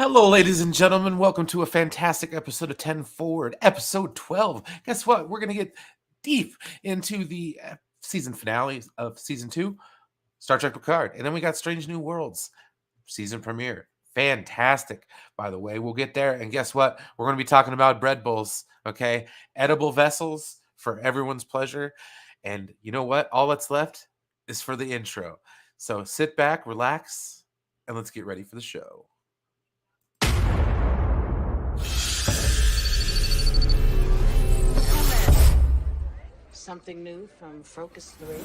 Hello, ladies and gentlemen. Welcome to a fantastic episode of 10 Forward, episode 12. Guess what? We're going to get deep into the season finale of season 2, Star Trek Picard. And then we got Strange New Worlds season premiere. Fantastic, by the way. We'll get there. And guess what? We're going to be talking about bread bowls, okay? Edible vessels for everyone's pleasure. And you know what? All that's left is for the intro. So sit back, relax, and let's get ready for the show. Something new from Focus 3.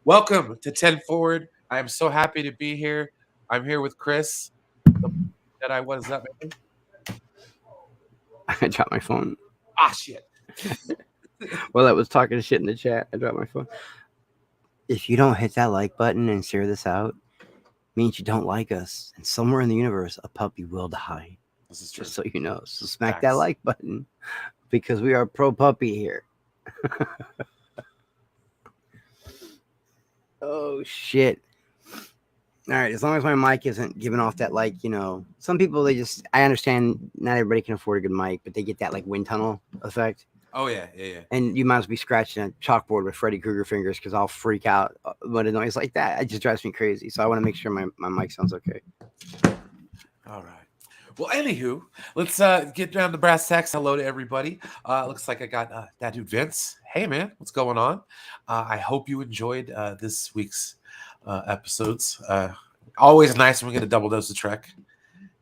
Welcome to 10 Forward. I am so happy to be here. I'm here with Chris. Jedi, what is up, man? I dropped my phone. Ah, shit. Well, I was talking shit in the chat. I dropped my phone. If you don't hit that like button and share this out, means you don't like us. And somewhere in the universe, a puppy will die. This is true. Just so you know. So smack that like button because we are pro puppy here. Oh, shit. All right. As long as my mic isn't giving off that, some people, I understand not everybody can afford a good mic, but they get that, wind tunnel effect. Oh, yeah. And you might as well be scratching a chalkboard with Freddy Krueger fingers because I'll freak out when a noise like that. It just drives me crazy. So I want to make sure my mic sounds okay. All right. Well, anywho, let's get down to brass tacks. Hello to everybody. Looks like I got that dude Vince. Hey, man, what's going on? I hope you enjoyed this week's episodes. Always nice when we get a double dose of Trek,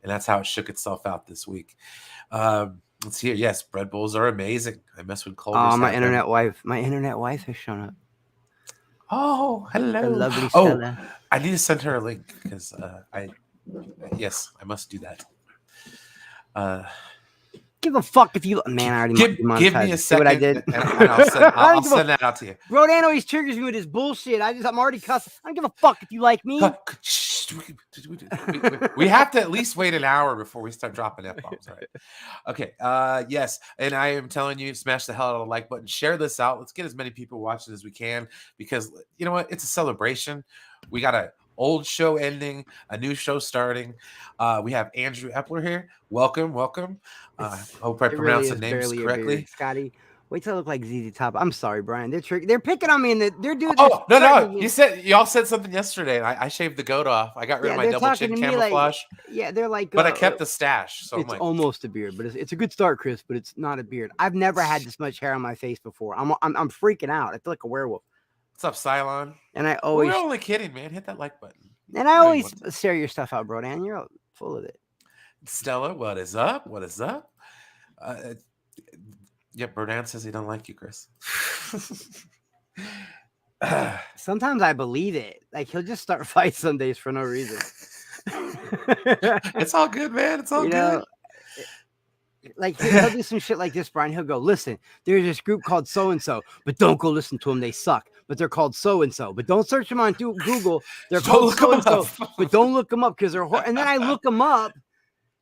and that's how it shook itself out this week. Let's hear. Yes, bread bowls are amazing. I mess with Culver. Oh, my internet wife has shown up. Oh, hello, the lovely Stella. I need to send her a link because I must do that. Give a fuck if you, man. I already give me a second. See what I did? And I'll send that out to you. Rodan always triggers me with his bullshit. I'm already cussing. I don't give a fuck if you like me. We have to at least wait an hour before we start dropping F-bombs, right? Okay. Yes. And I am telling you, smash the hell out of the like button. Share this out. Let's get as many people watching as we can because you know what? It's a celebration. We got a old show ending, a new show starting. We have Andrew Epler here. Welcome. Hope I pronounced the names correctly. Scotty, wait till I look like ZZ Top. I'm sorry, Brian. They're picking on me and they're doing. Oh no! Y'all said something yesterday. And I shaved the goat off. I got rid of my double chin camouflage. They're like, but I kept the stash. So it's almost a beard, but it's a good start, Chris. But it's not a beard. I've never had this much hair on my face before. I'm freaking out. I feel like a werewolf. What's up, Cylon? And I always. We're only kidding, man. Hit that like button. And I always share your stuff out, bro. Dan, you're full of it. Stella, what is up? Brodan says he don't like you, Chris. Sometimes I believe it. Like he'll just start fights some days for no reason. It's all good, man. It's all good. Like he'll do some shit like this, Brian. He'll go, listen, there's this group called so-and-so, but don't go listen to them. They suck. But they're called so-and-so. But don't search them on Google. They're called so-and-so. But don't look them up because they're horrible. And then I look them up.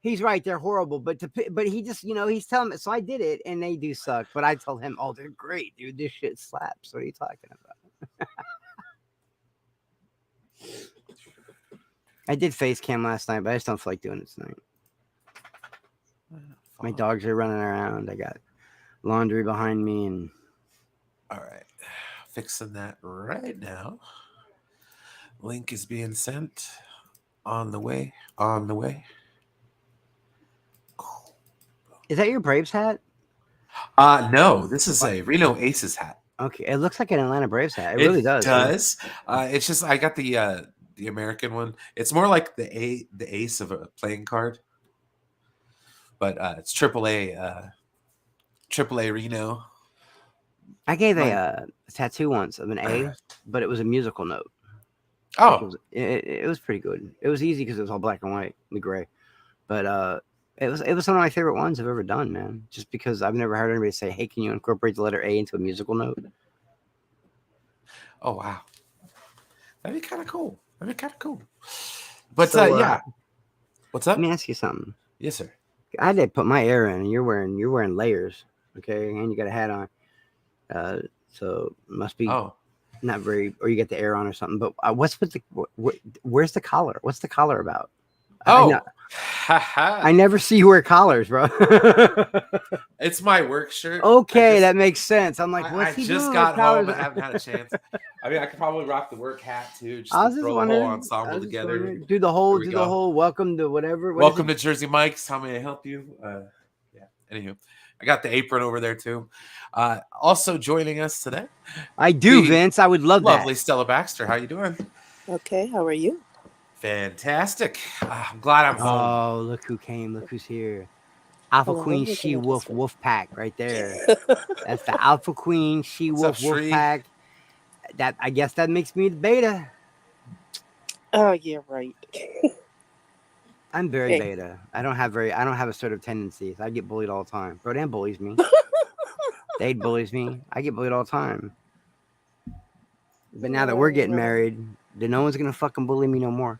He's right. They're horrible. But he just, he's telling me. So I did it and they do suck. But I told him, oh, they're great, dude. This shit slaps. What are you talking about? I did face cam last night, but I just don't feel like doing it tonight. My dogs are running around. I got laundry behind me. And all right. Fixing that right now. Link is being sent. On the way. Is that your Braves hat? No, this is a Reno Aces hat. Okay, it looks like an Atlanta Braves hat. It It really does. man. does. It's just I got the American one. It's more like the ace of a playing card, but it's AAA Reno. I gave Right. a tattoo once of an A, but it was a musical note. Oh, It was pretty good. It was easy because it was all black and white, the gray. But it was one of my favorite ones I've ever done, man. Just because I've never heard anybody say, "Hey, can you incorporate the letter A into a musical note?" oh wow, that'd be kind of cool. But So, yeah, what's up? Let me ask you something. Yes, sir. I had to put my air in, and you're wearing layers, okay, and you got a hat on. So it must be not very, or you get the air on or something. But what's with the where's the collar? What's the collar about? I never see you wear collars, bro. It's my work shirt. Okay, that makes sense. I'm like, what's he doing? I just got home. I haven't had a chance. I mean, I could probably rock the work hat too. Just I was to just throw wondering. the whole ensemble together. Do the whole. Welcome to whatever. Welcome to Jersey Mike's. How may I help you? Yeah. Anywho, I got the apron over there too. Also joining us today. I do, Vince. I would love that. Lovely Stella Baxter. How you doing? Okay, how are you? Fantastic. I'm glad I'm home. Oh, look who came. Look who's here. Alpha Queen She Wolf Wolf Pack right there. That's the Alpha Queen She Wolf Wolf Pack. That I guess that makes me the beta. Oh yeah, right. I'm very beta. I don't have assertive tendencies. I get bullied all the time. Bro, Dan bullies me. Dade bullies me. I get bullied all the time. But now that we're getting married, then no one's gonna fucking bully me no more.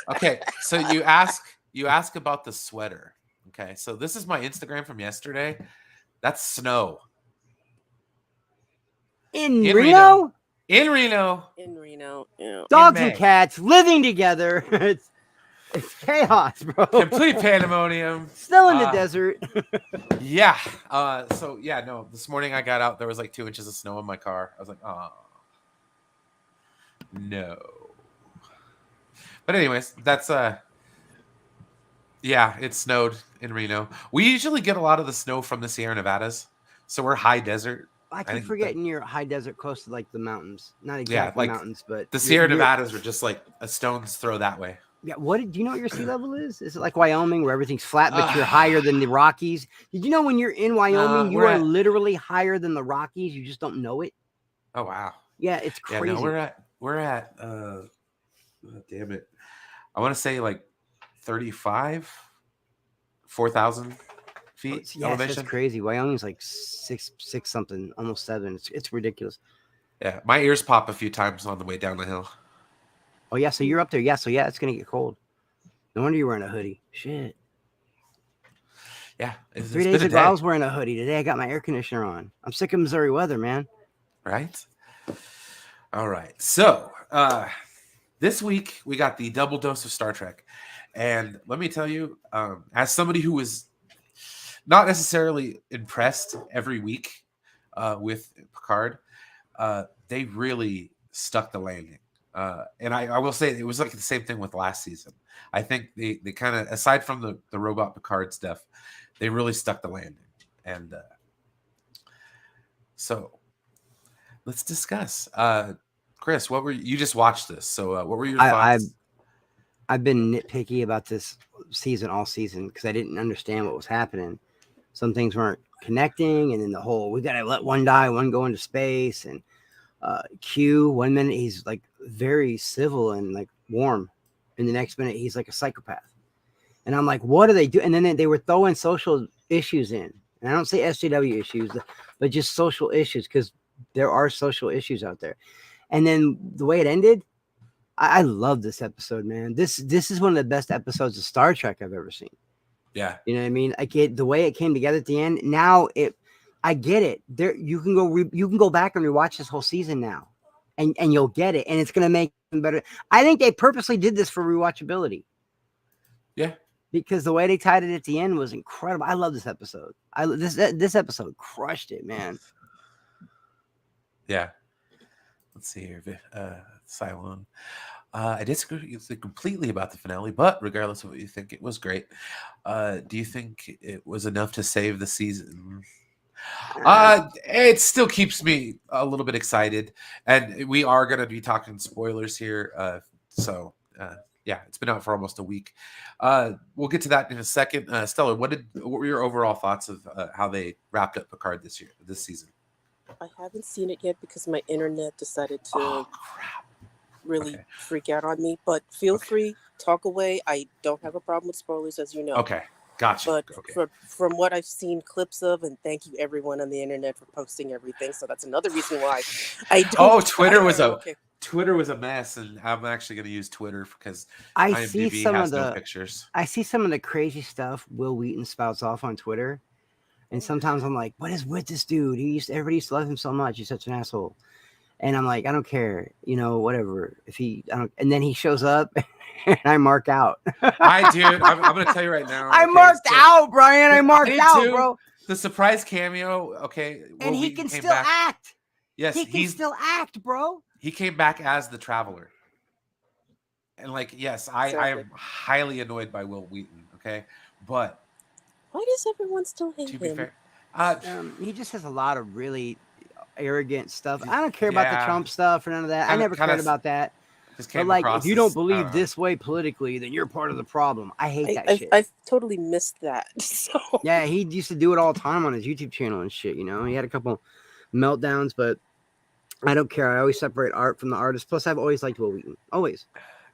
Okay, so you ask about the sweater. Okay, so this is my Instagram from yesterday. That's snow. In Reno? In Reno. Yeah. Dogs and cats living together. It's chaos, bro. Complete pandemonium. Snow in the desert. Yeah. So yeah, no. This morning I got out. There was like 2 inches of snow in my car. I was like, oh no. But anyways, that's yeah, it snowed in Reno. We usually get a lot of the snow from the Sierra Nevadas, so we're high desert. I keep forgetting you're high desert close to like the mountains. Not exactly mountains, but the Sierra Nevadas are just like a stone's throw that way. Yeah, do you know what your sea level is? Is it like Wyoming where everything's flat, but you're higher than the Rockies? Did you know when you're in Wyoming, you are literally higher than the Rockies? You just don't know it. Oh wow. Yeah, it's crazy. Yeah, no, we're at damn it. I want to say like 35, 4,000 feet elevation. That's crazy. Wyoming's like six something, almost 7. It's ridiculous. Yeah, my ears pop a few times on the way down the hill. Oh yeah, so you're up there. Yeah, so yeah, it's gonna get cold. No wonder you're wearing a hoodie. Shit. Yeah. 3 days ago, I was wearing a hoodie. Today, I got my air conditioner on. I'm sick of Missouri weather, man. Right. All right. So this week we got the double dose of Star Trek, and let me tell you, as somebody who was not necessarily impressed every week with Picard, they really stuck the landing. And I will say it was like the same thing with last season. I think they kind of, aside from the robot Picard stuff, they really stuck the landing. And so let's discuss. Chris, you just watched this? So what were your thoughts? I've been nitpicky about this season all season because I didn't understand what was happening. Some things weren't connecting, and then the whole we gotta let one die, one go into space, and Q 1 minute he's like very civil and like warm, and the next minute he's like a psychopath, and I'm like, what do they do? And then they were throwing social issues in, and I don't say SJW issues, but just social issues because there are social issues out there. And then the way it ended, I love this episode, man. This is one of the best episodes of Star Trek I've ever seen. Yeah, you know what I mean. I get the way it came together at the end. Now I get it. There, you can go back and rewatch this whole season now, and you'll get it, and it's gonna make it better. I think they purposely did this for rewatchability. Yeah, because the way they tied it at the end was incredible. I love this episode. This episode crushed it, man. Yeah. Let's see here, Cylon. I disagree with you completely about the finale, but regardless of what you think, it was great. Do you think it was enough to save the season? It still keeps me a little bit excited, and we are going to be talking spoilers here. Yeah, it's been out for almost a week. We'll get to that in a second. Stella, what were your overall thoughts of how they wrapped up Picard this season? I haven't seen it yet because my internet decided to Oh crap! really Okay. freak out on me. But feel Okay. free, talk away. I don't have a problem with spoilers, as you know. Okay, gotcha. But Okay. from what I've seen clips of, and thank you everyone on the internet for posting everything. So that's another reason why I don't. Oh, Twitter was okay. Twitter was a mess, and I'm actually going to use Twitter because I see IMDb some has of no the pictures. I see some of the crazy stuff Will Wheaton spouts off on Twitter, and sometimes I'm like, what is with this dude? Everybody used to love him so much. He's such an asshole. And I'm like, I don't care, whatever. And then he shows up, and I mark out. I do. I'm going to tell you right now. I okay, marked out, Brian. I marked did out, too. bro. The surprise cameo. Okay, And Will he Wheaton can came still back. act. Yes, He can still act, bro. He came back as the Traveler. And yes, I Exactly. am highly annoyed by Will Wheaton. Okay, but Why does everyone still hate to be him? fair, He just has a lot of really arrogant stuff. I don't care about the yeah. Trump stuff or none of that. I never cared about that. just But came like, across if you don't as, I believe know. this way politically, then you're part of the problem. I hate that shit. I've totally missed that. So Yeah, he used to do it all the time on his YouTube channel and shit. He had a couple meltdowns, but I don't care. I always separate art from the artist. Plus, I've always liked Will Wheaton. Always.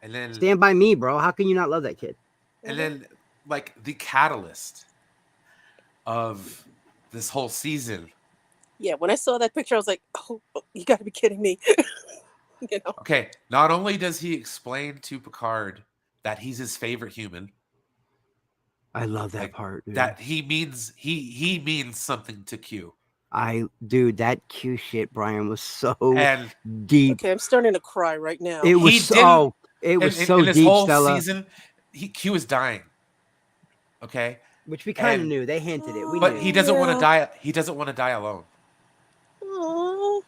And then Stand by me, bro. How can you not love that kid? And then, the catalyst of this whole season. yeah, when I saw that picture, I was like, oh, you got to be kidding me. Okay, not only does he explain to Picard that he's his favorite human. I love that part, dude. That he means something to Q. Dude, that Q shit, Brian, was so And deep. Okay, I'm starting to cry right now. It was so in this deep, whole Stella. season, Q is dying. Okay, which we kind of knew. They hinted it. But he doesn't want to die. He doesn't want to die alone. Aww.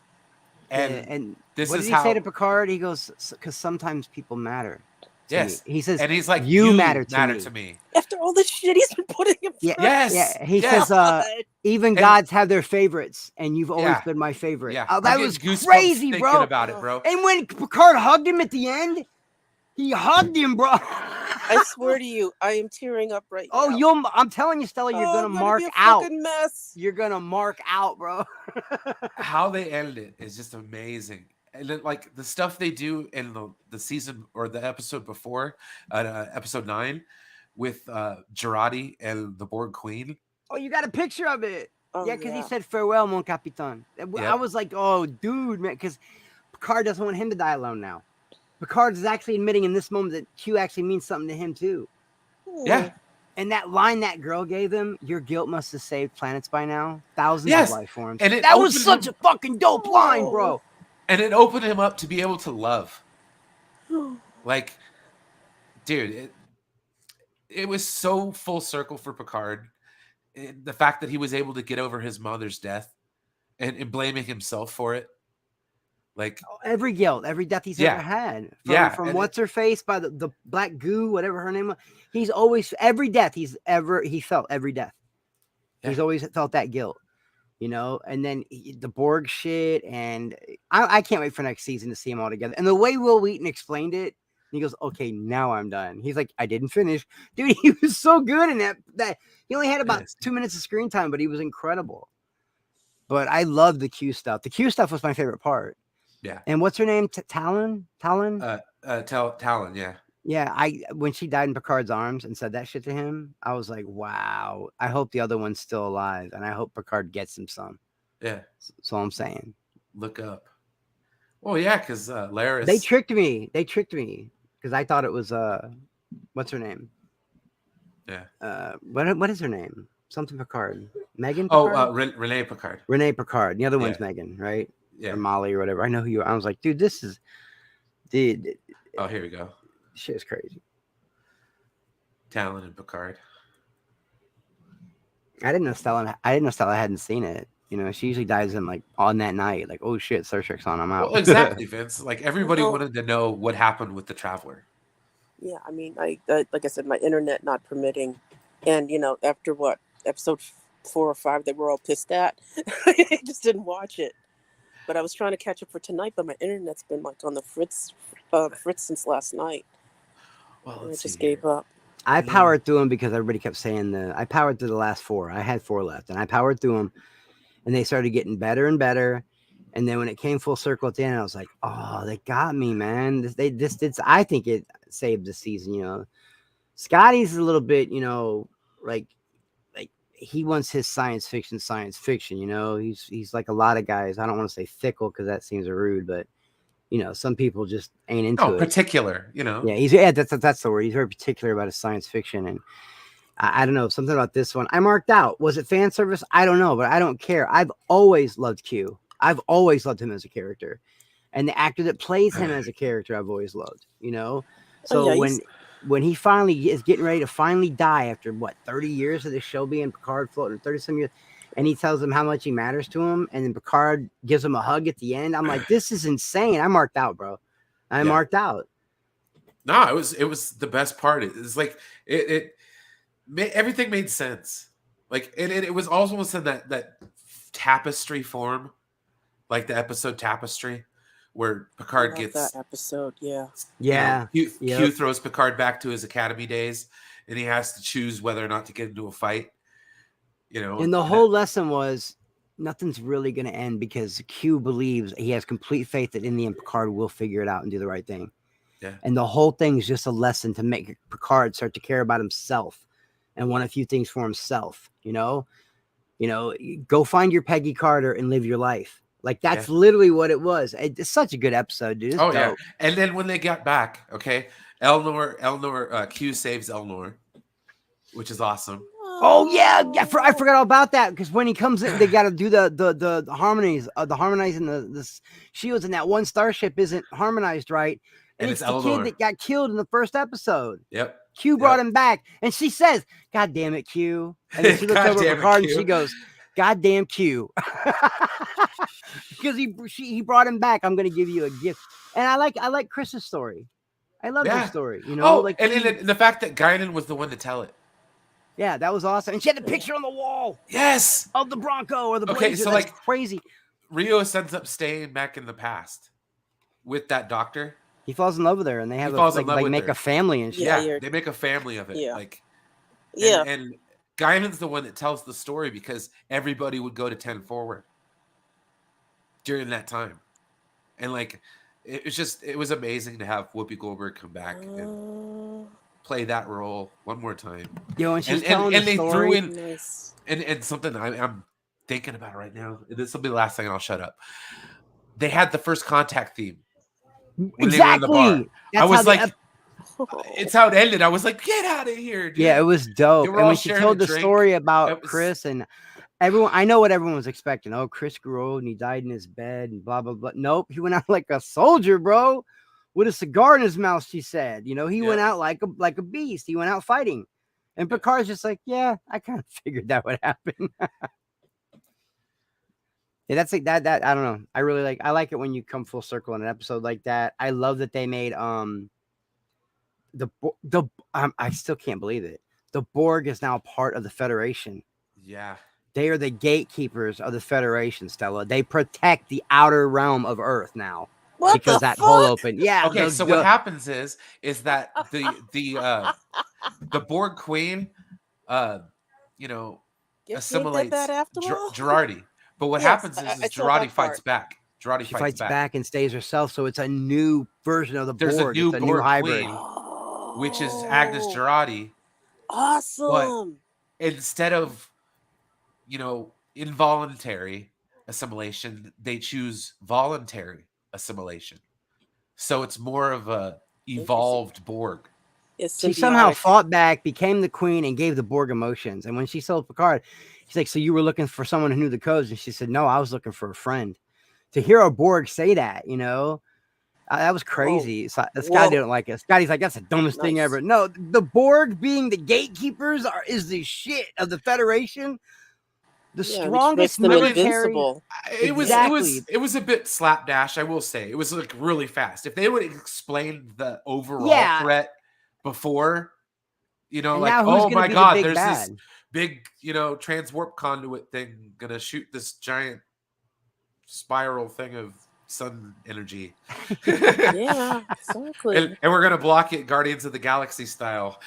And this what is did he say to Picard? He goes, because sometimes people matter. Yes, me. He says, and he's like, you matter to me. After all the shit he's been putting in front. Yeah. He says, even gods have their favorites, and you've always been my favorite. Yeah, oh, that was crazy, bro. About it, bro. And when Picard hugged him at the end, he hugged him, bro. I swear to you, I am tearing up right now. I'm telling you, Stella, you're gonna mark out. Mess. You're gonna mark out, bro. How they ended it is just amazing. And then, the stuff they do in the season or the episode before, episode 9, with Girardi and the Borg Queen. Oh, you got a picture of it? Oh, yeah, because he said farewell, mon capitan. I was like, oh, dude, man, because Picard doesn't want him to die alone now. Picard is actually admitting in this moment that Q actually means something to him too. Yeah. And that line that girl gave him, your guilt must have saved planets by now. Thousands of life forms. And that was such a fucking dope line, bro. And it opened him up to be able to love. Dude, it was so full circle for Picard. The fact that he was able to get over his mother's death and blaming himself for it. Every guilt, every death he's ever had. From what's her face by the black goo, whatever her name was. He's always, every death he felt every death. Yeah. He's always felt that guilt. And then the Borg shit, and I can't wait for next season to see them all together. And the way Will Wheaton explained it, he goes, "Okay, now I'm done." He's like, "I didn't finish, dude." He was so good in that he only had about 2 minutes of screen time, but he was incredible. But I love the Q stuff. The Q stuff was my favorite part. Yeah. And what's her name? Talon. Talon. Yeah. Yeah, when she died in Picard's arms and said that shit to him, I was like, wow, I hope the other one's still alive, and I hope Picard gets him some. Yeah. That's all I'm saying. Look up. Well, yeah, because Laris. They tricked me. Because I thought it was, what's her name? Yeah. What is her name? Something Picard. Megan Picard? Oh, Renee Picard. Renee Picard. The other one's Megan, right? Yeah. Or Molly or whatever. I know who you are. I was like, dude, this is... Dude. Oh, here we go. Shit is crazy. Talon and Picard. I didn't know Stella hadn't seen it. You know, she usually dives in like on that night, like, oh shit, Star Trek's on, I'm out. Well, exactly, Vince. Like everybody Well, wanted to know what happened with the Traveler. yeah, I mean, like I said, my internet not permitting, and after what episode 4 or 5, they were all pissed at. I just didn't watch it. But I was trying to catch up for tonight, but my internet's been like on the fritz since last night. Well, And I let's just see gave here. up. I powered through them because everybody kept saying I powered through the last 4. I had 4 left, and I powered through them, and they started getting better and better. And then when it came full circle at the end, I was like, oh, they got me, man. I think it saved the season. You know, Scotty's a little bit, like he wants his science fiction. You know, he's like a lot of guys. I don't want to say fickle because that seems rude, but some people just ain't into it. Particular, Yeah, that's the word. He's very particular about his science fiction, and I don't know, something about this one I marked out. Was it fan service? I don't know, but I don't care. I've always loved Q. I've always loved him as a character, and the actor that plays him as a character, I've always loved. So when he finally is getting ready to finally die after 30 years of this show being Picard floating, 30 some years, and he tells him how much he matters to him, and then Picard gives him a hug at the end. I'm like, this is insane. I marked out, bro. I marked out. No, it was the best part. It's like everything made sense. Like it was almost in that tapestry form, like the episode Tapestry, where Picard gets that episode. Q throws Picard back to his academy days, and he has to choose whether or not to get into a fight. And the whole lesson was nothing's really going to end because Q believes he has complete faith that in the end Picard will figure it out and do the right thing. Yeah. And the whole thing is just a lesson to make Picard start to care about himself and want a few things for himself. Go find your Peggy Carter and live your life. Like that's literally what it was. It's such a good episode, dude. It's dope. Yeah. And then when they got back, Elnor, Q saves Elnor, which is awesome. Oh yeah, I forgot all about that because when he comes in, they got to do the harmonies, the harmonizing the shields, and that one starship isn't harmonized right, and it's the Elnor. kid that got killed in the first episode. Yep. Q brought him back, and she says, "God damn it, Q!" And then she looks over at Picard and she goes, "God damn Q," because he brought him back. I'm gonna give you a gift, and I like Chris's story. I love this story. And the fact that Guinan was the one to tell it. Yeah, that was awesome. And she had the picture on the wall. Yes. Of the Bronco or the Blazer. Okay, so that's crazy. Rios ends up staying back in the past with that doctor. He falls in love with her and they have make a family and shit. Yeah, they make a family of it. Yeah. And Guinan's the one that tells the story because everybody would go to 10 Forward during that time. And it was amazing to have Whoopi Goldberg come back and play that role one more time. And she's telling the story. Threw in and something I'm thinking about right now. This will be the last thing and I'll shut up. They had the First Contact theme. Exactly. I was like, it's how it ended. I was like, get out of here, dude. Yeah, it was dope. And when she told the story about Chris and everyone, I know what everyone was expecting. Oh, Chris grew old and he died in his bed and blah, blah, blah. Nope. He went out like a soldier, bro. With a cigar in his mouth, she said. He went out like a beast. He went out fighting. And Picard's just like, yeah, I kind of figured that would happen. Yeah, that's like that. I don't know. I like it when you come full circle in an episode like that. I love that they made I still can't believe it. The Borg is now part of the Federation. Yeah. They are the gatekeepers of the Federation, Stella. They protect the outer realm of Earth now. Because that hole opened. Yeah. Okay, so what happens is that the Borg Queen assimilates Girardi. But what happens is Girardi fights back. Girardi fights back and stays herself. So it's a new version of the Borg. There's a new Borg hybrid. Queen, which is Agnes Girardi. Awesome. But instead of, involuntary assimilation, they choose voluntary assimilation. So it's more of a evolved Borg. She somehow fought back, became the queen, and gave the Borg emotions. And when she sold Picard, she's like, so you were looking for someone who knew the codes? And she said, no, I was looking for a friend. To hear a Borg say that, that was crazy. So, Scotty didn't like it. Scotty's like, that's the dumbest thing ever. No, the Borg being the gatekeepers is the shit of the Federation. The Yeah, which strongest makes them military. invincible. It was a bit slapdash, I will say. It was like really fast. If they would explain the overall Yeah. threat before, And like, now who's oh gonna my be the god, big there's this bad? big, transwarp conduit thing gonna shoot this giant spiral thing of sun energy. Yeah, exactly. and we're gonna block it Guardians of the Galaxy style.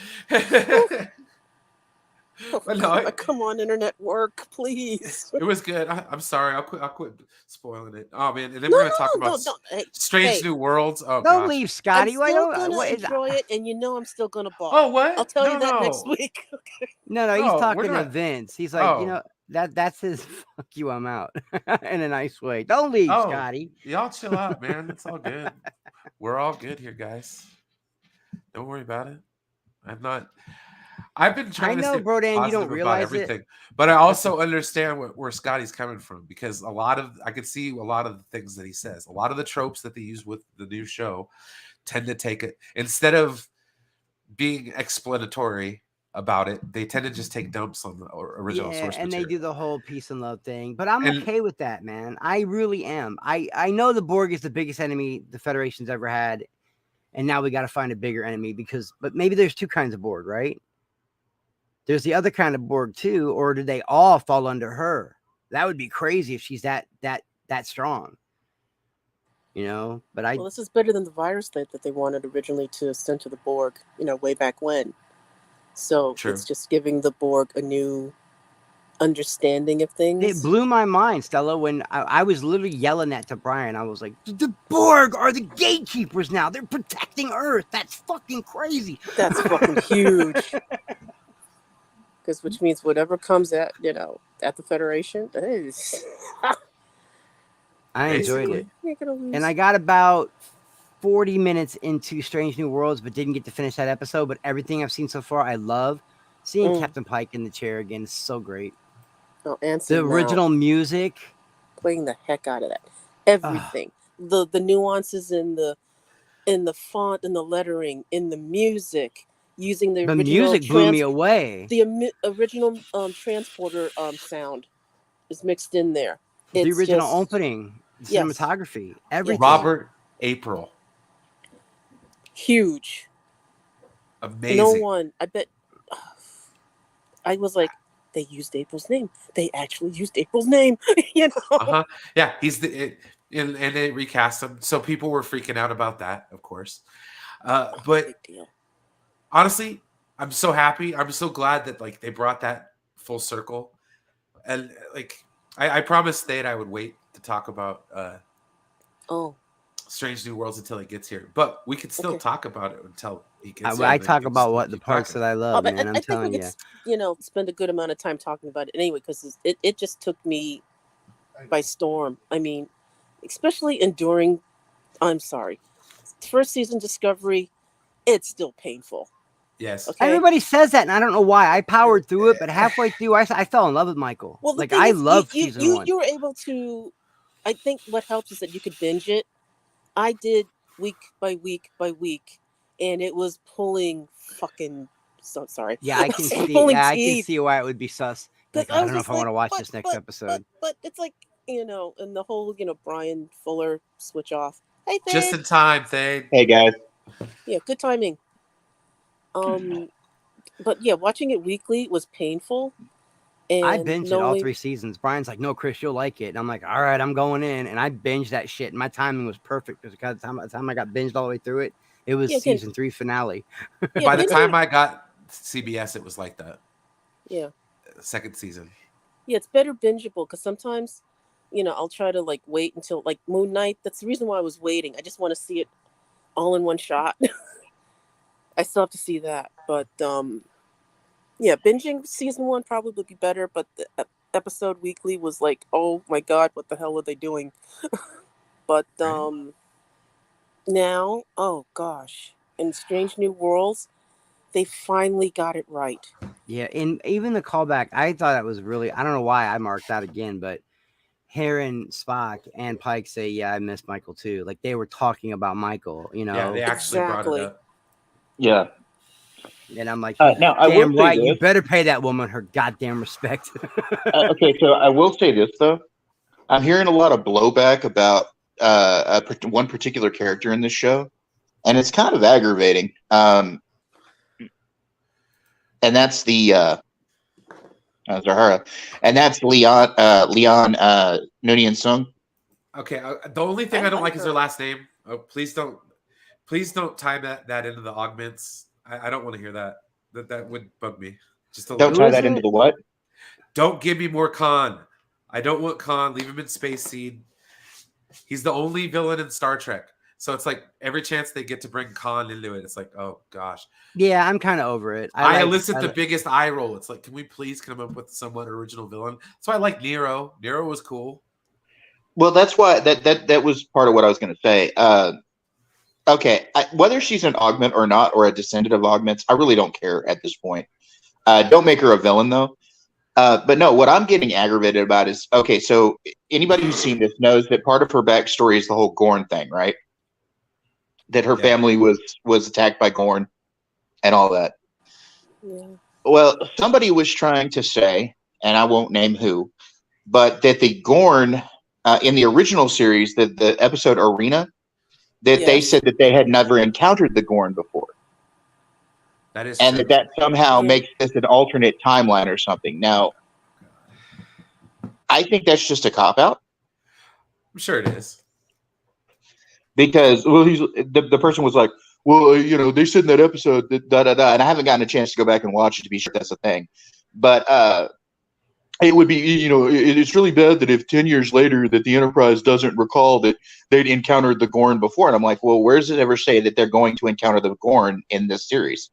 Oh, But no, come on, internet work, please. it was good. I'm sorry. I'll quit spoiling it. Oh man, and then No, we're gonna talk no, about no. Hey, Strange New Worlds. Oh Don't gosh. leave, I'm Scotty. Why still don't? gonna What is? enjoy it, and I'm still gonna balk. Oh what? I'll tell no, you that next no. week. Okay. No, he's No, we're talking to not. Vince. He's like, Oh. that's his fuck you, I'm out in a nice way. Don't leave, Oh, Scotty. y'all chill out, man. It's all good. We're all good here, guys. Don't worry about it. I've been I trying to know, stay Brodan, you positive don't about realize everything, it. but I also understand where Scotty's coming from, because I could see a lot of the things that he says. A lot of the tropes that they use with the new show tend to take it, instead of being explanatory about it, they tend to just take dumps on the original source and material. they do the whole peace and love thing. But I'm And- okay with that, man. I really am. I know the Borg is the biggest enemy the Federation's ever had, and now we got to find a bigger enemy but maybe there's two kinds of Borg, right? There's the other kind of Borg too, or do they all fall under her? That would be crazy if she's that strong. But Well, this is better than the virus that they wanted originally to send to the Borg, way back when. So True. It's just giving the Borg a new understanding of things. It blew my mind, Stella, when I was literally yelling that to Brian. I was like, the Borg are the gatekeepers now. They're protecting Earth. That's fucking crazy. That's fucking huge. Because which means whatever comes at the Federation, I enjoyed it. You're gonna lose. And I got about 40 minutes into Strange New Worlds, but didn't get to finish that episode. But everything I've seen so far, I love. Seeing Captain Pike in the chair again is so great. Oh, and The original music, playing the heck out of that. Everything, the nuances in the font and the lettering, in the music, using the original music blew me away. The original transporter sound is mixed in there. The original opening, the Yes. cinematography, everything. Robert April, huge. amazing. No one. I bet. I was like, they used April's name. They actually used April's name. Yeah, and they recast him, so people were freaking out about that, of course. But big deal. Honestly, I'm so happy. I'm so glad that like they brought that full circle, and like I promised Thade I would wait to talk about Strange New Worlds until he gets here, but we could still talk about it until he gets here. I talk about what the parts that I love, man. I'm telling you. I think spend a good amount of time talking about it anyway, because it just took me by storm. I mean, especially enduring. I'm sorry, first season Discovery, it's still painful. Yes. Okay? Everybody says that, and I don't know why. I powered through it, but halfway through, I fell in love with Michael. Well, like I love season one. You were able to. I think what helps is that you could binge it. I did week by week by week, and it was pulling fucking. So sorry. Yeah, I can see. I can see why it would be sus. Like, I don't know if I want to watch this next episode. But it's like and the whole Brian Fuller switch off. Hey, Thade. Just in time, Thade. Hey guys. Yeah, good timing. But yeah, watching it weekly was painful. And I binged it all 3 seasons. Brian's like, "No, Chris, you'll like it." And I'm like, "All right, I'm going in." And I binged that shit. And my timing was perfect because by the time I got binged all the way through it, it was season 3 finale. By the time I got CBS, it was like that. Yeah. Second season. Yeah, it's better bingeable because sometimes, I'll try to like wait until like Moon Knight. That's the reason why I was waiting. I just want to see it all in one shot. I still have to see that, but yeah, binging season 1 probably would be better, but the episode weekly was like, oh my god, what the hell are they doing? But now, oh gosh, in Strange New Worlds, they finally got it right. Yeah, and even the callback, I thought that was really, I don't know why I marked that again, but Heron, Spock, and Pike say, yeah, I miss Michael too. Like they were talking about Michael, Yeah, they actually brought it up. Yeah. And I'm like, Now, I will damn say right, you this. better pay that woman her goddamn respect. Okay, so I will say this though. I'm hearing a lot of blowback about one particular character in this show, and it's kind of aggravating. And that's the Zahara, and that's Leon Noonien Sung. Okay, the only thing I I don't like like is her her. last name. Oh, please don't tie that into the augments. I don't want to hear that. That would bug me. Just a Don't little. tie is that it? into the what? Don't give me more Khan. I don't want Khan. Leave him in Space Seed. He's the only villain in Star Trek. So it's like every chance they get to bring Khan into it, it's like, oh gosh. Yeah, I'm kind of over it. I elicit the biggest eye roll. It's like, can we please come up with somewhat original villain? So I like Nero. Nero was cool. Well, that's why that was part of what I was going to say. Okay, whether she's an augment or not, or a descendant of augments, I really don't care at this point. Don't make her a villain, though. But no, what I'm getting aggravated about is, okay, so anybody who's seen this knows that part of her backstory is the whole Gorn thing, right? That her family was attacked by Gorn and all that. Yeah. Well, somebody was trying to say, and I won't name who, but that the Gorn in the original series, the episode Arena, that they Yes. said that they had never encountered the Gorn before. That is And true. that somehow Yeah. makes this an alternate timeline or something. Now, I think that's just a cop-out. I'm sure it is. Because, well, the person was like, well, they said in that episode that da-da-da, and I haven't gotten a chance to go back and watch it to be sure that's a thing. But it would be, it's really bad that if 10 years later that the Enterprise doesn't recall that they'd encountered the Gorn before. And I'm like, well, where does it ever say that they're going to encounter the Gorn in this series?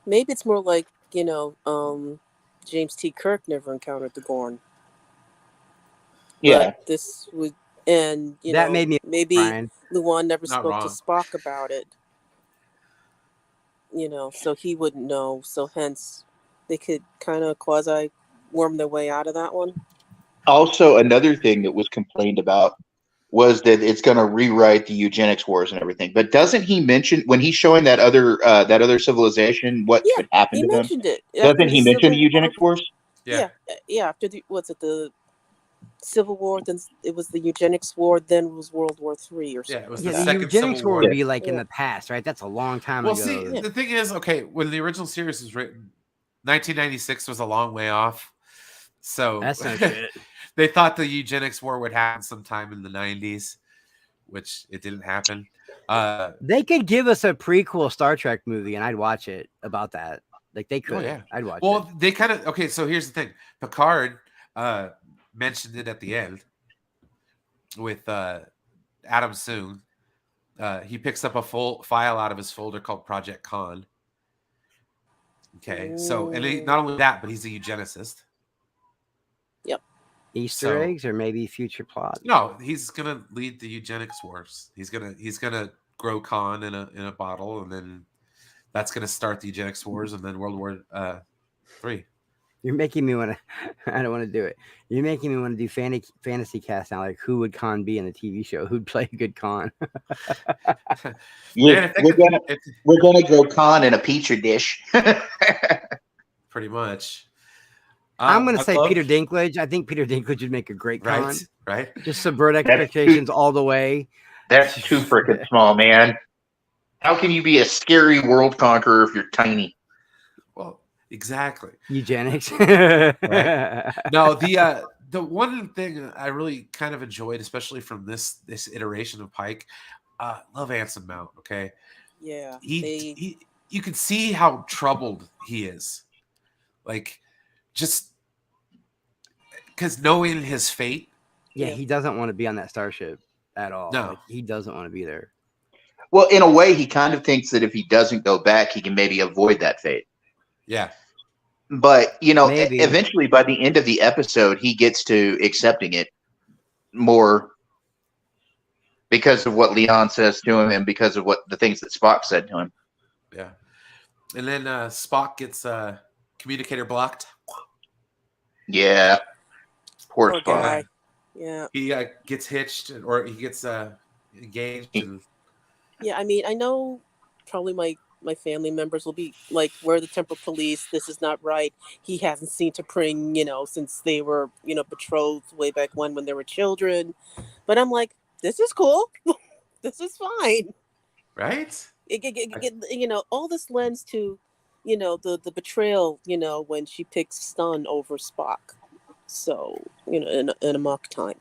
Maybe it's more like, James T. Kirk never encountered the Gorn. Yeah. But this would, and, That made me, maybe Brian. Luan never Not spoke wrong. to Spock about it. So he wouldn't know. So hence, they could kind of quasi worm their way out of that one. Also, another thing that was complained about was that it's going to rewrite the eugenics wars and everything. But doesn't he mention, when he's showing that other civilization, what Yeah, could happen he to them? mentioned it. Doesn't After he the mention Civil the eugenics War. wars? Yeah. Yeah. After the Civil War, then it was the eugenics war, then was World War III or something. Yeah, it was Yeah, the the second eugenics Civil war War. would be like in Yeah. the past, right? That's a long time Well, ago. see, the thing is, okay, when the original series was written, 1996 was a long way off. So That's no shit. they thought the eugenics war would happen sometime in the 90s, which it didn't happen. They could give us a prequel Star Trek movie, and I'd watch it about that. Like they could. yeah. I'd watch it. Well, they kind of okay. So here's the thing: Picard mentioned it at the end with Adam Soon. He picks up a full file out of his folder called Project Con. Okay, so and not only that, but he's a eugenicist. Easter eggs or maybe future plot. No, he's gonna lead the eugenics wars. He's gonna grow Khan in a bottle, and then that's gonna start the eugenics wars, and then World War III. You're making me want to. I don't want to do it. You're making me want to do fantasy cast now. Like, who would Khan be in the TV show? Who'd play a good Khan? Yeah, we're gonna grow Khan in a petri dish. Pretty much. I'm going to I say love- Peter Dinklage. I think Peter Dinklage would make a great Khan. Right. Just subvert expectations all the way. That's too freaking small, man. How can you be a scary world conqueror if you're tiny? Well, exactly. Eugenics. No, the one thing I really kind of enjoyed, especially from this iteration of Pike, love Anson Mount. Okay, Yeah. he you can see how troubled he is, like just because knowing his fate. Yeah, he doesn't want to be on that starship at all. No. Like, he doesn't want to be there. Well, in a way, he kind of thinks that if he doesn't go back, he can maybe avoid that fate. Yeah. But, Maybe. eventually by the end of the episode, he gets to accepting it more because of what Leon says to him and because of what the things that Spock said to him. Yeah. And then Spock gets communicator blocked. Yeah. Poor Poor Spock. guy. Yeah. He gets hitched or he gets engaged. And Yeah, I mean, I know probably my my family members will be like, we're the temple police. This is not right. He hasn't seen T'Pring, since they were, betrothed way back when they were children. But I'm like, this is cool. This is fine. Right? All this lends to, the betrayal, when she picks Stun over Spock. So, in Amok time.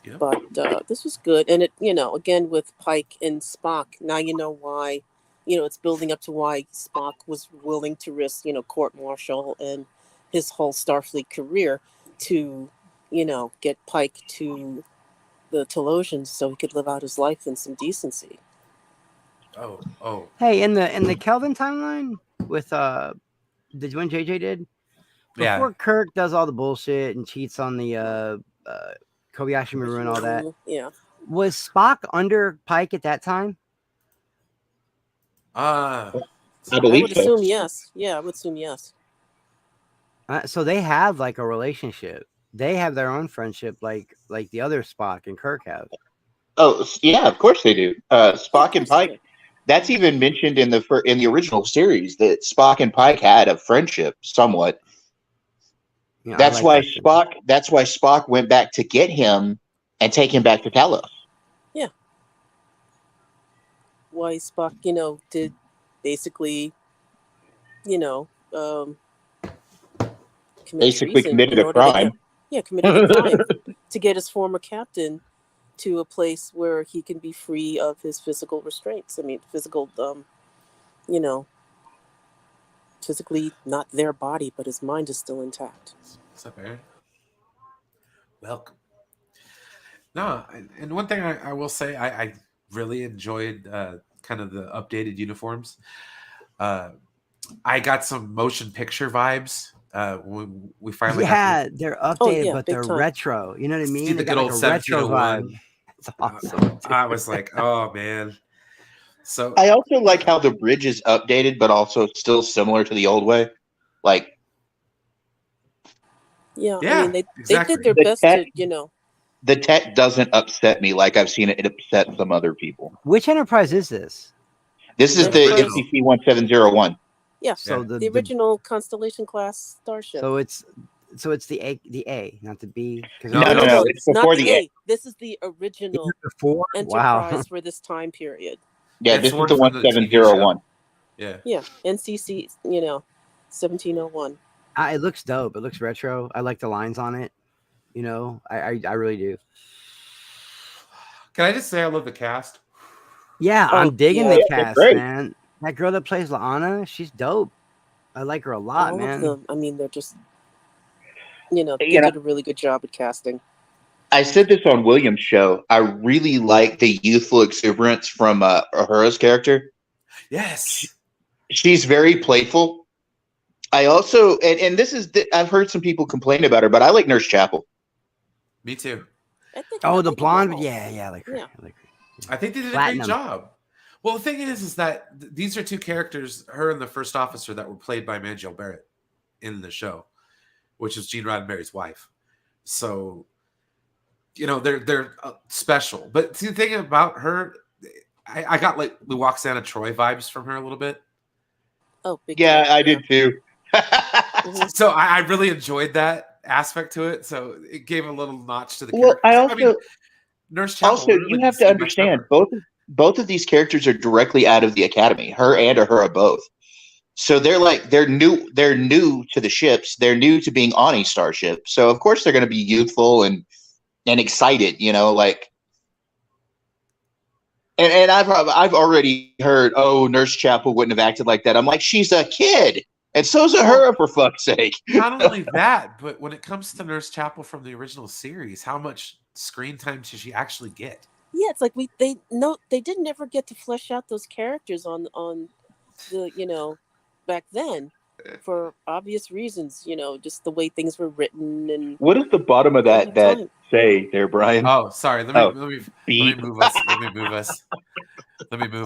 Yep. But this was good. And it, again, with Pike and Spock, now you know why, it's building up to why Spock was willing to risk, court-martial and his whole Starfleet career to, get Pike to the Telosians so he could live out his life in some decency. Oh. Hey, in the Kelvin timeline with when JJ did before Kirk does all the bullshit and cheats on the Kobayashi Maru and all that. Yeah. Was Spock under Pike at that time? I I believe would so. assume yes. Yeah, I would assume yes. So they have like a relationship. They have their own friendship, like the other Spock and Kirk have. Oh yeah, of course they do. Spock and Of course they Pike. That's even mentioned in the original series that Spock and Pike had a friendship somewhat. You know, That's I why like that shit. That's why Spock went back to get him and take him back to Talos. Yeah. Why Spock, did basically, Basically treason committed in a order to crime. committed a crime to get his former captain to a place where he can be free of his physical restraints. I mean, physical, physically not their body, but his mind is still intact. What's up, Aaron? Welcome. No, and one thing I will say, I really enjoyed kind of the updated uniforms. I got some motion picture vibes when we finally got they're updated, but big they're time. retro. You know what I mean? the They good got old like a retro 1701. vibe. It's awesome. I was like, oh man. So I also like how the bridge is updated, but also still similar to the old way. Like Yeah, Yeah, I mean, they exactly. did their The best tech- to, the tech doesn't upset me like I've seen it upset some other people. Which Enterprise is this? This is the Original. FCC 1701. yeah, So Yeah. the original Constellation class starship. So it's the A, not the B. No, No, it's not before the the A. This is the original Before? Wow. Enterprise for this time period. Yeah, It's this the is the one from the TV show. 1701. yeah. Yeah, NCC, 1701. It looks dope. It looks retro. I like the lines on it. I really do. Can I just say I love the cast? Yeah, Oh, I'm digging yeah. the Yeah, they're cast, great. man. That girl that plays La'ana, she's dope. I like her a lot, All man. of them. I mean, they're just, they You know- did a really good job at casting. I said this on William's show. I really like the youthful exuberance from Uhura's character. Yes. She's very playful. I also, and this is, I've heard some people complain about her, but I like Nurse Chapel. Me too. I think Oh, I the think blonde. Walls. Yeah, I like her. Yeah. I like her. I think they did a Platinum. great job. Well, the thing is that these are two characters, her and the first officer, that were played by Manjiel Barrett in the show, which is Gene Roddenberry's wife. So, they're special. But see, the thing about her, I got like Luoxana Troy vibes from her a little bit. Oh, big Yeah, time. I did too. Mhm. So I really enjoyed that aspect to it. So it gave a little notch to the Well, character. Nurse Chapel. Also, really you have needs to be much understand better. both of these characters are directly out of the academy. Her and Uhura both. So they're new to the ships. They're new to being on a starship. So of course they're going to be youthful and excited. And I've already heard, Nurse Chapel wouldn't have acted like that. I'm like, she's a kid, and so's Uhura, for fuck's sake. Not only that, but when it comes to Nurse Chapel from the original series, how much screen time does she actually get? Yeah, it's like they didn't ever get to flesh out those characters on the back then for obvious reasons, just the way things were written and What does the bottom of that time. say there, Brian? Oh, sorry. Let me Beep. move us. Let me move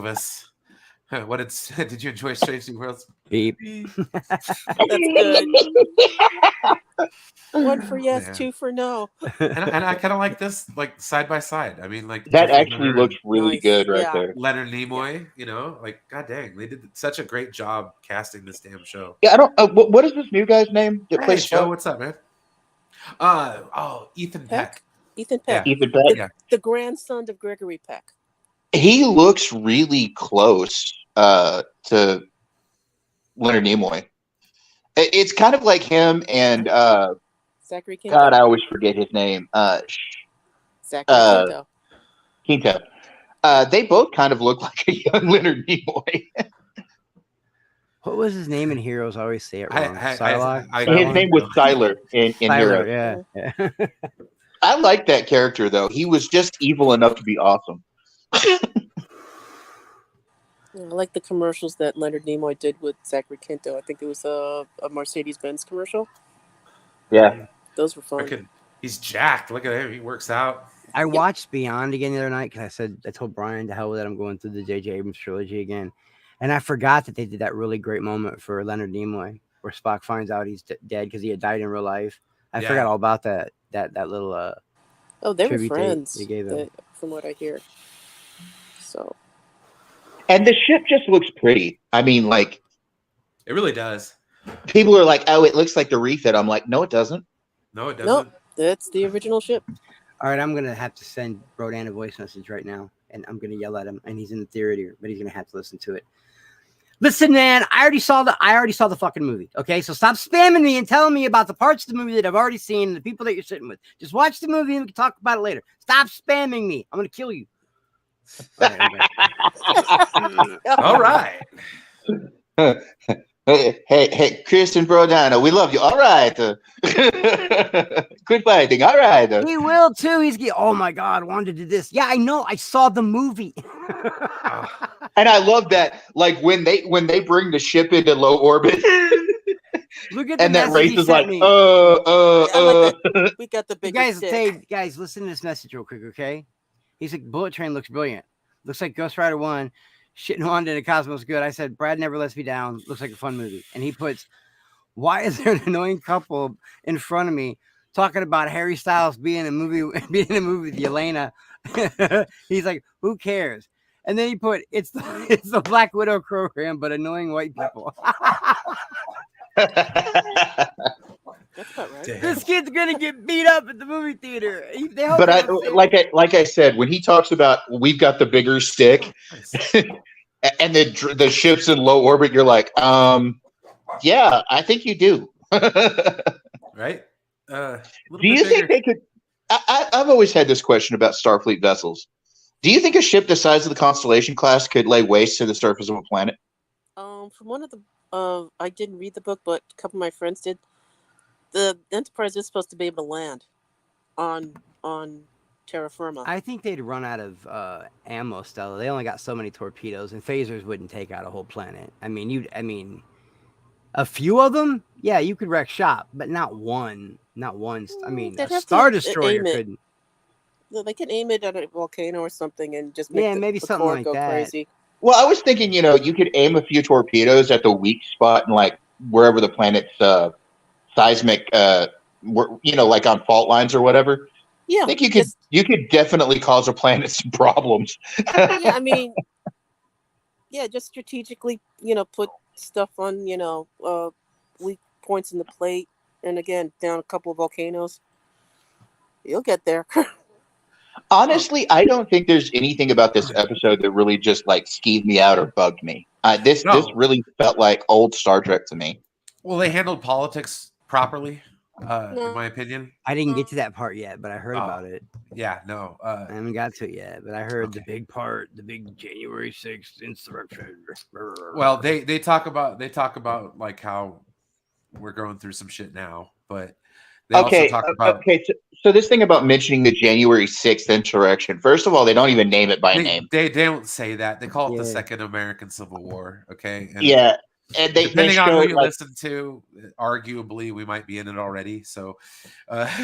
us. What did you enjoy Strange New Worlds? Beep. Beep. That's good. One for yes, Man. 2 for no. And I kind of like this, like side by side. I mean, like That Jeffrey actually Hunter looks and really Nice. good right Yeah. there. Leonard Nimoy. You know, like god dang, they did such a great job casting this damn show. Yeah, I don't. What is this new guy's name that Hey, plays Joe, Spock? what's up, man? Ethan Peck. Ethan Peck. Yeah. Ethan Peck. Yeah. The grandson of Gregory Peck. He looks really close to Leonard Nimoy. It's kind of like him and Zachary Quinto. God, I always forget his name. Zachary Quinto. Quinto. They both kind of look like a young Leonard Nimoy. What was his name in Heroes? I always say it wrong. I- Psylocke? I- His name was Siler in Tyler, Hero. yeah. I like that character though. He was just evil enough to be awesome. Yeah, I like the commercials that Leonard Nimoy did with Zachary Quinto. I think it was a Mercedes-Benz commercial. Yeah. Those were fun. He's jacked. Look at him. He works out. I watched Beyond again the other night because I told Brian to hell with it. I'm going through the J.J. Abrams trilogy again. And I forgot that they did that really great moment for Leonard Nimoy where Spock finds out he's dead because he had died in real life. I forgot all about that little Oh, they were tribute friends, they gave him. from what I hear. So, And the ship just looks pretty. I mean, like, It really does. people are like, "Oh, it looks like the refit." I'm like, "No, it doesn't." No, it doesn't. nope, that's the original ship. All right, I'm gonna have to send Rodan a voice message right now, and I'm gonna yell at him, and he's in the theater, but he's gonna have to listen to it. Listen, man, I already saw the fucking movie. Okay, so stop spamming me and telling me about the parts of the movie that I've already seen and the people that you're sitting with. Just watch the movie and we can talk about it later. Stop spamming me. I'm gonna kill you. All right. Hey, Chris and Brodano, we love you. All right. Quit fighting. All right. He will too. Oh my God, Wanda did this. Yeah, I know. I saw the movie. And I love that, like when they bring the ship into low orbit. Look at the And that message race he is sent like, me. We got the big Guys, listen to this message real quick, okay? He's like, Bullet Train looks brilliant. Looks like Ghost Rider 1. Shitting Wanda in the Cosmos good. I said, Brad never lets me down. Looks like a fun movie. And he puts, why is there an annoying couple in front of me talking about Harry Styles being in a movie with Yelena? He's like, who cares? And then he put, it's the Black Widow program, but annoying white people. That's about right. Damn. This kid's gonna get beat up at the movie theater. But like I said, when he talks about we've got the bigger stick, and the ship's in low orbit, you're like, yeah, I think you do. Right? Do you think they could? I've always had this question about Starfleet vessels. Do you think a ship the size of the Constellation class could lay waste to the surface of a planet? From one of the, I didn't read the book, but a couple of my friends did. The Enterprise is supposed to be able to land on terra firma. I think they'd run out of ammo, Stella. They only got so many torpedoes, and phasers wouldn't take out a whole planet. I mean, a few of them, yeah, you could wreck shop, but not one. I mean, They'd a have Star to Destroyer aim it. couldn't. They can aim it at a volcano or something and just make Maybe the something core like go that. crazy. Well, I was thinking, you could aim a few torpedoes at the weak spot and like wherever the planet's seismic, like on fault lines or whatever. Yeah, I think you could definitely cause a planet some problems. yeah, I mean, yeah, just strategically, put stuff on, weak points in the plate, and again, down a couple of volcanoes. You'll get there. Honestly, I don't think there's anything about this episode that really just like skeeved me out or bugged me. This really felt like old Star Trek to me. Well, they handled politics properly, in my opinion. I didn't get to that part yet, but I heard about it. Yeah, no. I haven't got to it yet, but I heard the big part, the big January 6th insurrection. Well, they talk about like how we're going through some shit now, but they also talk about so this thing about mentioning the January 6th insurrection. First of all, they don't even name it by name. They don't say that. They call it the Second American Civil War. Okay. And yeah. And depending on who you listen to, arguably we might be in it already. So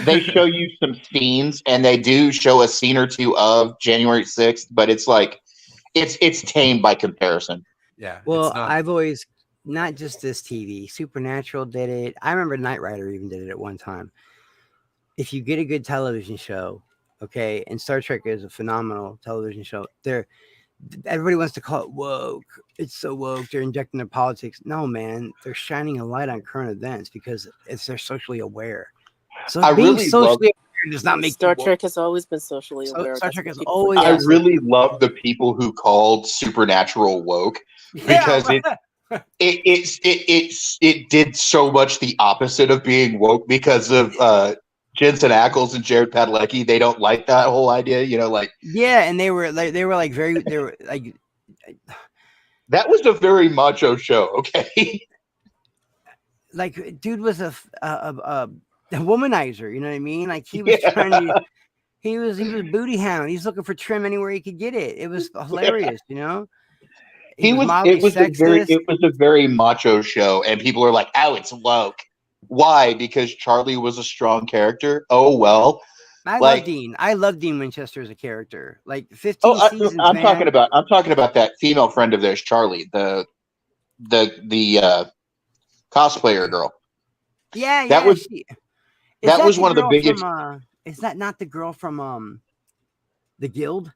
they show you some scenes, and they do show a scene or two of January 6th, but it's like it's tame by comparison. Yeah. Well, I've always not just this TV. Supernatural did it. I remember Knight Rider even did it at one time. If you get a good television show, okay, and Star Trek is a phenomenal television show, everybody wants to call it woke. It's so woke. They're injecting their politics. No, man, they're shining a light on current events because they're socially aware. So I being really socially aware does not make Star you woke. Trek has always been socially aware. Star That's Trek what has people always. forget. I really love the people who called Supernatural woke because it did so much the opposite of being woke because of Jensen Ackles and Jared Padalecki. They don't like that whole idea, like yeah, and they were like that was a very macho show. Okay, like dude was a womanizer. You know what I mean? Like he was trying to. He was booty hound. He's looking for trim anywhere he could get it. It was hilarious, you know. It was a very macho show, and people are like, "Oh, it's woke." Why? Because Charlie was a strong character. Oh well. I love Dean. I love Dean Winchester as a character. Like 15 seasons. I'm man. talking about that female friend of theirs, Charlie, the cosplayer girl. Yeah, that was one of the biggest. Is that not the girl from the Guild?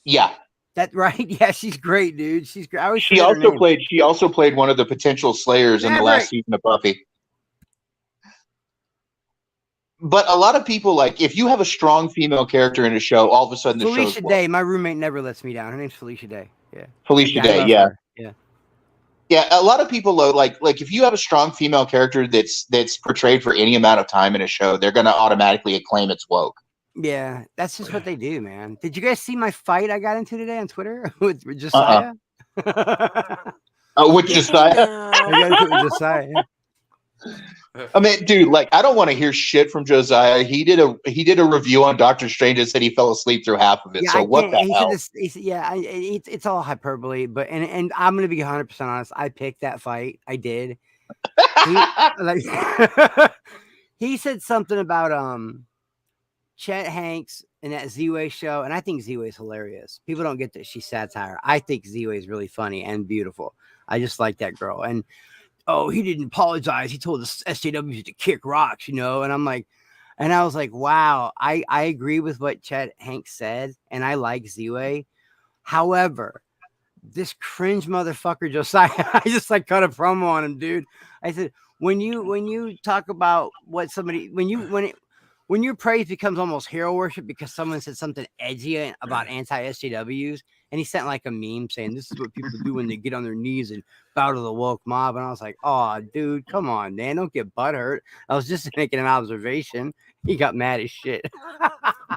Yeah. That right? Yeah, she's great, dude. She's great. She also played one of the potential slayers in the last season of Buffy. But a lot of people, like, if you have a strong female character in a show, all of a sudden the show's Felicia Day. My roommate never lets me down. Her name's Felicia Day. Yeah. Felicia Day. Yeah. Yeah. A lot of people like if you have a strong female character that's portrayed for any amount of time in a show, they're going to automatically acclaim it's woke. Yeah, that's just what they do, man. Did you guys see my fight I got into today on Twitter with Josiah? Oh, with Josiah? I got into it with Josiah. I mean, dude, like, I don't want to hear shit from Josiah. He did a review on Doctor Strange and said he fell asleep through half of it. Yeah, so what the hell? It's all hyperbole, but and I'm gonna be 100% honest. I picked that fight. I did. He said something about Chet Hanks in that Z-Way show, and I think Z-Way is hilarious. People don't get that she's satire. I think Z-Way is really funny and beautiful. I just like that girl. And he didn't apologize. He told the SJWs to kick rocks, and I'm like, and I was like, wow, I agree with what Chet Hanks said, and I like Z-Way. However, this cringe motherfucker Josiah, I just like cut a promo on him, dude. I said, when you talk about what somebody when your praise becomes almost hero worship because someone said something edgy about anti-SJWs, and he sent like a meme saying this is what people do when they get on their knees and bow to the woke mob, and I was like, oh, dude, come on, man, don't get butthurt. I was just making an observation. He got mad as shit.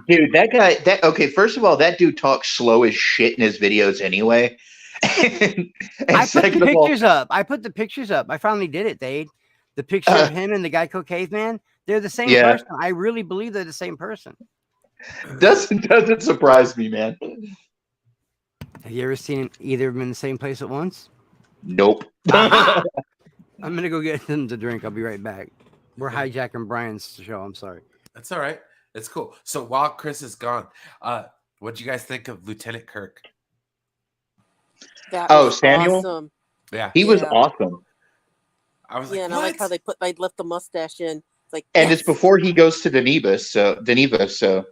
Dude, that guy, okay, first of all, that dude talks slow as shit in his videos anyway. I put the pictures up. I finally did it, Dave. The picture of him and the Geico caveman. They're the same person. I really believe they're the same person. Doesn't surprise me, man. Have you ever seen either of them in the same place at once? Nope. I'm gonna go get them to drink. I'll be right back. We're hijacking Brian's show. I'm sorry. That's all right. It's cool. So while Chris is gone, what do you guys think of Lieutenant Kirk? Samuel? Awesome. Yeah. He was awesome. I was like, and I like how they left the mustache in. It's like, and it's before he goes to Deneva, so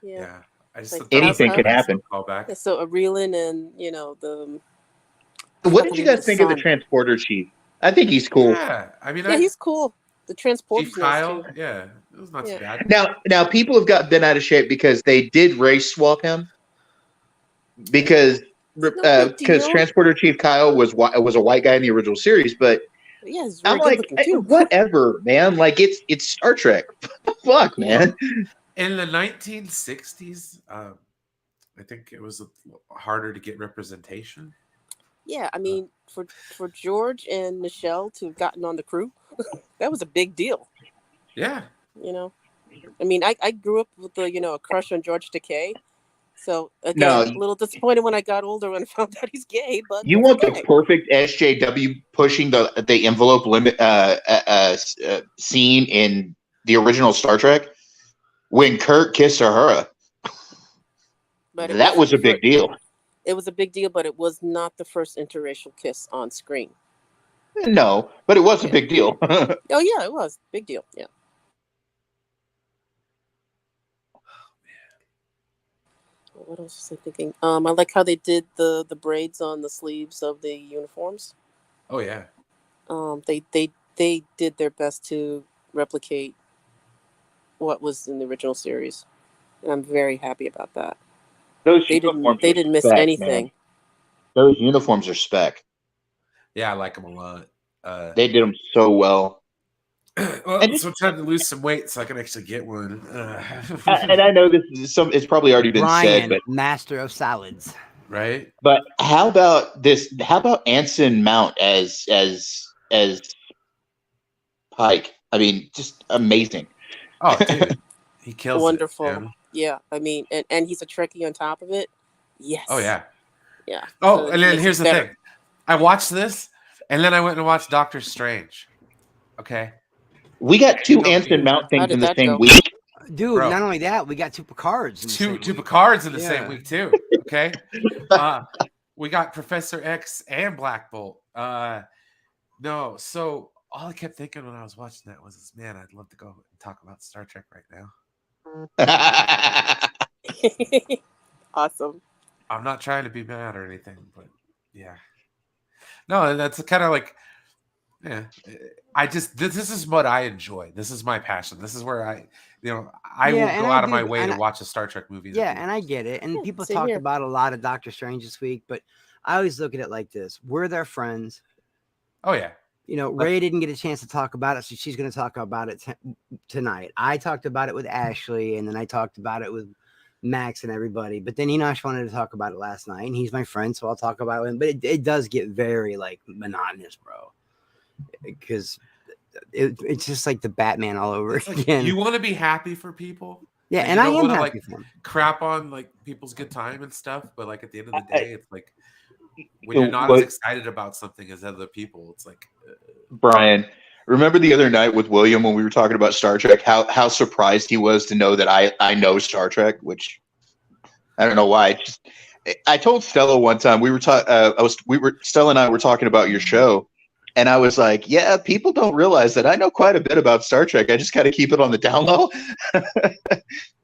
yeah. I just like, anything could happen. Call back. So Areelin and the. What did you guys think of the transporter chief? I think he's cool. Yeah, I mean, he's cool. The transporter Chief Kyle, yeah, it was not too bad. Now people have been out of shape because they did race swap him because Transporter Chief Kyle was a white guy in the original series, but I'm like, whatever, man. Like it's Star Trek. Fuck, man. In the 1960s, I think it was harder to get representation. Yeah, I mean, for George and Nichelle to have gotten on the crew, that was a big deal. Yeah. I mean, I grew up with a crush on George Takei. So again, a little disappointed when I got older when I found out he's gay. But you want the perfect SJW pushing the envelope limit scene in the original Star Trek when Kirk kissed Uhura. That was a big deal. It was a big deal, but it was not the first interracial kiss on screen. No, but it was a Yeah. big deal. Oh yeah, it was big deal. Yeah. What else was I thinking? I like how they did the braids on the sleeves of the uniforms. Oh yeah. They did their best to replicate what was in the original series, and I'm very happy about that. Those They uniforms didn't are miss spec, anything. man. Those uniforms are spec. Yeah, I like them a lot. They did them so well. Well, And it's time to lose some weight so I can actually get one. And I know this is it's probably already been Brian, said, but master of salads. Right? but how about this? How about Anson Mount as Pike? I mean, just amazing. Oh, dude, he kills Wonderful. it. Man. Yeah, I mean, and he's a Trekkie on top of it. Yes. Oh yeah. Yeah. Oh, So and it then makes here's it the better. thing. I watched this, and then I went and watched Doctor Strange. Okay. We got two You know, Anson Mount How things did in the that same go? week. Dude, Bro. not only that, we got two Picards. In the same Two week. Picards in the Yeah. same week too. Okay. We got Professor X and Black Bolt. No, so all I kept thinking when I was watching that was, man, I'd love to go and talk about Star Trek right now. Awesome. I'm not trying to be mad or anything, but yeah. No, and that's kind of like, yeah. I just this is what I enjoy. This is my passion. This is where I Yeah, will and go I out of my do- way and to I- watch a Star Trek movie. Yeah, and I get it. And Yeah, people same talk here. about a lot of Doctor Strange this week, but I always look at it like this: we're their friends. Oh yeah. You know, Ray didn't get a chance to talk about it, so she's going to talk about it tonight. I talked about it with Ashley, and then I talked about it with Max and everybody. But then Enosh wanted to talk about it last night, and he's my friend, so I'll talk about it. But it does get very like monotonous, bro, because it's just like the Batman all over It's like, again. you want to be happy for people. Yeah, but and you I don't am wanna, happy like, for him. crap on like people's good time and stuff, but like at the end of the day, it's like when you're not What- as excited about something as other people, it's like Brian, remember the other night with William when we were talking about Star Trek? How surprised he was to know that I know Star Trek, which I don't know why. I told Stella one time we were Stella and I were talking about your show, and I was like, yeah, people don't realize that I know quite a bit about Star Trek. I just got to keep it on the down low.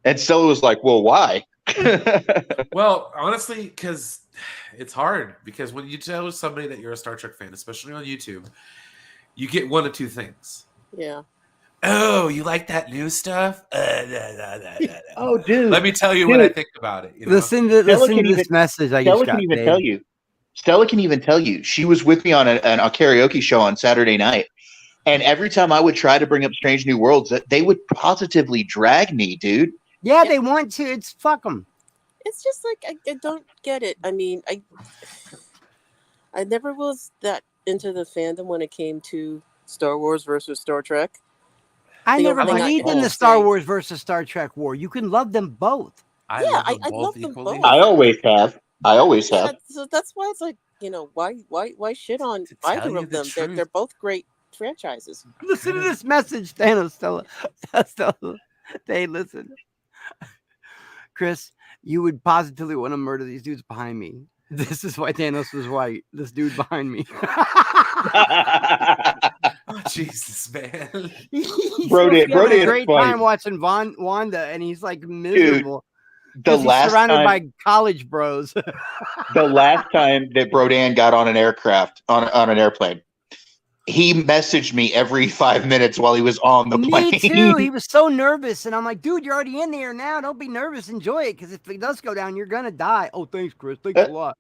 And Stella was like, well, why? well, honestly, because it's hard. Because when you tell somebody that you're a Star Trek fan, especially on YouTube, you get one of two things. Yeah. Oh, you like that new stuff? Oh, dude. Let me tell you what I think about it. You know? Listen to Stella this can message I Stella just can got. even babe. tell you. Stella can even tell you. She was with me on a karaoke show on Saturday night. And every time I would try to bring up Strange New Worlds, they would positively drag me, dude. Yeah, they want to. It's fuck them. It's just like I don't get it. I mean, I never was that into the fandom when it came to Star Wars versus Star Trek. I They never don't- they believed not in the all Star say- Wars versus Star Trek war. You can love them both. I Yeah, love them I both love them equally. both. I always have. Yeah, so that's why it's like, you know, why shit on To tell either you of the them? truth. They're both great franchises. Listen to this message, Thanos. Stella. Hey, listen. Chris, you would positively want to murder these dudes behind me. This is why Thanos was white. This dude behind me. Oh, Jesus, man. He's Bro, supposed to be having it's a great funny. time watching Wanda, and he's like miserable. The 'cause he's last surrounded time, by college bros. the last time that Brodan got on an aircraft on an airplane, he messaged me every 5 minutes while he was on the plane. Me too. He was so nervous, and I'm like, dude, you're already in there now. Don't be nervous. Enjoy it, because if it does go down, you're gonna die. Oh, thanks, Chris. Thanks a lot.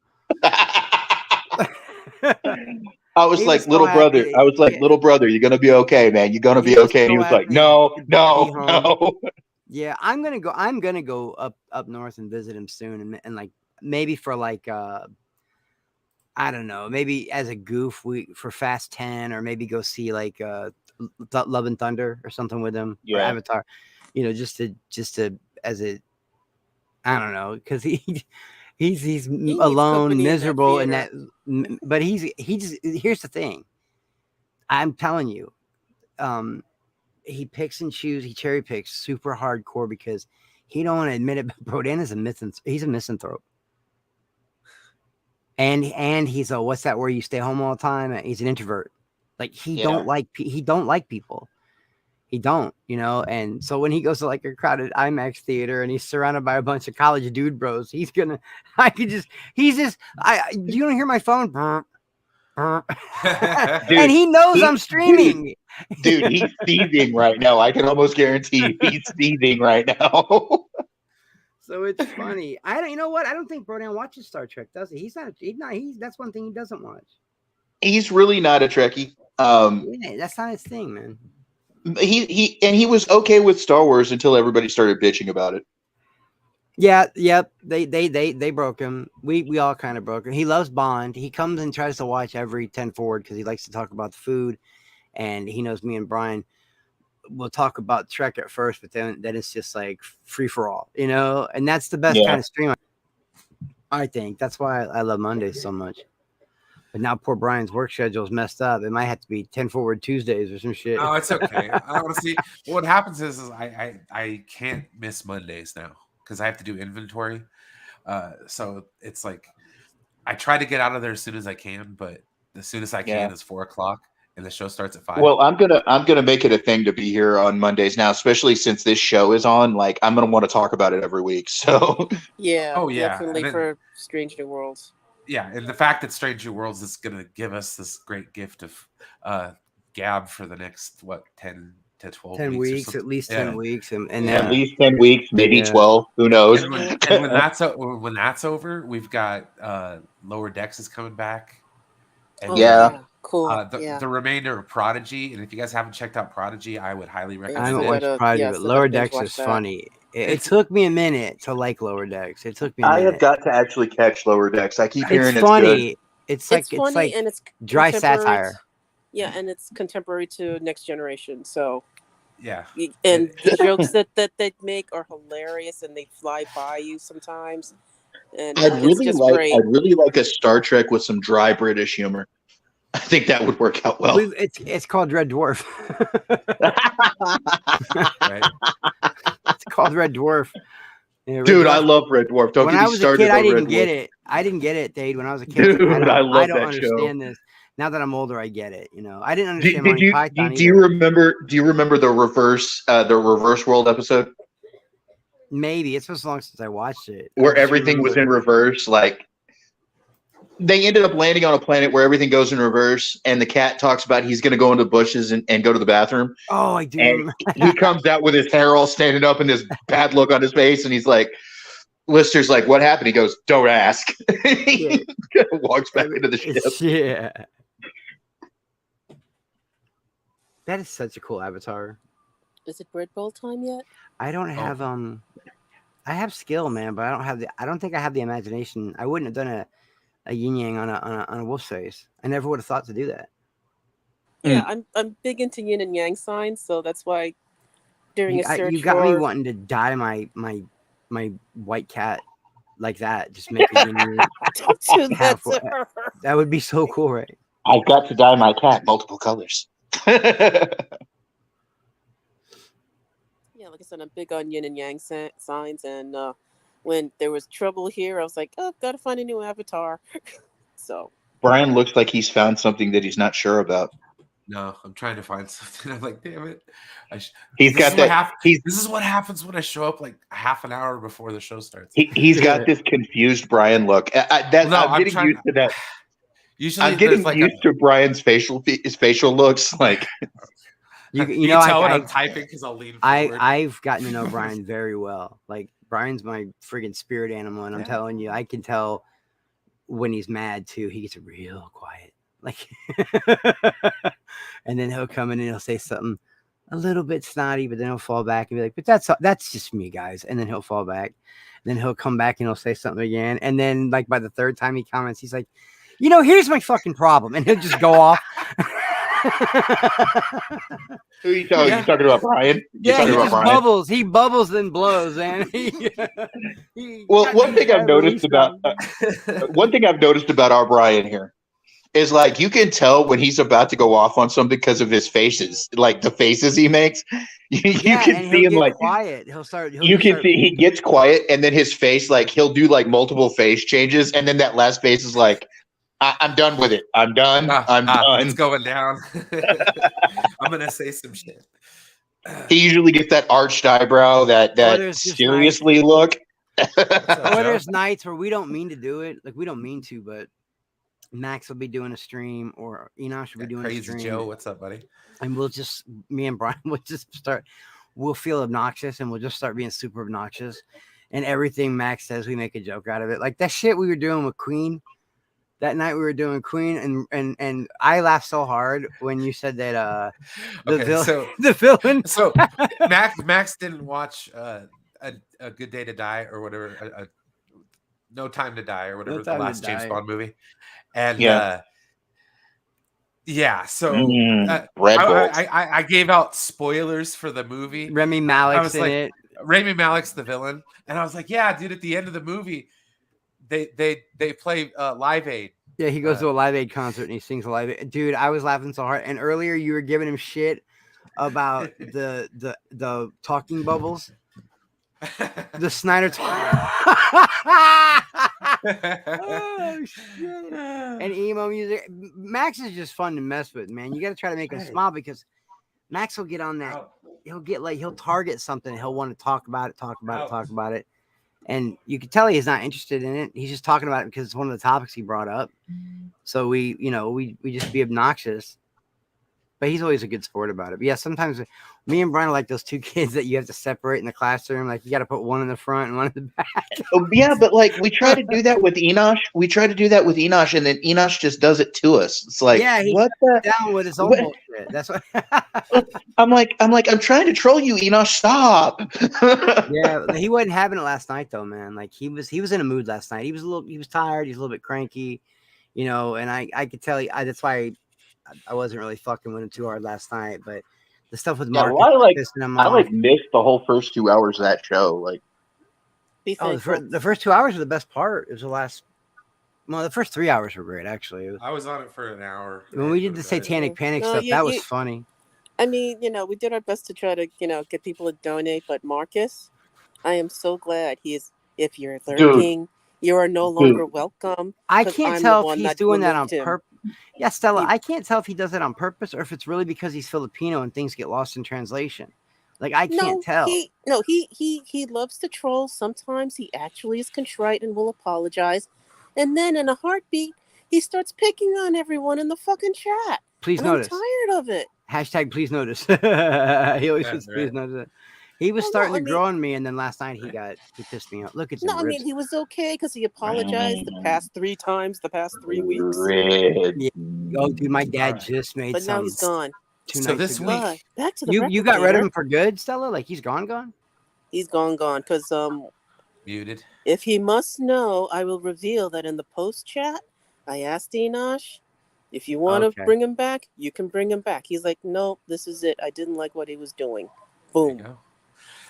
I was He like, was so little brother. happy. I was like, Yeah. little brother, you're gonna be okay, man. You're gonna He be was okay. And he so was like, happy no, to be no, home. no. Yeah, I'm gonna go. I'm gonna go up north and visit him soon, and like maybe for like I don't know, maybe as a goof for Fast 10, or maybe go see like Love and Thunder or something with him, or Yeah. Avatar, you know, just to as a I don't know, because he's needs alone, company in that miserable, and theater. that. But he just here's the thing. I'm telling you, he picks and chooses. He cherry picks super hardcore because he don't want to admit it. But Brodan is he's a misanthrope. And he's a what's that where you stay home all the time? He's an introvert. Like he Yeah. don't like people. He don't, and so when he goes to like a crowded IMAX theater and he's surrounded by a bunch of college dude bros, you don't hear my phone? And he knows I'm streaming. Dude, he's seething right now. I can almost guarantee he's seething right now. So it's funny. You know what? I don't think Brodan watches Star Trek, does he? That's one thing he doesn't watch. He's really not a Trekkie. Yeah, that's not his thing, man. He was okay with Star Wars until everybody started bitching about it. Yeah, yep. They broke him. We all kind of broke him. He loves Bond. He comes and tries to watch every 10 forward because he likes to talk about the food, and he knows me and Brian will talk about Trek at first, but then it's just like free for all, and that's the best kind of stream. I think that's why I love Mondays so much. But now poor Brian's work schedule is messed up. It might have to be 10 forward Tuesdays or some shit. Oh, it's okay. Honestly, what happens is I can't miss Mondays now because I have to do inventory. So it's like I try to get out of there as soon as I can, but as soon as I can is 4:00 and the show starts at 5. Well, I'm gonna make it a thing to be here on Mondays now, especially since this show is on. Like, I'm gonna want to talk about it every week. So definitely then, for Strange New Worlds. Yeah, and the fact that Strange New Worlds is going to give us this great gift of Gab for the next 10 to 12 10 weeks, at least 10 weeks, and then at least 10 weeks, maybe 12. Who knows? And when that's over, we've got Lower Decks is coming back. And cool. The remainder of Prodigy, and if you guys haven't checked out Prodigy, I would highly recommend I haven't it. watched Prodigy, but Lower Decks is funny. It took me a minute to like Lower Decks. It took me. I have got to actually catch Lower Decks. I keep hearing it's funny. It's funny and it's dry satire. Yeah, and it's contemporary to Next Generation. So yeah, and the jokes that they make are hilarious, and they fly by you sometimes. And I'd really like a Star Trek with some dry British humor. I think that would work out well. It's called Red Dwarf. Right. It's called Red Dwarf. Yeah, Dude, I love Red Dwarf. Don't get me started. When I was a kid, I didn't get it. I didn't get it, Dade. When I was a kid, dude, I don't that understand show. this. Now that I'm older, I get it. I didn't understand Python. Do you remember the reverse world episode? Maybe it's been so long since I watched it. Where everything was in reverse, like. They ended up landing on a planet where everything goes in reverse, and the cat talks about he's going to go into the bushes and go to the bathroom. Oh, I do. And he comes out with his hair all standing up and this bad look on his face, and he's like, Lister's like, what happened? He goes, don't ask. He walks back into the ship. Yeah. That is such a cool avatar. Is it Bread Bowl time yet? I don't have I have skill, man, but I don't think I have the imagination. I wouldn't have done a yin yang on a wolf's face. I never would have thought to do that. Yeah, I'm big into yin and yang signs, so that's why during a search you got me wanting to dye my white cat like that. Just make it yin yang. Don't do that to her. That would be so cool, right? I've got to dye my cat multiple colors. Yeah, like I said, I'm big on yin and yang signs, and when there was trouble here, I was like, oh, gotta find a new avatar. So Brian looks like he's found something that he's not sure about. No, I'm trying to find something. I'm like, damn it. This is what happens when I show up like half an hour before the show starts. He's got this confused Brian look. I'm getting used to that. Usually I'm getting used to Brian's facial looks. Like you know, tell when I'm typing because I'll lean forward. I've gotten to know Brian very well. Like Brian's my friggin' spirit animal, and I'm telling you, I can tell when he's mad too. He gets real quiet. Like, and then he'll come in and he'll say something a little bit snotty, but then he'll fall back and be like, "But that's just me, guys." And then he'll fall back. And then he'll come back and he'll say something again. And then, like by the third time he comments, he's like, here's my fucking problem, and he'll just go off. Who are you talking? You talking about Brian? Yeah, he just bubbles. He bubbles and blows, and one thing I've noticed about our Brian here is like you can tell when he's about to go off on something because of his faces, like the faces he makes. You Yeah, can and see he'll him get like quiet. He'll start. you can see he gets quiet, and then his face, like he'll do like multiple face changes, and then that last face is like, I'm done with it. I'm done. I'm It's done. going down. I'm gonna say some shit. He usually gets that arched eyebrow, that there's just seriously look. Or there's nights where we don't mean to do it, like we don't mean to, but Max will be doing a stream, or Enosh will be doing Crazy a stream. Joe, what's up, buddy? And me and Brian will just we'll feel obnoxious, and we'll just start being super obnoxious. And everything Max says, we make a joke out of it. Like that shit we were doing with Queen. That night we were doing Queen, and I laughed so hard when you said that the villain. So Max didn't watch a Good Day to Die or whatever, No Time to Die or whatever, the last James Bond movie, and so I gave out spoilers for the movie. Rami Malek's in it. Rami Malek's the villain, and I was like, yeah, dude. At the end of the movie, they play Live Aid. Yeah, he goes to a Live Aid concert and he sings a Live Aid. Dude, I was laughing so hard. And earlier you were giving him shit about the talking bubbles. The Snyder oh, shit. And emo music. Max is just fun to mess with, man. You got to try to make him smile, because Max will get on that. He'll target something. He'll want to talk about it. And you can tell he's not interested in it. He's just talking about it because it's one of the topics he brought up. So we just be obnoxious. But he's always a good sport about it. But yeah, sometimes me and Brian are like those two kids that you have to separate in the classroom. Like you got to put one in the front and one in the back. Oh, yeah, but like we try to do that with Enosh. And then Enosh just does it to us. It's like, yeah, what the down with his own bullshit. That's what I'm trying to troll you, Enosh. Stop. Yeah, he wasn't having it last night though, man. Like he was in a mood last night. He was tired. He's a little bit cranky, and I could tell that's why I wasn't really fucking with him too hard last night. But the stuff with Mark, I missed the whole first 2 hours of that show. Like, the first 2 hours were the best part. It was the first 3 hours were great, actually. I was on it for an hour. When we did the Satanic Panic stuff, that was funny. I mean, we did our best to try to, get people to donate. But Marcus, I am so glad if you're lurking, you are no longer welcome. I can't tell if he's doing that on purpose. Yeah, Stella, I can't tell if he does it on purpose or if it's really because he's Filipino and things get lost in translation. Like I can't tell. He loves to troll. Sometimes he actually is contrite and will apologize, and then in a heartbeat, he starts picking on everyone in the fucking chat. Please notice. I'm tired of it. Hashtag please notice. He always says please notice. He was starting to grow on me, and then last night he pissed me off. Look at him. No, I mean he was okay because he apologized the past 3 times, the past 3 weeks. Yeah. Oh, dude, my dad just made. But now he's gone. So this week, back to the you got rid of him for good, Stella? Like he's gone? He's gone because muted. If he must know, I will reveal that in the post chat. I asked Enosh, if you want to bring him back, you can bring him back. He's like, no, this is it. I didn't like what he was doing. Boom.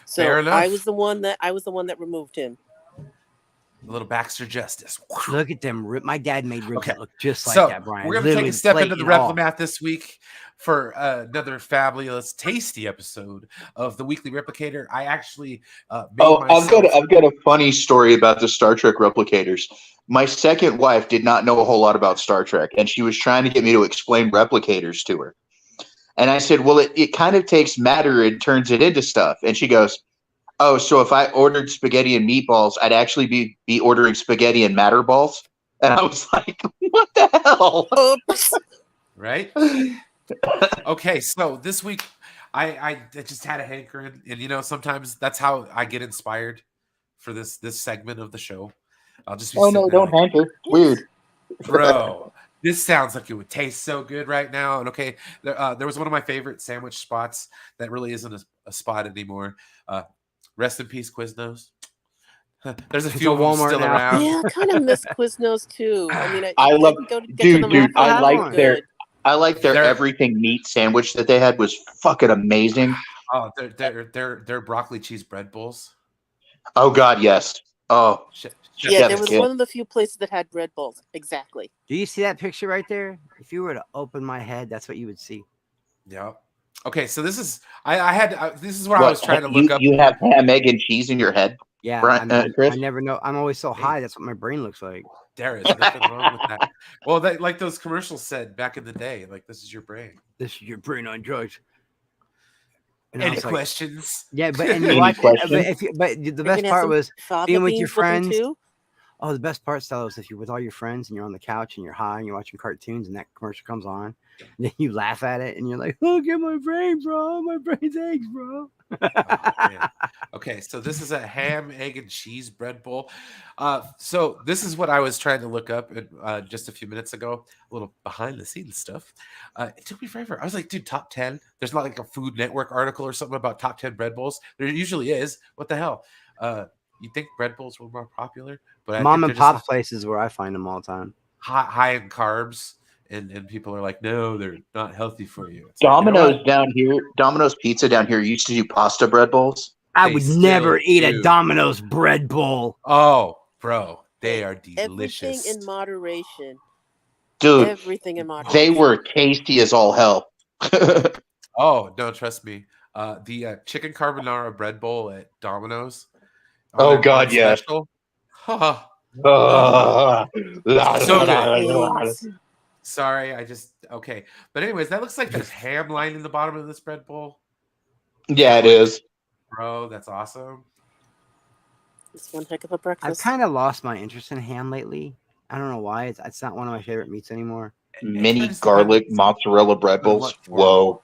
So I was the one that removed him. A little Baxter justice. Look at them. My dad made ribs that look just like that, Brian. We're going to take a step into the Replimath this week for another fabulous, tasty episode of the Weekly Replicator. I actually I've got a funny story about the Star Trek Replicators. My second wife did not know a whole lot about Star Trek, and she was trying to get me to explain replicators to her. And I said, well, it kind of takes matter and turns it into stuff. And she goes, oh, so if I ordered spaghetti and meatballs, I'd actually be ordering spaghetti and matter balls? And I was like, what the hell? Oops. Right? Okay, so this week I just had a hankering. And, sometimes that's how I get inspired for this segment of the show. I'll just be don't hanker. Weird. Bro. This sounds like it would taste so good right now. And there was one of my favorite sandwich spots that really isn't a spot anymore. Rest in peace, Quiznos. There's a few of them still around. Yeah, I kind of miss Quiznos too. I mean, I like their everything meat sandwich that they had was fucking amazing. Oh, their broccoli cheese bread bowls. Oh God, yes. Oh, Chef Yeah, Chef's there was Kiss. one of the few places that had bread bowls. Exactly. Do you see that picture right there? If you were to open my head, that's what you would see. Yeah. Okay, so this is this is where I What, was trying to look up. you have ham, egg, and cheese in your head, Yeah, Brian, I Chris? never know. I'm always so high. That's what my brain looks like. There is nothing wrong with that. Well, like those commercials said back in the day, like this is your brain. This is your brain on drugs. And I Any was like, questions? yeah, but and you Any watch questions? but the Are you best gonna have part some was fava being with beans your them friends. too? Oh, the best part, Stella, is if you're with all your friends and you're on the couch and you're high and you're watching cartoons and that commercial comes on, and then you laugh at it and you're like, "Look at my brain, bro! My brain's eggs, bro." Oh, man. Okay, so this is a ham, egg, and cheese bread bowl. So this is what I was trying to look up just a few minutes ago. A little behind the scenes stuff. It took me forever. I was like, dude, top 10. There's not like a Food Network article or something about top 10 bread bowls. There usually is. What the hell? You think bread bowls were more popular, but I Mom think and they're pop just places where I find them all the time. high in carbs, and people are like, no, they're not healthy for you. It's like, you know Domino's what? down here, Domino's Pizza down here used to do pasta bread bowls. I They would still never eat a do. Domino's bread bowl. Oh, bro, they are Everything delicious. in moderation. Dude, Everything in moderation. they were tasty as all hell. Oh, no, trust me. The chicken carbonara bread bowl at Domino's. Oh, their God, yes. special. Huh. So Please. Sorry, okay. But anyways, that looks like there's ham lying in the bottom of this bread bowl. Yeah, it is. Bro, that's awesome. It's one heck of a I've breakfast. kind of lost my interest in ham lately. I don't know why. It's not one of my favorite meats anymore. Mini kinda garlic depends mozzarella bread on bowls. what form. Whoa.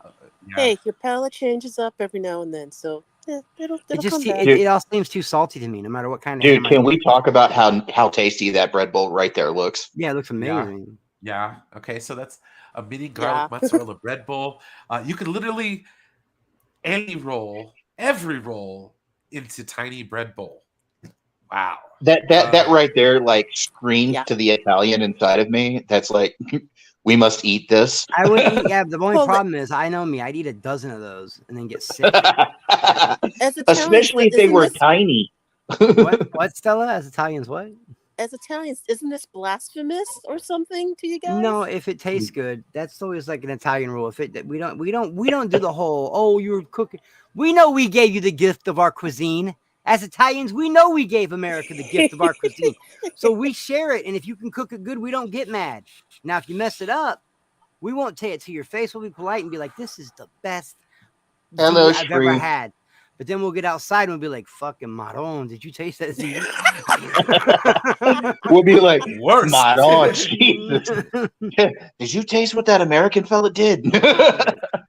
Yeah. Hey, your palate changes up every now and then, so yeah, it'll It just come back. it all seems too salty to me, no matter what kind of Dude, ham I can eat. we talk about how tasty that bread bowl right there looks? Yeah, it looks amazing. Yeah. Okay. So that's a mini garlic Yeah. mozzarella bread bowl. You could literally every roll into tiny bread bowl. Wow. That right there like screams Yeah. to the Italian inside of me. That's like, we must eat this. I would eat. Yeah, the only Well, problem is I know me. I'd eat a dozen of those and then get sick. As Italians, Especially if they isn't were this- tiny. What, Stella? As Italians, what? As Italians, isn't this blasphemous or something to you guys? No, if it tastes good, that's always like an Italian rule. If it, we don't do the whole. Oh, you're cooking. We know we gave you the gift of our cuisine. As Italians, we know we gave America the gift of our cuisine, so we share it. And if you can cook it good, we don't get mad. Now, if you mess it up, we won't say it to your face. We'll be polite and be like, "This is the best Hello, food I've ever Shree. had." But then we'll get outside and we'll be like, "Fucking Maron, did you taste that?" We'll be like, Worse. Maron, Jesus. Did you taste what that American fella did? I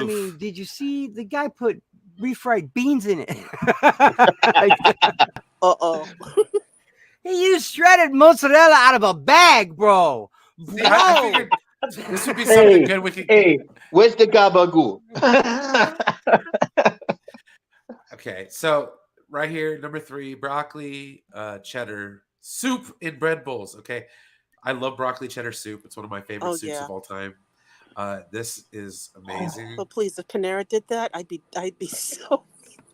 mean, did you see the guy put refried beans in it? Uh-oh. He used shredded mozzarella out of a bag, bro. See, I figured this would be something good. We could. Hey, where's the gabagool? Okay, so right here, number 3, broccoli, cheddar soup in bread bowls. Okay, I love broccoli cheddar soup. It's one of my favorite Oh, soups yeah. of all time. This is amazing. Oh, please, if Panera did that, I'd be so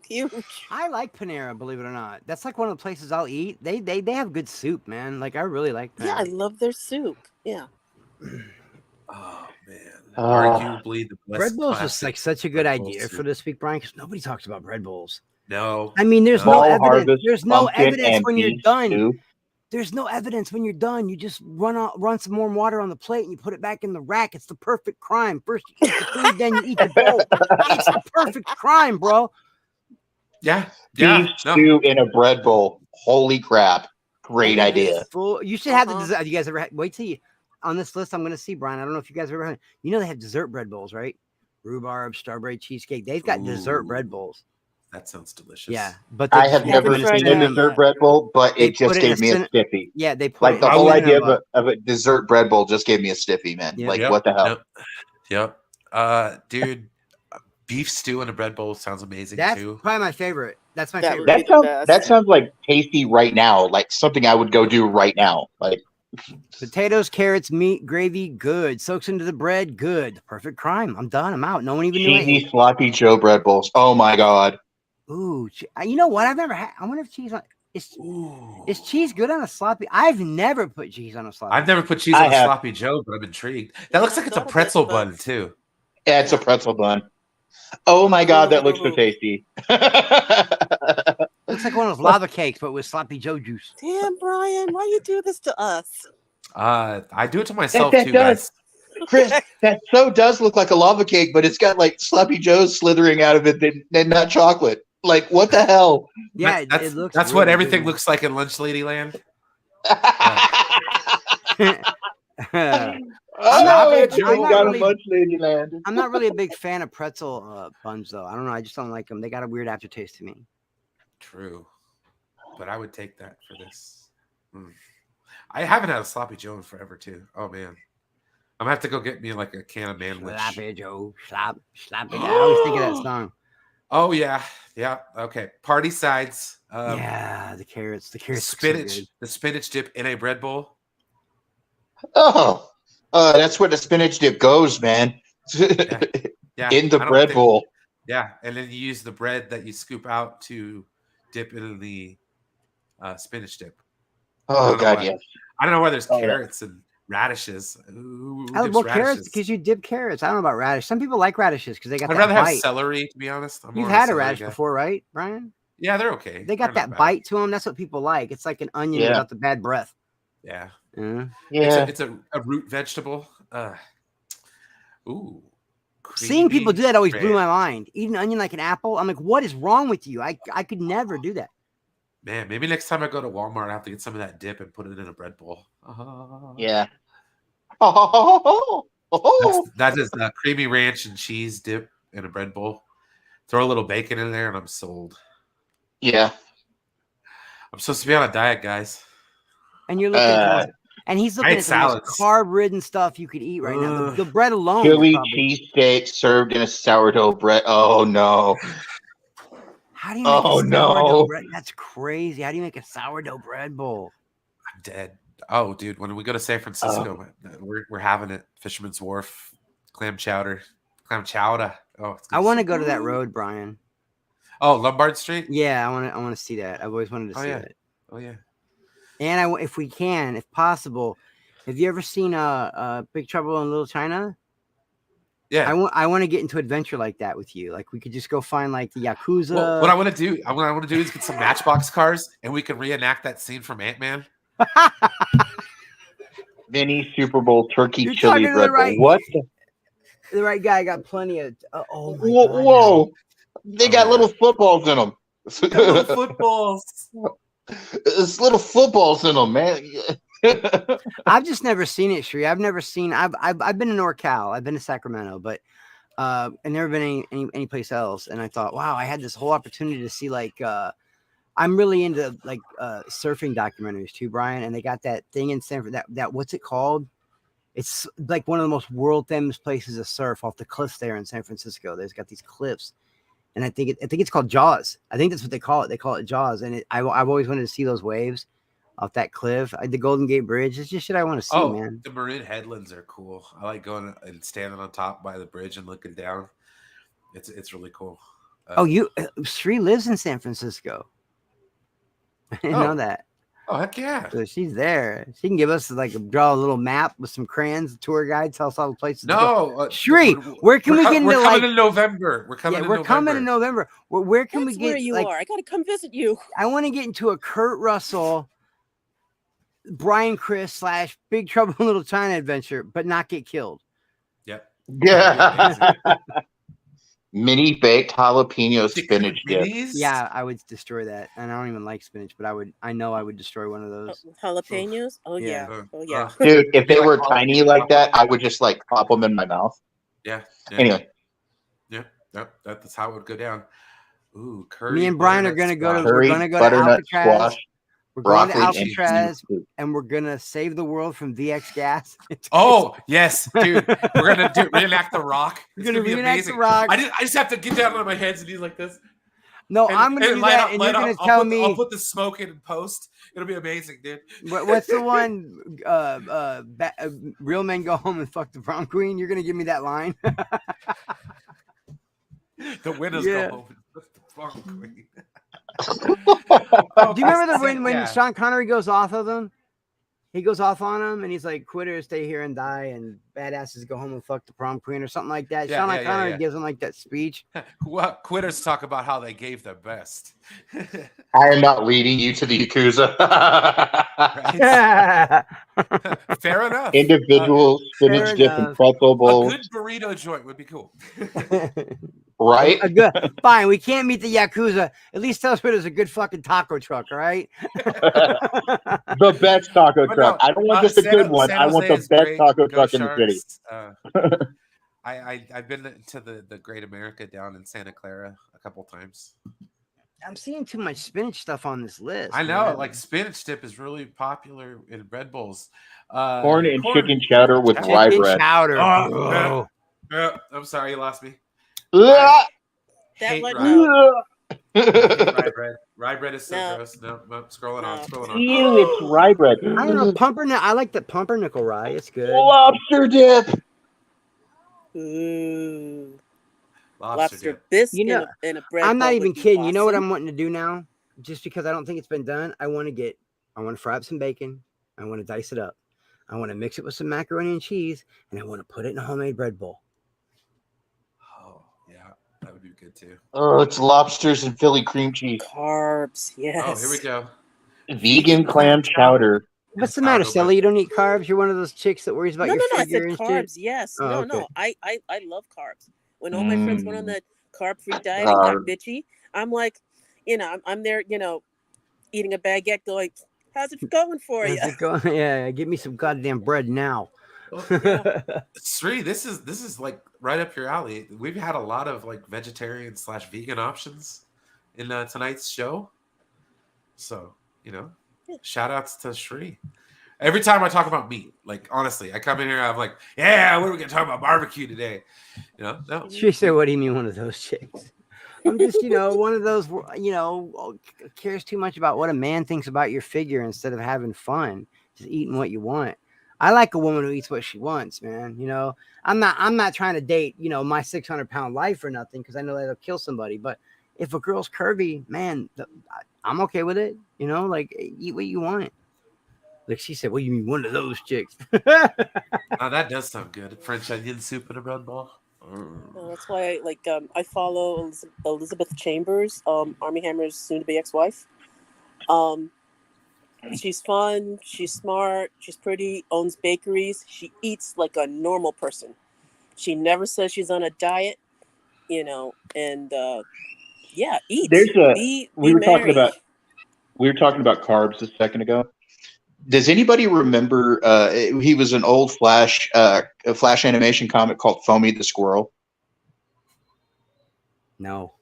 huge. I like Panera, believe it or not. That's like one of the places I'll eat. They have good soup, man. Like I really like Panera. Yeah, I love their soup. Yeah. Oh man, Ah. arguably the best bread bowls is classic like such a good bread bowl idea for soup. this week, Brian, because nobody talks about bread bowls. No, I mean, there's Small no evidence. harvest, There's no pumpkin, evidence and when you're beef done. stew. There's no evidence when you're done. You just run some warm water on the plate and you put it back in the rack. It's the perfect crime. First you eat the food, then you eat the bowl. It's the perfect crime, bro. yeah, Beef no. stew in a bread bowl. Holy crap. Great idea. You should have the Uh-huh. dessert. You guys ever wait till you on this list? I'm going to see, Brian. I don't know if you guys ever had. You know they have dessert bread bowls, right? Rhubarb, strawberry cheesecake. They've got dessert Ooh. bread bowls. That sounds delicious. Yeah, but I have they never put it in seen cinnamon- a dessert bread bowl, but They it just put it in gave me a cin- stiffy. Yeah, they put Like it the in whole idea cinnamon. of a dessert bread bowl just gave me a stiffy, man. Yeah. Like, Yep, what the hell? Yep. Dude, beef stew in a bread bowl sounds amazing That's too. probably my favorite. That's my That favorite. would be That the sounds best. that sounds like tasty right now, like something I would go do right now. Like, Potatoes, carrots, meat, gravy, good. Soaks into the bread, good. The perfect crime. I'm done. I'm out. No one even knew. I cheesy ate. sloppy Joe bread bowls. Oh my god. Ooh, you know what? I've never had. I wonder if cheese on. Is cheese good on a sloppy? I've never put cheese on a sloppy. I've never put cheese I on a have. sloppy Joe, but I'm intrigued. That looks like it's a thought of it, pretzel but- bun too. Yeah, it's a pretzel bun. Oh my god, that looks so tasty. Looks like one of those lava cakes, but with sloppy Joe juice. Damn, Brian, why you do this to us? I do it to myself that too, does. guys. Chris, that so does look like a lava cake, but it's got like sloppy joes slithering out of it and not chocolate. Like, what the hell? Yeah, that's, it looks. That's really what everything good. looks like in Lunch Ladyland. Oh, not it's got really- a much Ladyland. I'm not really a big fan of pretzel buns, though. I don't know. I just don't like them. They got a weird aftertaste to me. True, but I would take that for this. I haven't had a sloppy Joe in forever too. Oh man, I'm gonna have to go get me like a can of manwich. Sloppy Joe, sloppy. I always think of that song. Oh yeah. Okay, party sides. Yeah, the carrots. The carrots. Spinach. The spinach dip in a bread bowl. Oh, that's where the spinach dip goes, man. Yeah, In the I don't bread think- bowl. Yeah, and then you use the bread that you scoop out to dip in the spinach dip. Oh don't know god, why. yes. I don't know why there's Oh, yeah. carrots and radishes. Who Oh, dips well, carrots radishes? because you dip carrots. I don't know about radish. Some people like radishes because they got I'd that rather have bite. celery, to be honest. I'm You've more of had a celery radish guy. before, right, Brian? Yeah, they're okay. They got They're that not bad. bite to them. That's what people like. It's like an onion Yeah. without the bad breath. Yeah. Yeah. It's a root vegetable. Ooh. Seeing people do that always blew bread. my mind. Eat an onion like an apple. I'm like, what is wrong with you? I could never do that. Man, maybe next time I go to Walmart, I have to get some of that dip and put it in a bread bowl. Yeah. Oh, That is creamy ranch and cheese dip in a bread bowl. Throw a little bacon in there, and I'm sold. yeah. I'm supposed to be on a diet, guys. And you're looking at the and he's looking I ate at the most salads. carb-ridden stuff you could eat right now. Ugh. The bread alone. Philly probably- cheesesteak served in a sourdough bread. Oh no. How do you make Oh, a no. sourdough bread? That's crazy. How do you make a sourdough bread bowl? I'm dead. Oh, dude, when we go to San Francisco, we're having it. Fisherman's Wharf, clam chowder. Oh, it's I gonna want to be- go to that road, Brian. Oh, Lombard Street. Yeah, I want to see that. I've always wanted to Oh, see yeah. it. Oh yeah. And if we can, if possible, have you ever seen Big Trouble in Little China? Yeah. I want to get into adventure like that with you. Like we could just go find like the Yakuza. Well, what I want to do, is get some Matchbox cars, and we can reenact that scene from Ant-Man. Mini Super Bowl turkey You're chili talking to the bread bowl. right- What? The right guy got plenty of. Oh my Whoa, God, whoa. They Oh, got yeah. little footballs in them. footballs. It's little footballs in them, man. I've just never seen it, Shree. I've never seen. I've been to NorCal. I've been to Sacramento, but I've never been any place else. And I thought, wow, I had this whole opportunity to see like. I'm really into like surfing documentaries too, Brian. And they got that thing in Stanford. That what's it called? It's like one of the most world famous places to surf off the cliffs there in San Francisco. There's got these cliffs, and I think it's called Jaws. I think that's what they call it. They call it Jaws, and I've always wanted to see those waves off that cliff. The Golden Gate Bridge. It's just shit I want to see, man. The Marin Headlands are cool. I like going and standing on top by the bridge and looking down. It's really cool. Sri lives in San Francisco. I didn't know that. Oh heck yeah! So she's there. She can give us draw a little map with some crayons, a tour guide, tell us all the places. to go. No, Shri, where can we get into We're coming like? in November. We're coming. Yeah, in we're November. coming in November. Where can That's we get? where you like, are. I gotta come visit you. I want to get into a Kurt Russell, Brian Chris / Big Trouble in Little China adventure, but not get killed. Yep. Yeah. Mini baked jalapeno spinach dip. Minis? Yeah, I would destroy that, and I don't even like spinach, but I know I would destroy one of those. Jalapenos? Oh Yeah. yeah. Oh yeah. Dude, if they Like were all- tiny like that, I would just like pop them in my mouth. Yeah. Anyway, That's how it would go down. Ooh, curry. Me and Brian are butternut gonna go to- squash. We're curry, gonna go to butternut Alcatraz. squash, We're going to broccoli, and Alcatraz, seafood. and we're gonna save the world from VX gas. Oh yes, dude. We're gonna reenact the Rock. We're It's gonna be reenact The amazing. Rock. I just have to get down on my hands and do like this. No, And- I'm gonna and do light that, up- and light you're gonna up. tell I'll me put the smoke in post. It'll be amazing, dude. what's the one. Real men go home and fuck the prom queen. You're gonna give me that line. The winners Yeah. go home. That's the fucking queen. Oh, Do you remember this- when yeah. Sean Connery goes off of him? He goes off on him, and he's like, "Quitters stay here and die, and badasses go home and fuck the prom queen," or something like that. Yeah, Sean yeah, Connery yeah. gives him like that speech. What quitters talk about how they gave their best. I am not leading you to the Yakuza. Right? Fair enough. Individual spinach fair dip and enough. pretzel A bowls, good burrito joint would be cool. right? A good, fine. We can't meet the Yakuza. At least tell us where there's a good fucking taco truck, all right? The best taco But truck. no, I don't want just a San- good one. San I want Jose the is best great. taco Go truck in the city. Sharks. I've been to the Great America down in Santa Clara a couple times. I'm seeing too much spinach stuff on this list. I know, man. like spinach dip is really popular in Red Bulls. Corn and chicken chowder with chowder. rye Chicken bread. chowder. Oh, bro. Yeah, I'm sorry, you lost me. Ugh. That Hate one, rye. no. I hate rye bread. Rye bread is so No. gross. No, scrolling on, No. scrolling on. Ew, it's rye bread. I don't know. Pumpernickel. I like the pumpernickel rye. It's good. Lobster dip. Ooh. Lobster Lobster dip. bisque You know, in a bread I'm not bowl even would be kidding. You know what awesome. I'm wanting to do now? Just because I don't think it's been done, I want to fry up some bacon. I want to dice it up. I want to mix it with some macaroni and cheese, and I want to put it in a homemade bread bowl. Oh, yeah, that would be good too. Oh, it's lobsters and Philly cream cheese. Carbs, yes. Oh, here we go. Vegan clam chowder. What's the Sourdough matter, bread. Sally? You don't eat carbs? You're one of those chicks that worries about No, your I said figure and carbs. shit? Yes. Oh, no, okay. no. I love carbs. When all my friends went on Mm. that carb-free diet and got Carb. bitchy, I'm like, I'm there, eating a baguette going, how's it going for you? How's it going? Yeah, give me some goddamn bread now. Sri, this is like right up your alley. We've had a lot of like vegetarian / vegan options in tonight's show. So, shout outs to Sri. Every time I talk about meat, like honestly, I come in here, I'm like, yeah, what are we gonna talk about barbecue today? No. She said, "What do you mean, one of those chicks?" I'm just, one of those, cares too much about what a man thinks about your figure instead of having fun, just eating what you want. I like a woman who eats what she wants, man. I'm not trying to date, my 600-pound life or nothing because I know that'll kill somebody. But if a girl's curvy, man, I'm okay with it. Like eat what you want. Like she said, "Well, you mean one of those chicks?" Now that does sound good. French onion soup in a bread ball. Well, that's why I follow Elizabeth Chambers, Army Hammer's soon-to-be ex-wife. She's fun, she's smart, she's pretty, owns bakeries. She eats like a normal person. She never says she's on a diet, and eat. We were talking about carbs a second ago. Does anybody remember? He was an old Flash animation comic called Foamy the Squirrel. No,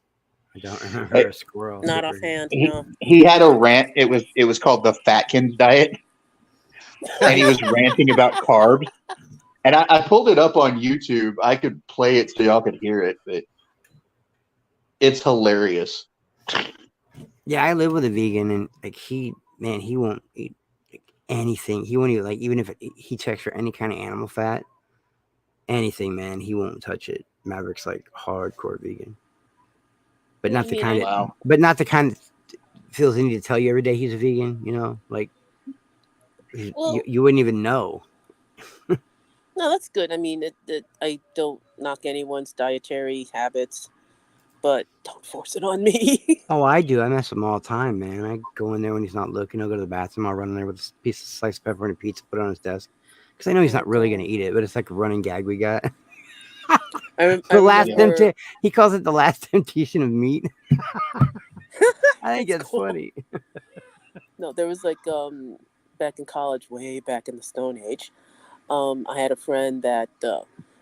I don't remember a squirrel. Not offhand, He, no. he had a rant. It was called the Fatkins diet, and he was ranting about carbs. And I pulled it up on YouTube. I could play it so y'all could hear it, but it's hilarious. Yeah, I live with a vegan, and like he won't eat anything. He won't eat even if he checks for any kind of animal fat, anything, man. He won't touch it. Maverick's like hardcore vegan, but not the kind Wow. that feels the need to tell you every day he's a vegan. Like you wouldn't even know. No, that's good. I mean, I don't knock anyone's dietary habits, but don't force it on me. Oh, I do. I mess with him all the time, man. I go in there when he's not looking. I'll go to the bathroom. I'll run in there with a piece of sliced pepperoni pizza, put it on his desk. Because I know he's not really going to eat it, but it's like a running gag we got. He calls it the last temptation of meat. I think it's funny. No, there was back in college, way back in the Stone Age. I had a friend that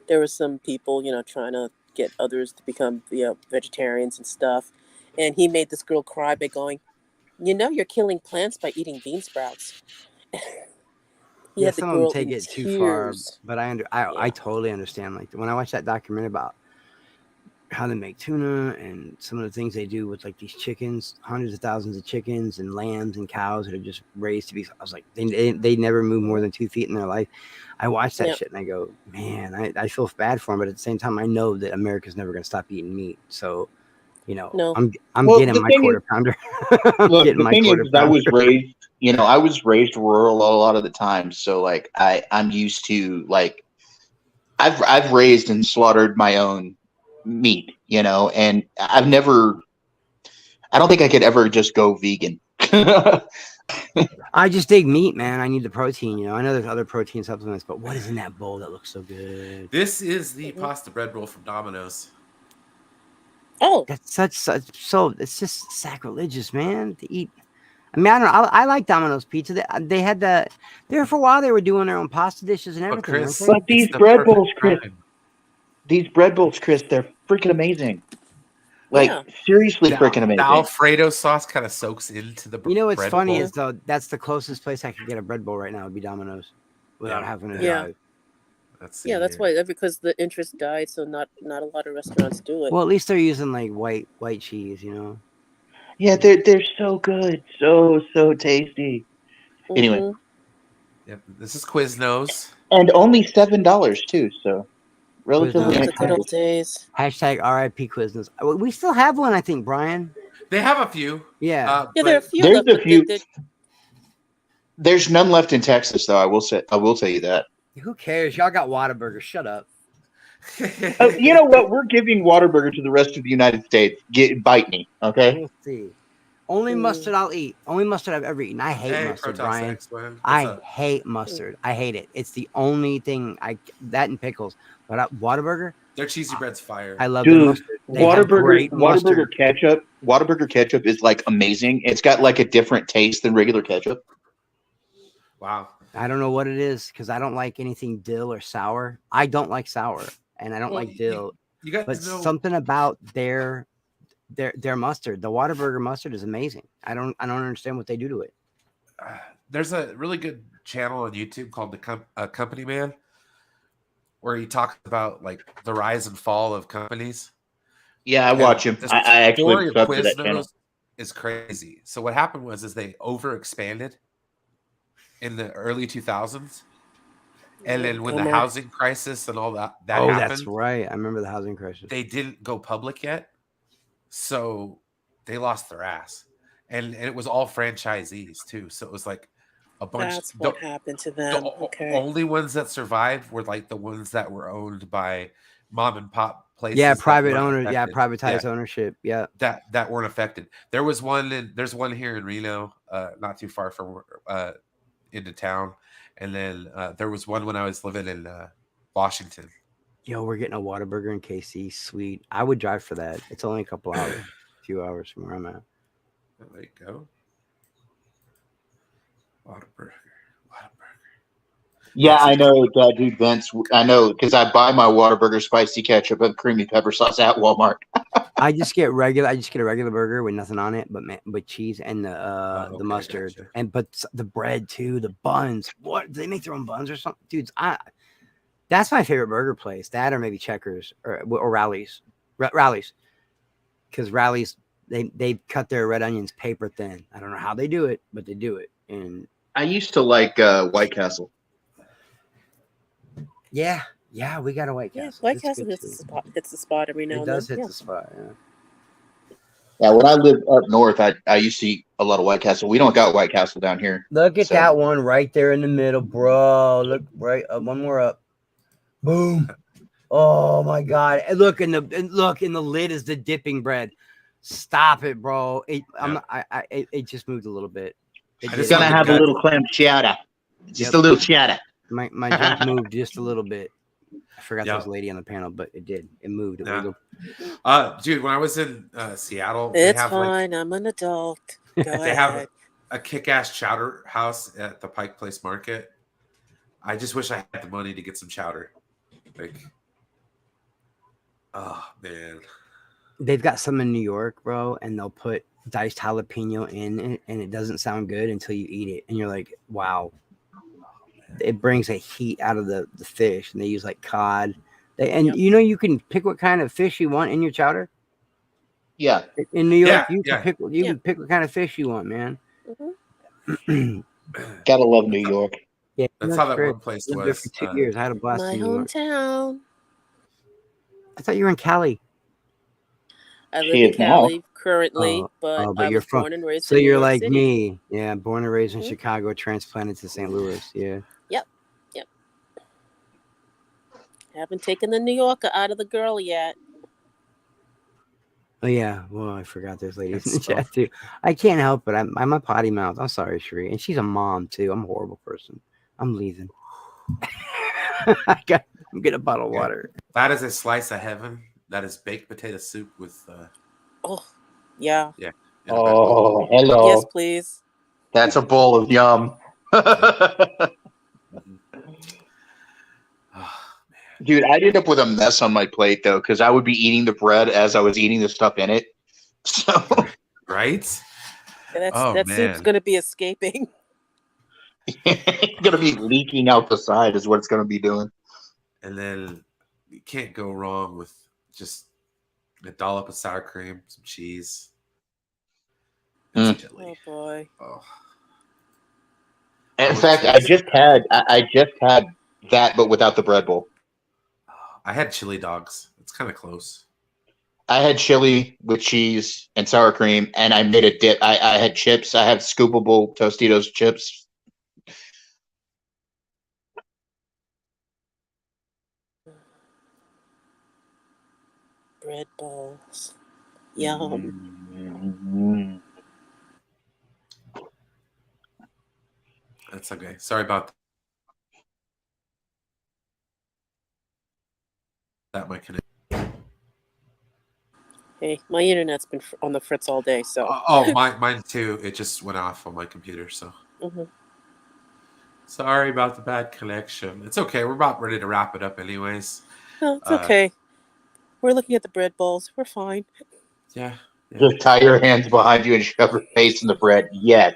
there were some people, trying to get others to become, vegetarians and stuff. And he made this girl cry by going, you're killing plants by eating bean sprouts. Yeah, some of them take it too far, but I totally understand. Like when I watched that documentary about how they make tuna and some of the things they do with like these chickens, hundreds of thousands of chickens and lambs and cows that are just raised to be. I was like, they never move more than 2 feet in their life. I watch that shit and I go, man, I feel bad for them, but at the same time, I know that America's never going to stop eating meat. So You know, No. I'm Well, getting the my thing quarter is- pounder. I'm Look, getting the my thing quarter is, I was pounder. raised, I was raised rural a lot of the time, so like I'm used to like I've raised and slaughtered my own meat, and I don't think I could ever just go vegan. I just dig meat, man. I need the protein. You know, I know there's other protein supplements, but what is in that bowl that looks so good? This is the pasta bread roll from Domino's. Oh, That's so. It's just sacrilegious, man, to eat. I mean, I don't know. I like Domino's pizza. They had the there for a while. They were doing their own pasta dishes and But everything. Chris, Weren't But these it's the bread perfect bowls, Chris, crime. Chris, they're freaking amazing. Like Yeah. seriously, The, freaking the amazing. Alfredo sauce kind of soaks into the they? You know what's bread funny bowl. is though that's the closest place I could get a bread bowl right now would be Domino's, without Yeah. having to Yeah. drive. Let's see Yeah, that's here. why because the interest died, so not a lot of restaurants do it. Well, at least they're using like white cheese. You know. Yeah, they're so good, so tasty. Anyway, Mhm. Yep, this is Quiznos. and only $7 too, so Quiznos. relatively Oh, the good inexpensive. old days. Hashtag RIP Quiznos. We still have one, I think, Brian. They have a few. Yeah. Yeah, there are a But few There's left, a but few. they There's none left in Texas, though. I will tell you that. Who cares? Y'all got Whataburger. Shut up. You know what? We're giving Whataburger to the rest of the United States. Bite me, okay? We'll see. Only mustard I'll eat. Only mustard I've ever eaten. I hate Hey, mustard, Protoss Brian. X, man. What's I up? hate mustard. I hate it. It's the only thing that and pickles. But Whataburger, Their cheesy bread's fire. I love their Dude, mustard. They have great mustard. Whataburger ketchup is like amazing. It's got like a different taste than regular ketchup. Wow. I don't know what it is because I don't like anything dill or sour. I don't like sour and I don't Well, like dill. You got But to know. something about their mustard, the Whataburger mustard is amazing. I don't understand what they do to it. There's a really good channel on YouTube called the Company Man, where he talks about like the rise and fall of companies. Yeah, I watch him. The I actually story of sub to that channel. Quiznos is crazy. So what happened was they overexpanded in the early 2000s, and then when the Bummer. housing crisis and all that Oh, happened, that's right. I remember the housing crisis. they didn't go public yet, so they lost their ass, and it was all franchisees too. So it was like a bunch. That's what happened to them. The Okay. only ones that survived were like the ones that were owned by mom and pop places. Yeah, that private weren't owners. Yeah, affected. privatized ownership. Yeah. That weren't affected. There was one. There's one here in Reno, not too far from into town, and then there was one when I was living in Washington. Yo, we're getting a Whataburger in KC. Sweet. I would drive for that. It's only a couple hours, a few hours from where I'm at. There you go. Whataburger. Yeah, I know, dude, Vince. I know because I buy my Whataburger spicy ketchup and creamy pepper sauce at Walmart. I just get a regular burger with nothing on it, but cheese and the Okay, mustard, gotcha. but the bread too, the buns. What, do they make their own buns or something, dudes? That's my favorite burger place. That or maybe Checkers or Rallies, because Rallies they cut their red onions paper thin. I don't know how they do it, but they do it. And I used to like White Castle. yeah, we got a White Yeah, Castle. White It's Castle good hits too. the spot. Hits the spot every now It and does then. hit Yeah. the spot. Yeah. Yeah, when I lived up north, I used to eat a lot of White Castle. We don't got White Castle down here. Look at So- that one right there in the middle, bro. Look right up, one more up. Boom. Oh my god. And look in the lid is the dipping bread. Stop it, bro. It just moved a little bit. I It's just gonna want the have a gut. little clam chowder. Just Yep. a little chowder. My junk moved just a little bit. I forgot there was Yeah. a lady on the panel, but it did. It moved. It Yeah. wiggled. Dude, when I was in Seattle, they It's have fine. I'm an adult. Go they have ahead. a kick-ass chowder house at the Pike Place Market. I just wish I had the money to get some chowder. Like, oh man, They've got some in New York, bro, and they'll put diced jalapeno in it, and it doesn't sound good until you eat it, and you're like, wow. It brings a heat out of the fish, and they use like cod. You can pick what kind of fish you want in your chowder. Yeah. In New York, Yeah, you yeah. can pick what kind of fish you want, man. Mhm. Gotta love New York. Yeah, that's New how York's that great. one place Lived there was. for 2 years. I had a blast My in New York. hometown. I thought you were in Cali. I live She in is now. Cali currently, but but I you're was from. born and raised So in New you're York like City. me. Yeah, born and raised in Mhm. Chicago, transplanted to St. Louis. Yeah. Yep. Haven't taken the New Yorker out of the girl yet. Oh yeah. Well, I forgot there's ladies in the It's so- chat too. I can't help it. I'm a potty mouth. I'm sorry, Sheree. And she's a mom too. I'm a horrible person. I'm leaving. I'm get a bottle of Yeah. water. That is a slice of heaven. That is baked potato soup with Oh, yeah. in a bread bowl. Oh, hello. Yes, please. That's a bowl of yum. Mhm. Oh, Dude, I'd end up with a mess on my plate though, because I would be eating the bread as I was eating the stuff in it. So right? Yeah, Oh, that soup's man. gonna be escaping. it's gonna be leaking out the side, is what it's gonna be doing. And then you can't go wrong with just a dollop of sour cream, some cheese, and some chili. Oh boy. Oh, In Oh, fact, cheese. I just had that, but without the bread bowl. I had chili dogs. It's kind of close. I had chili with cheese and sour cream, and I made a dip. I had chips. I have scoopable Tostitos chips. Bread balls. Yum. Mm. That's okay. Sorry about that. My connection. Hey, my internet's been on the fritz all day, so. Oh, mine too. It just went off on my computer. So Mhm. sorry about the bad connection. It's okay. We're about ready to wrap it up, anyways. No, it's okay. We're looking at the bread balls. We're fine. Yeah. Just tie your hands behind you and shove your face in the bread. Yes.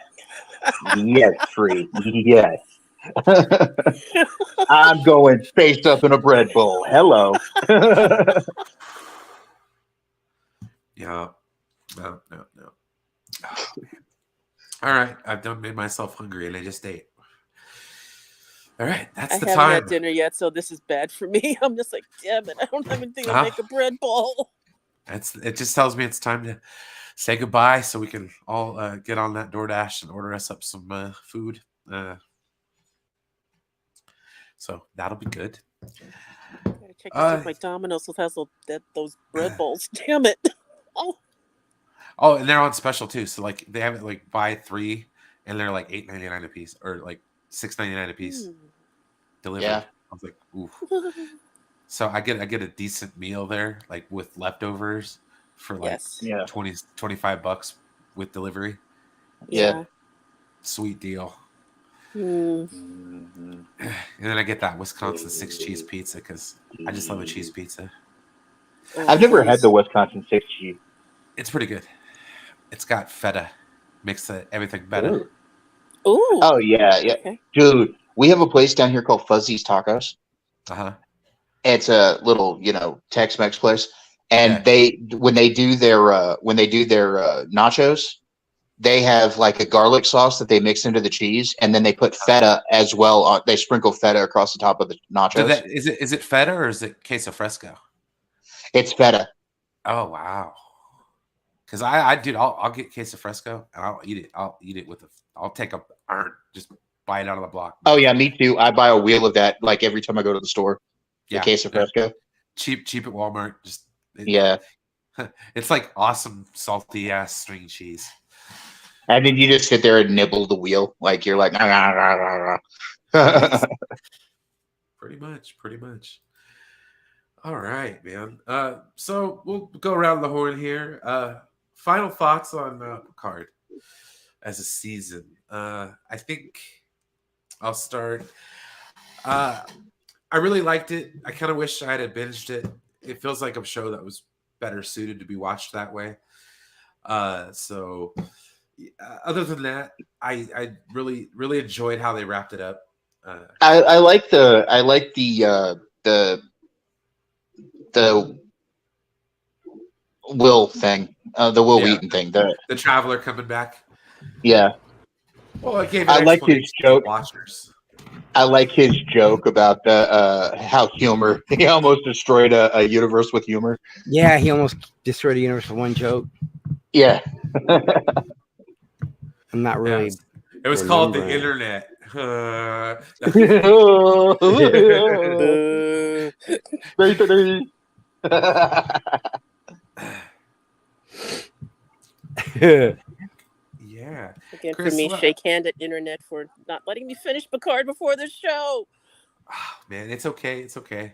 Yes, free. Yes. I'm going face up in a bread bowl. Hello. Yeah. No. Oh, man. All right. I've done made myself hungry and I just ate. All right. That's I the haven't time. had dinner yet, so this is bad for me. I'm just like, damn it, I don't have anything to make a bread ball. It just tells me it's time to say goodbye so we can all get on that DoorDash and order us up some food. So that'll be good. Gotta check to see if my Domino's still has those bread balls. Damn it. Oh, and they're on special too. So like they have it like buy 3 and they're like $8.99 a piece or like $6.99 a piece delivered. Yeah. I was like, ooh. So I get a decent meal there, like with leftovers for like Yeah. 25 bucks with delivery. Yeah. Sweet deal. Mm. And then I get that Wisconsin 6 cheese pizza because I just love a cheese pizza. I've never had the Wisconsin 6 cheese. It's pretty good. It's got feta, makes everything better. Ooh. Oh yeah. Okay. Dude, we have a place down here called Fuzzy's Tacos. Uh-huh. It's a little, Tex-Mex place, and Yeah. when they do their nachos, they have like a garlic sauce that they mix into the cheese, and then they put feta as well on. They sprinkle feta across the top of the nachos. Is it feta or is it queso fresco? It's feta. Oh wow! Because I'll get queso fresco and I'll eat it. I'll eat it I'll take just buy it out of the block. Oh yeah, me too. I buy a wheel of that like every time I go to the store. Yeah, the queso fresco. Cheap at Walmart. Yeah. It's like awesome salty ass string cheese. And then you just sit there and nibble the wheel like you're like. Pretty much. All right, man. So we'll go around the horn here. Final thoughts on Picard as a season. I think I'll start. I really liked it. I kind of wish I had binged it. It feels like a show that was better suited to be watched that way. So other than that, I really enjoyed how they wrapped it up. I like the Will thing, the Will Wheaton thing. The Traveler coming back. Yeah. Well, it gave I like his joke. Watchers. I like his joke about the how humor. He almost destroyed a universe with humor. Yeah, he almost destroyed the universe with one joke. Yeah. I'm not really. It was called the remembering. internet. Yeah. Again, Chris, for me, what- shake hand at internet for not letting me finish Picard before the show. Oh, man, it's okay. It's okay.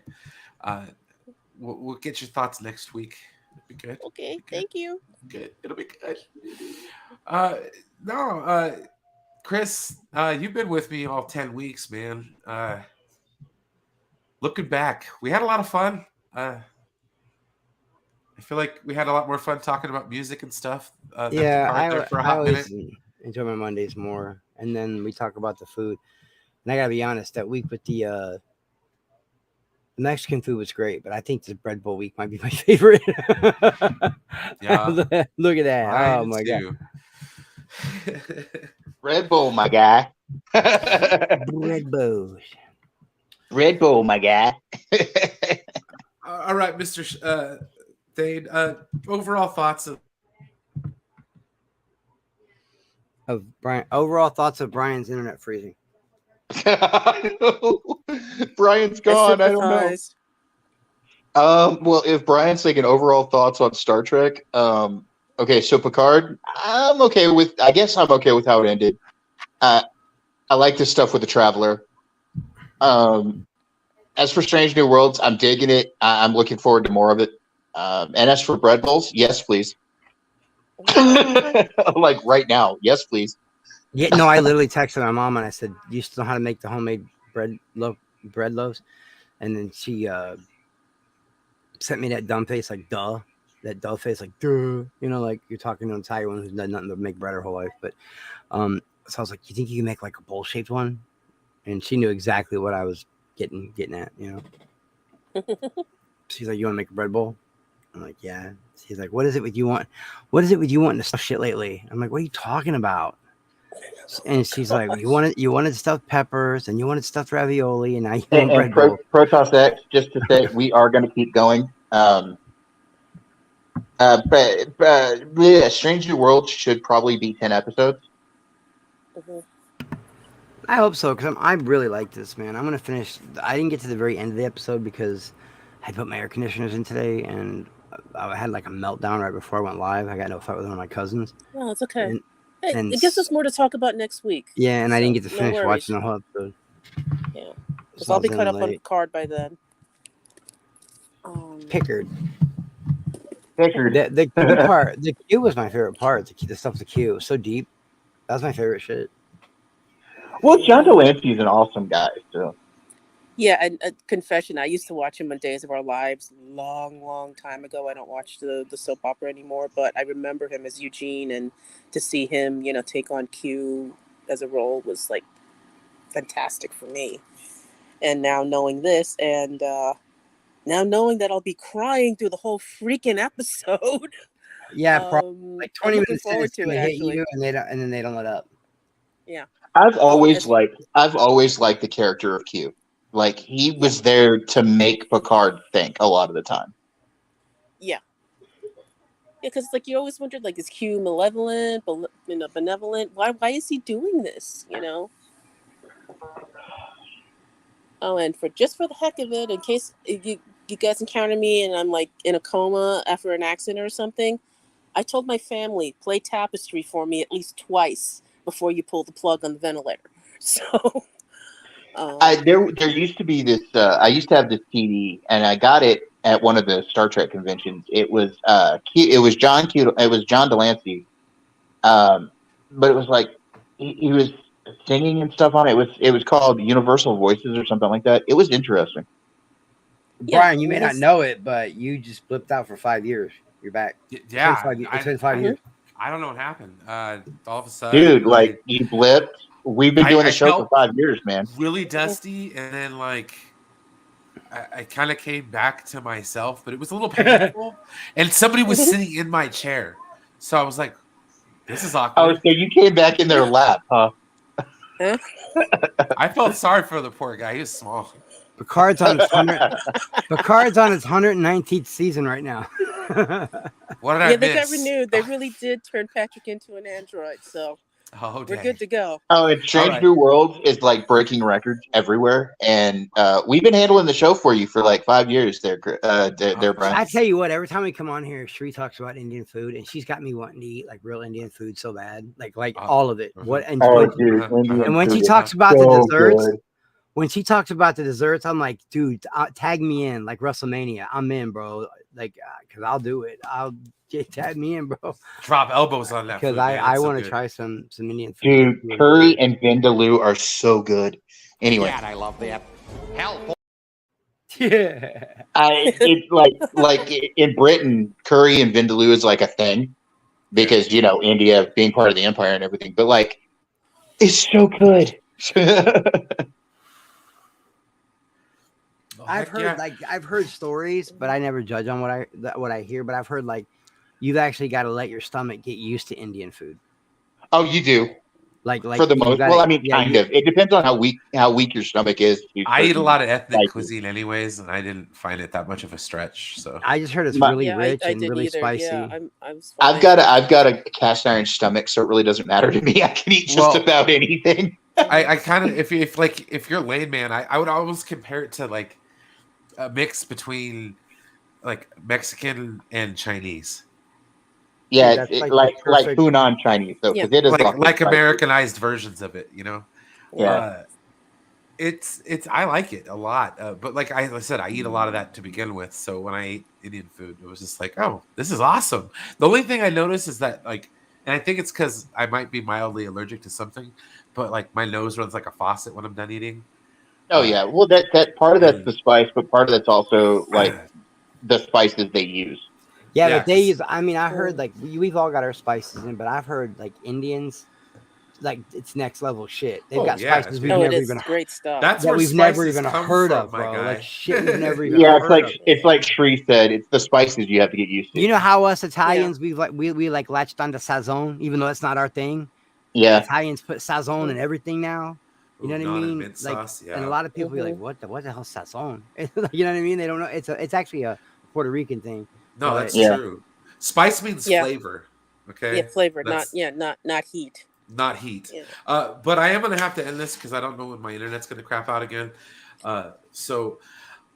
We'll get your thoughts next week. It'll be good. Okay, Be good. thank you. Good. It'll be good. Chris, you've been with me all 10 weeks, man. Looking back, we had a lot of fun. I feel like we had a lot more fun talking about music and stuff. Than Yeah, Picard there for a I hot always minute. enjoy my Mondays more, and then we talk about the food. And I gotta be honest, that week with the Mexican food was great, but I think the bread bowl week might be my favorite. Yeah. Look at that! Mine Oh my god, too. Red Bull, my guy. bread bowls. Red Bull, my guy. All right, Mr. Thane, overall thoughts Of Brian, overall thoughts of Brian's internet freezing. Brian's gone. I don't know. sympathize. Well, if Brian's thinking overall thoughts on Star Trek, okay, so Picard, I guess I'm okay with how it ended. I like this stuff with the Traveler. As for Strange New Worlds, I'm digging it. I'm looking forward to more of it. And as for bread bowls, yes, please. Like right now, yes, please. Yeah, no, I literally texted my mom and I said, "Do you still know how to make the homemade bread loaves?" And then she sent me that dumb face, like duh, that dull face, like duh, like you're talking to an Italian one who's done nothing to make bread her whole life. But so I was like, "You think you can make like a bowl shaped one?" And she knew exactly what I was getting at, She's like, "You want to make a bread bowl?" I'm like, "Yeah." She's like, "What is it with you want? What is it with you wanting to stuff shit lately?" I'm like, "What are you talking about?" And she's like, you wanted stuffed peppers and you wanted stuffed ravioli and now you want bread bowl." Protoss X, just to say, we are going to keep going. Yeah, Strange New Worlds should probably be 10 episodes. Mhm. I hope so, because I really like this, man. I'm gonna finish. I didn't get to the very end of the episode because I put my air conditioners in today and I had like a meltdown right before I went live. I got into a fight with one of my cousins. No, it's okay. And- Hey, and it gives us more to talk about next week. Yeah, and I didn't get to No finish worries. watching the whole episode. Yeah, because So I I'll was be caught running up on late. Picard by then. Picard. Picard. The Q part, the Q was my favorite part. The stuff with the Q was so deep. That was my favorite shit. Well, John Delancey's an awesome guy, so. Yeah, and a confession, I used to watch him on Days of Our Lives long time ago. I don't watch the soap opera anymore, but I remember him as Eugene, and to see him, take on Q as a role was like fantastic for me. And now knowing this, and now knowing that I'll be crying through the whole freaking episode. Yeah, probably like 20 I'm looking minutes in, forward it's to gonna it, hit actually. you, and then they don't let up. Yeah. I've always it's- liked the character of Q. Like, he was there to make Picard think a lot of the time. Yeah, because like you always wondered, like, is Q malevolent, benevolent? Why is he doing this? Oh, and for the heck of it, in case you guys encounter me and I'm like in a coma after an accident or something, I told my family, play Tapestry for me at least twice before you pull the plug on the ventilator. So. There used to be this. I used to have this CD, and I got it at one of the Star Trek conventions. It was John Delancey, but it was like he was singing and stuff on it. It was called Universal Voices or something like that. It was interesting. Yeah, Brian, you may not know it, but you just blipped out for 5 years. You're back. Yeah, It's been 5 years. I don't know what happened. All of a sudden, Dude, like, you blipped. We've been doing the show for 5 years, man. Really dusty, and then like I kind of came back to myself, but it was a little painful. And somebody was sitting in my chair, so I was like, "This is awkward." Oh, so you came back in their lap, huh? Huh? I felt sorry for the poor guy. He was small. Picard's on his 119th season right now. What did I Yeah, they got miss? renewed. They really did turn Patrick into an android, so Oh, we're dang. good to go. Oh, and Strange right. New Worlds is like breaking records everywhere, and we've been handling the show for you for like 5 years there, Brian. I tell you what, every time we come on here, Shree talks about Indian food, and she's got me wanting to eat like real Indian food so bad, like all of it. What and Oh, when, dude, Uh-huh. Indian and when she food is talks about so the desserts, good. when she talks about the desserts, I'm like, dude, tag me in like WrestleMania. I'm in, bro. Like, cause I'll do it. Tag me in, bro. Drop elbows on that Because food, man. I It's so want to good. try some Indian food. Dude, curry and vindaloo are so good. Anyway, I love that. Hell, Yeah. it's like in Britain, curry and vindaloo is like a thing because India being part of the empire and everything. But like, it's so good. Oh, I've heck heard yeah. I've heard stories, but I never judge on what I hear. But I've heard like you've actually got to let your stomach get used to Indian food. Oh, you do. Like For the you most, gotta- well, I mean, yeah, kind of. It depends on how weak your stomach is. to I eat a certain lot of ethnic spices. cuisine anyways, and I didn't find it that much of a stretch. So I just heard it's My- really Yeah, rich I and didn't really either. spicy. Yeah, I'm I've got a cast iron stomach, so it really doesn't matter to me. I can eat just Well, about anything. I kind of if you're Lane Man, I would always compare it to like a mix between like Mexican and Chinese, Yeah, that's it's like like the like perfect- Hunan Chinese, though, because it is like spicy. Americanized versions of it. You know, Yeah. it's I like it a lot. But like I said, I eat a lot of that to begin with. So when I ate Indian food, it was just like, oh, this is awesome. The only thing I noticed is that like, and I think it's because I might be mildly allergic to something, but like my nose runs like a faucet when I'm done eating. Oh yeah. Well, that part of that's and- the spice, but part of that's also like the spices they use. Yeah, Yeah, but they 'cause- use. I mean, I heard like we've all got our spices in, but I've heard like Indians, like it's next level shit. They've got yeah, spices it's we've Oh, never it is even great stuff. That's that where we've never spices even come heard from, of, my bro. guy. Like shit we've never even Yeah, heard of. it's like Shree said. It's the spices you have to get used to. You know how us Italians we like latched onto sazon, even though it's not our thing. Yeah. Italians put sazon in everything now. You know what I Ooh, non and mean? mint Like, sauce, yeah. and a lot of people be like, "What the hell is sazon?" You know what I mean? They don't know. It's actually a Puerto Rican thing. No, but- that's Yeah. true. Spice means Yeah. flavor. Okay. Yeah, flavor, That's not heat. not heat. Yeah. But I am gonna have to end this because I don't know when my internet's gonna crap out again. So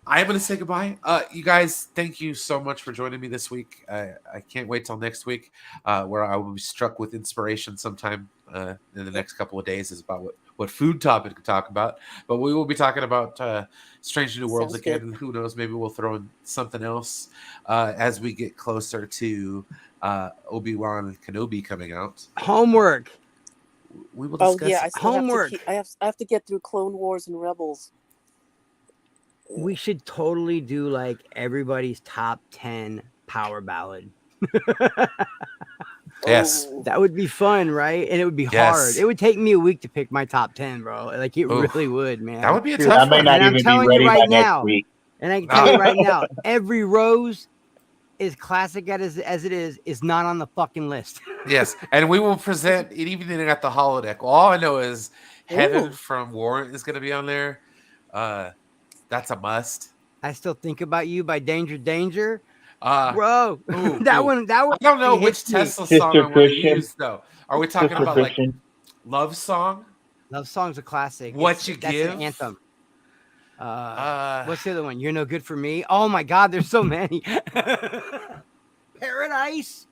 I am gonna say goodbye. You guys, thank you so much for joining me this week. I can't wait till next week, where I will be struck with inspiration sometime in the next couple of days is about what food topic to talk about. But we will be talking about Strange New Worlds Sounds again, good. and who knows, maybe we'll throw in something else as we get closer to Obi-Wan Kenobi coming out. Homework. We will Oh discuss yeah, I it. still Homework. I have to get through Clone Wars and Rebels. We should totally do like everybody's top 10 power ballad. Yes. Oh. That would be fun, right? And it would be Yes. hard. It would take me a week to pick my top 10, bro. Like it Oof. really would, man. That would be a Dude, tough I may one. not And I'm even be telling you ready by right next now. week. And I can tell you right now, every rose, as classic as it is not on the fucking list. Yes, and we will present it even at the holodeck. All I know is Heaven Ooh. from Warrant is going to be on there. That's a must. I still think about you by Danger. Uh, Bro, ooh, that ooh. one I don't know actually which hits me. Tesla Sister song I want to Christian. use though. Are we talking Sister about like Christian. love song? Love song's a classic. What You That's Give? an anthem. Uh, What's the other one? You're No Good for Me. Oh my God, there's so many. Paradise.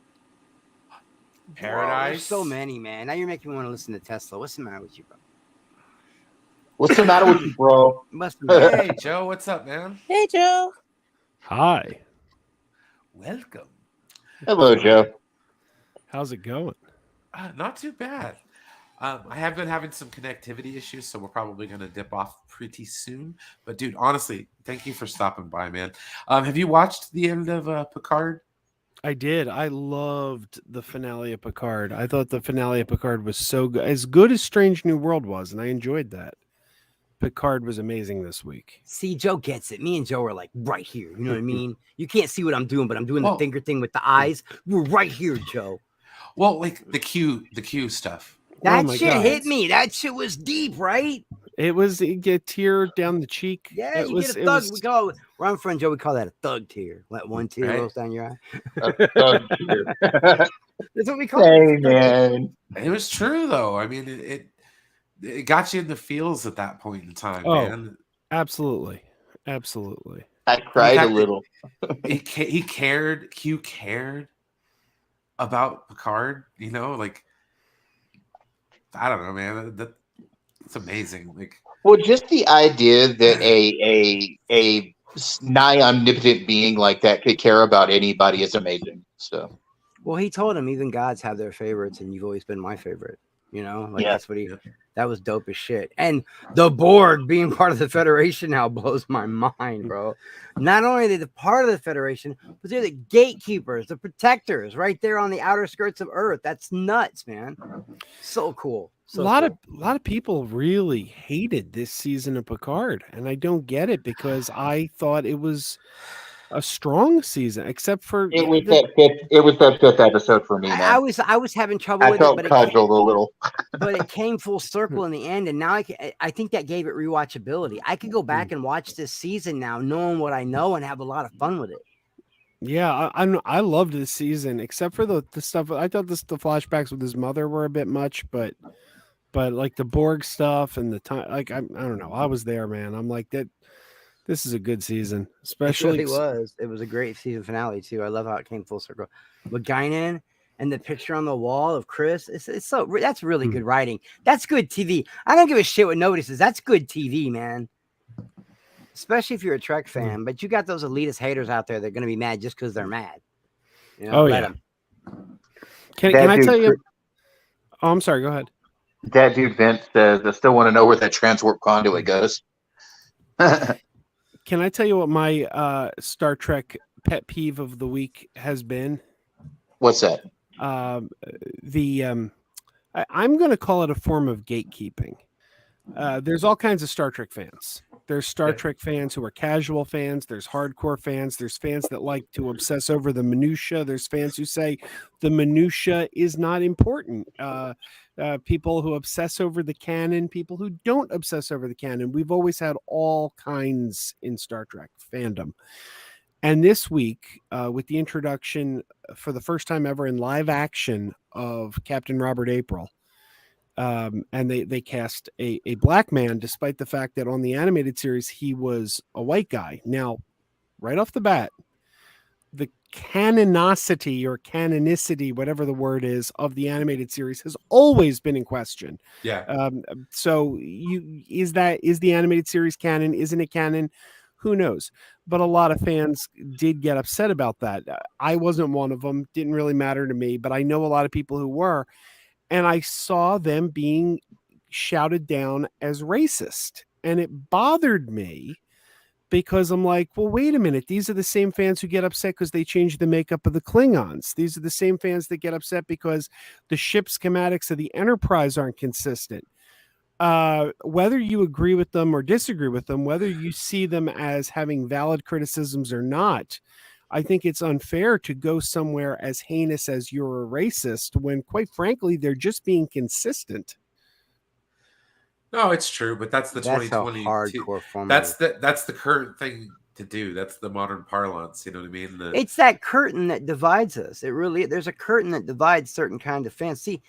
Bro, there's Paradise. so many, man. Now you're making me want to listen to Tesla. What's the matter with you, bro? What's the matter with you, bro? Must be. Hey Joe, what's up, man? Hey Joe. Hi. Welcome. Hello, Joe. How's it going? Not too bad. I have been having some connectivity issues, so we're probably going to dip off pretty soon. But dude, honestly, thank you for stopping by, man. Have you watched the end of Picard? I did. I loved the finale of Picard. I thought the finale of Picard was so good. As good as Strange New World was, and I enjoyed that. Picard was amazing this week. See, Joe gets it. Me and Joe are like right here. You know what I mean? You can't see what I'm doing, but I'm doing the Well- finger thing with the eyes. We're right here, Joe. Well, like the Q stuff. That my shit God. hit me. That shit was deep, right? It get tear down the cheek. Yeah, it you was, get a it thug. was, Where I'm from, Joe, we call that a thug tear. Let one tear Right. rolls down your eye. Hey, That's what we call it. man. It was true though. I mean, it got you in the feels at that point in time, Oh. man. absolutely. I And the cried a fact that little. he cared. Q cared about Picard. You know, like I don't know, man. It's amazing. Like, Well, just the idea that a nigh omnipotent being like that could care about anybody is amazing. So Well, he told him even gods have their favorites, and you've always been my favorite. You know, like Yeah. that's what he. Yeah. That was dope as shit. And the board being part of the Federation now blows my mind, bro. Not only are they the part of the Federation, but they're the gatekeepers, the protectors, right there on the outer skirts of Earth. That's nuts, man. So cool. So a lot cool. of people really hated this season of Picard, and I don't get it because I thought it was a strong season, except for it was that fifth episode for me, I man. was having trouble I with it, felt but cudgeled a little. but it came full circle in the end, and now I think that gave it rewatchability. I could go back and watch this season now, knowing what I know, and have a lot of fun with it. Yeah, I loved this season, except for the stuff. I thought the flashbacks with his mother were a bit much, but like the Borg stuff and the time, like I don't know. I was there, man. I'm like that. This is a good season, especially. It really was. It was a great season finale too. I love how it came full circle. But Guinan and the picture on the wall of Chris, it's so that's really good writing. That's good TV. I don't give a shit what nobody says. That's good TV, man. Especially if you're a Trek fan. But you got those elitist haters out there that are going to be mad just because they're mad. You know, let them. Can I tell you? Oh, I'm sorry. Go ahead. That dude Vince says, I still want to know where that transwarp conduit goes. Can I tell you what my Star Trek pet peeve of the week has been? What's that? I'm going to call it a form of gatekeeping. There's all kinds of Star Trek fans. There's Star Trek fans who are casual fans. There's hardcore fans. There's fans that like to obsess over the minutia. There's fans who say the minutia is not important. People who obsess over the canon, people who don't obsess over the canon. We've always had all kinds in Star Trek fandom. And this week, with the introduction for the first time ever in live action of Captain Robert April, and they cast a black man, despite the fact that on the animated series, he was a white guy. Now, right off the bat, the canonicity or canonicity, whatever the word is, of the animated series has always been in question. Yeah. So is the animated series canon? Isn't it canon? Who knows? But a lot of fans did get upset about that. I wasn't one of them. Didn't really matter to me, but I know a lot of people who were. And I saw them being shouted down as racist. And it bothered me because I'm like, well, wait a minute. These are the same fans who get upset because they changed the makeup of the Klingons. These are the same fans that get upset because the ship schematics of the Enterprise aren't consistent. Whether you agree with them or disagree with them, whether you see them as having valid criticisms or not, I think it's unfair to go somewhere as heinous as you're a racist when, quite frankly, they're just being consistent. No, it's true, but that's the That's 2020 a hardcore formula. That's the current thing to do. That's the modern parlance. You know what I mean? It's that curtain that divides us. It really, there's a curtain that divides certain kind of fans. See,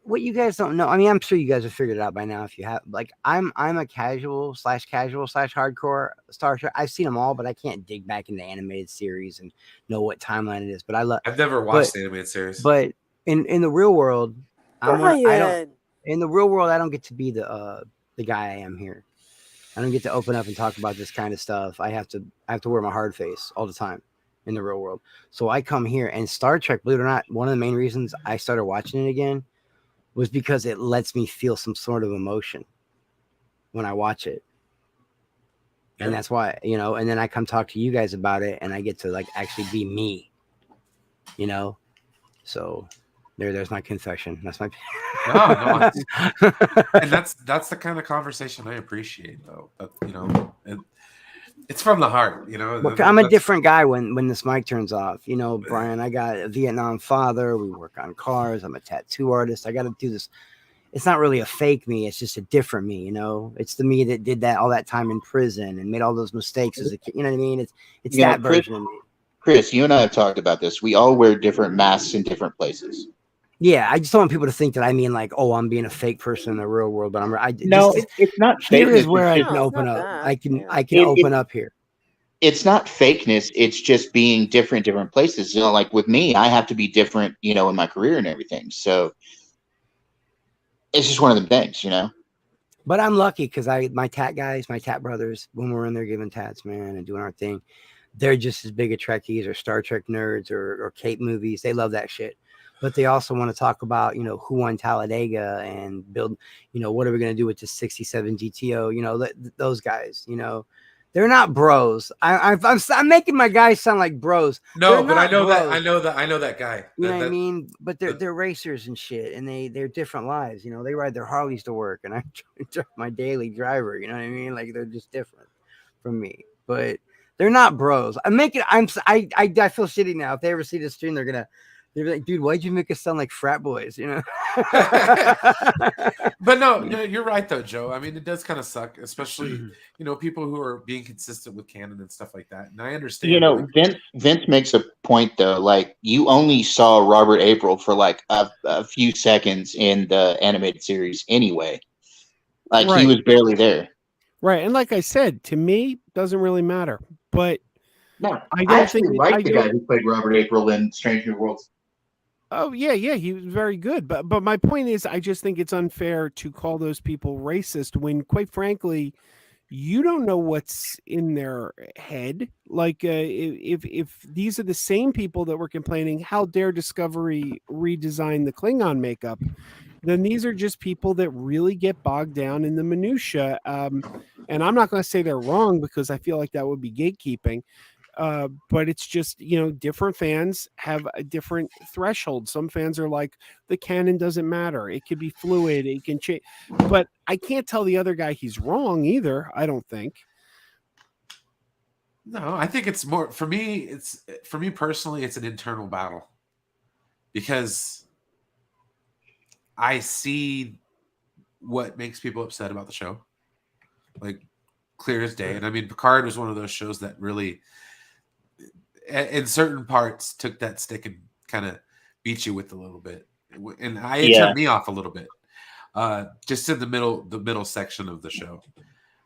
what you guys don't know, I mean, I'm sure you guys have figured it out by now. If you have, like, I'm a casual / hardcore Star Trek. I've seen them all, but I can't dig back into the animated series and know what timeline it is. But I've never watched the animated series. But in the real world, Brian. in the real world, I don't get to be the guy I am here. I don't get to open up and talk about this kind of stuff. I have to wear my hard face all the time in the real world. So I come here, and Star Trek, believe it or not, one of the main reasons I started watching it again was because it lets me feel some sort of emotion when I watch it. And that's why, you know, and then I come talk to you guys about it, and I get to, like, actually be me, you know? So there's my confession. That's my no, and that's the kind of conversation I appreciate, though. You know, it's from the heart, you know. Look, I'm a different guy when this mic turns off. You know, Brian, I got a Vietnam father. We work on cars. I'm a tattoo artist. I got to do this. it's not really a fake me. It's just a different me, you know. It's the me that did that all that time in prison and made all those mistakes as a kid. You know what I mean? It's You know, that version of me. Chris, you and I have talked about this. We all wear different masks in different places. Yeah, I just don't want people to think that I mean like, oh, I'm being a fake person in the real world, but No, just, it's not here fakeness. is where I It's can No, it's open not up. that. I can open up here. it's not fakeness. It's just being different places. You know, like with me, I have to be different, you know, in my career and everything. So it's just one of them things, you know. But I'm lucky because my tat guys, my tat brothers, when we're in there giving tats, man, and doing our thing, they're just as big a Trekkies or Star Trek nerds or Cape movies. They love that shit. But they also want to talk about, you know, who won Talladega and build, you know, what are we going to do with this 67 GTO? You know, those guys, you know, they're not bros. I'm making my guys sound like bros. No, They're but I not know bros. I know that guy. You know what I mean? But they're racers and shit, and they're different lives. You know, they ride their Harleys to work, and I drive my daily driver. You know what I mean? Like they're just different from me. But they're not bros. I feel shitty now. If they ever see this stream, they're like, dude, why'd you make us sound like frat boys? You know? But no, you're right though, Joe. I mean, it does kind of suck, especially you know, people who are being consistent with canon and stuff like that. And I understand. You know, Vince makes a point though. Like you only saw Robert April for like a few seconds in the animated series, anyway. Like he was barely there. Right, and like I said, to me, doesn't really matter. But No, I don't think like the guy who played Robert April in Strange New Worlds. Oh yeah, he was very good. But my point is, I just think it's unfair to call those people racist when, quite frankly, you don't know what's in their head. Like, if these are the same people that were complaining, how dare Discovery redesign the Klingon makeup? Then these are just people that really get bogged down in the minutia. And I'm not going to say they're wrong because I feel like that would be gatekeeping. But it's just, you know, different fans have a different threshold. Some fans are like, the canon doesn't matter. It could be fluid. It can change. But I can't tell the other guy he's wrong either. I don't think. No, I think it's more for me personally, it's an internal battle because I see what makes people upset about the show, like clear as day. And I mean, Picard was one of those shows that really, in certain parts, took that stick and kind of beat you with a little bit, and it turned me off a little bit, just in the middle section of the show.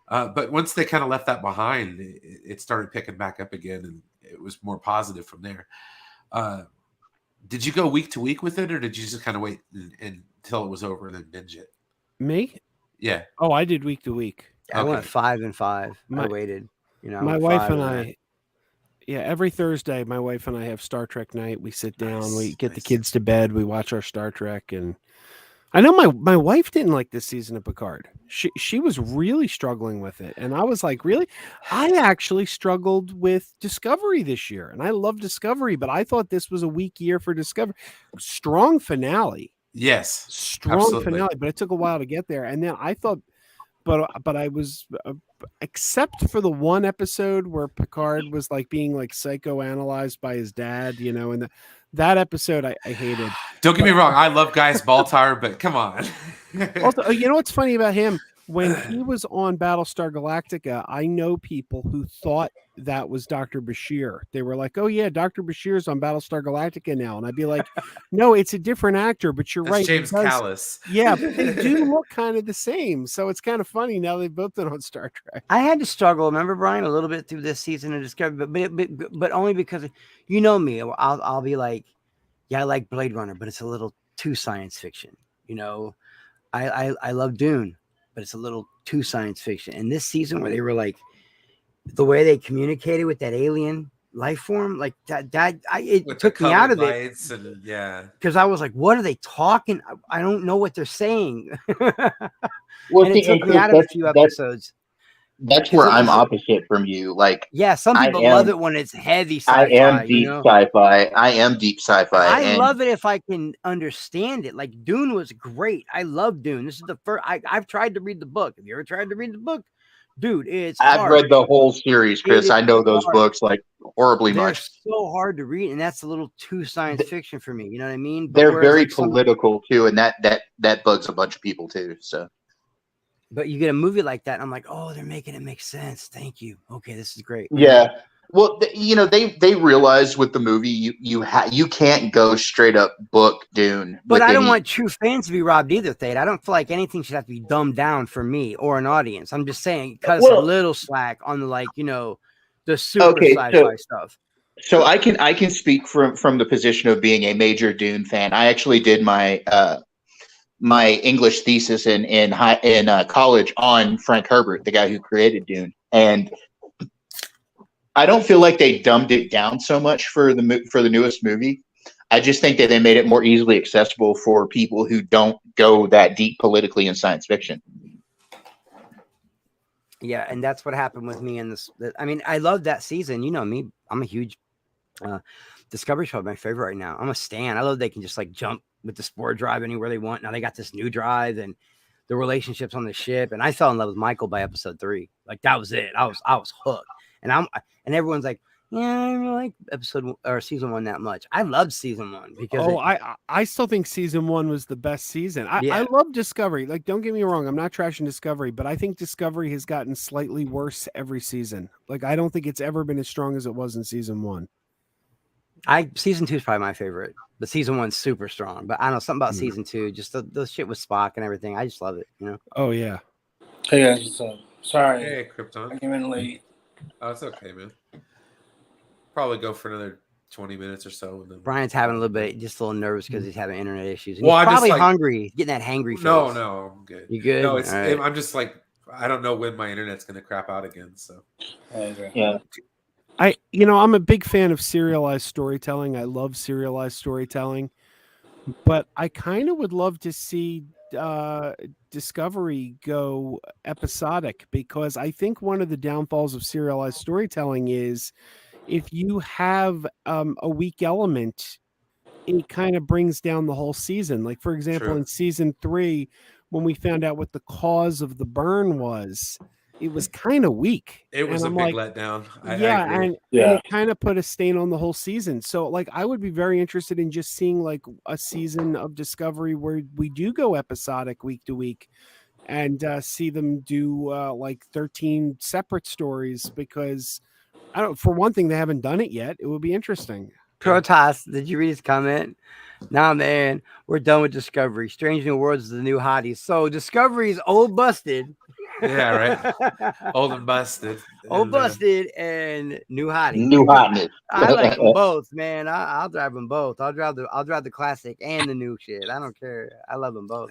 But once they kind of left that behind, it started picking back up again, and it was more positive from there. Did you go week to week with it, or did you just kind of wait until it was over and then binge it? Me? Yeah. Oh, I did week to week. I went 5 and 5. I waited. You know, my wife and I. Yeah, every Thursday, my wife and I have Star Trek night. We sit down, we get the kids to bed, we watch our Star Trek, and I know my wife didn't like this season of Picard. She was really struggling with it, and I was like, really? I actually struggled with Discovery this year, and I love Discovery, but I thought this was a weak year for Discovery. Strong finale. Yes, strong absolutely. finale, but it took a while to get there, and then I thought. But I was, except for the one episode where Picard was like being like psychoanalyzed by his dad, you know, and that episode I hated. Don't get me wrong, I love Gaius Baltar, but come on. Also, you know what's funny about him? When he was on Battlestar Galactica, I know people who thought that was Dr. Bashir. They were like, "Oh yeah, Dr. Bashir's on Battlestar Galactica now," and I'd be like, "No, it's a different actor." But you're right, James Callis. Yeah, but they do look kind of the same, so it's kind of funny now they've both been on Star Trek. I had to struggle, remember, Brian, a little bit through this season of Discovery, but only because you know me. I'll be like, yeah, I like Blade Runner, but it's a little too science fiction. You know, I love Dune, but it's a little too science fiction. And this season where they were like, the way they communicated with that alien life form, like it took me out of it. And, yeah, because I was like, what are they talking? I don't know what they're saying. Well, and it took me out of a few episodes. That's where I'm opposite from you. Like, yeah, some people love it when it's heavy sci-fi. I am deep sci-fi. I am deep sci-fi. I love it if I can understand it. Like Dune was great. I love Dune. This is the first. I've tried to read the book. Have you ever tried to read the book? dude, it's I've hard. read the whole series, Chris. It I know is those hard. books like horribly They're much. so hard to read, and that's a little too science fiction for me. You know what I mean? But They're whereas, very like, some, political too, and that bugs a bunch of people too. So but you get a movie like that, and I'm like, oh, they're making it make sense. Thank you. Okay, this is great. yeah. Well, they realized with the movie you can't go straight up book Dune. But with I don't any- want true fans to be robbed either, Thade. I don't feel like anything should have to be dumbed down for me or an audience. I'm just saying, cut us a Well- little slack on the, like, you know, the super Okay, sci-fi stuff. So I can speak from the position of being a major Dune fan. I actually did my my English thesis in college on Frank Herbert, the guy who created Dune, and I don't feel like they dumbed it down so much for the newest movie. I just think that they made it more easily accessible for people who don't go that deep politically in science fiction. Yeah, and that's what happened with me in this. I mean, I love that season. You know me. I'm a huge Discovery show, my favorite right now. I'm a stan. I love they can just like jump with the spore drive anywhere they want. Now they got this new drive and the relationships on the ship. And I fell in love with Michael by episode 3. Like that was it. I was hooked. And everyone's like, yeah, I don't really like episode or season 1 that much. I loved season 1 because I still think season 1 was the best season. I Yeah. love Discovery. Like, don't get me wrong, I'm not trashing Discovery, but I think Discovery has gotten slightly worse every season. Like, I don't think it's ever been as strong as it was in season 1. season 2 is probably my favorite, but season 1's super strong. But I don't know something about season 2, just the shit with Spock and everything. I just love it, you know. Oh yeah. Hey guys, what's up? Sorry, Hey, I Krypton. came in late. Oh, it's okay, man. Probably go for another 20 minutes or so. And then... Brian's having a little little nervous because he's having internet issues. And Well, he's I'm just probably like- hungry, he's getting that hangry face. No, I'm good. You good? No, it's All right. I'm just like I don't know when my internet's gonna crap out again. So Yeah. I'm a big fan of serialized storytelling. I love serialized storytelling, but I kind of would love to see Discovery go episodic, because I think one of the downfalls of serialized storytelling is if you have a weak element, it kind of brings down the whole season. Like, for example, True. in season 3, when we found out what the cause of the burn was, it was kind of weak. it was And a I'm big letdown. I yeah, agree. and Yeah. it kind of put a stain on the whole season. So, like, I would be very interested in just seeing like a season of Discovery where we do go episodic week to week, and see them do like 13 separate stories, because I don't. For one thing, they haven't done it yet. It would be interesting. Protoss, did you read his comment? Nah, man, we're done with Discovery. Strange New Worlds is the new hottie. So Discovery's old busted. Yeah, right. Old and busted. Old And, busted and new hottie. New hotness. I like them both, man. I'll drive them both. I'll drive the classic and the new shit. I don't care. I love them both.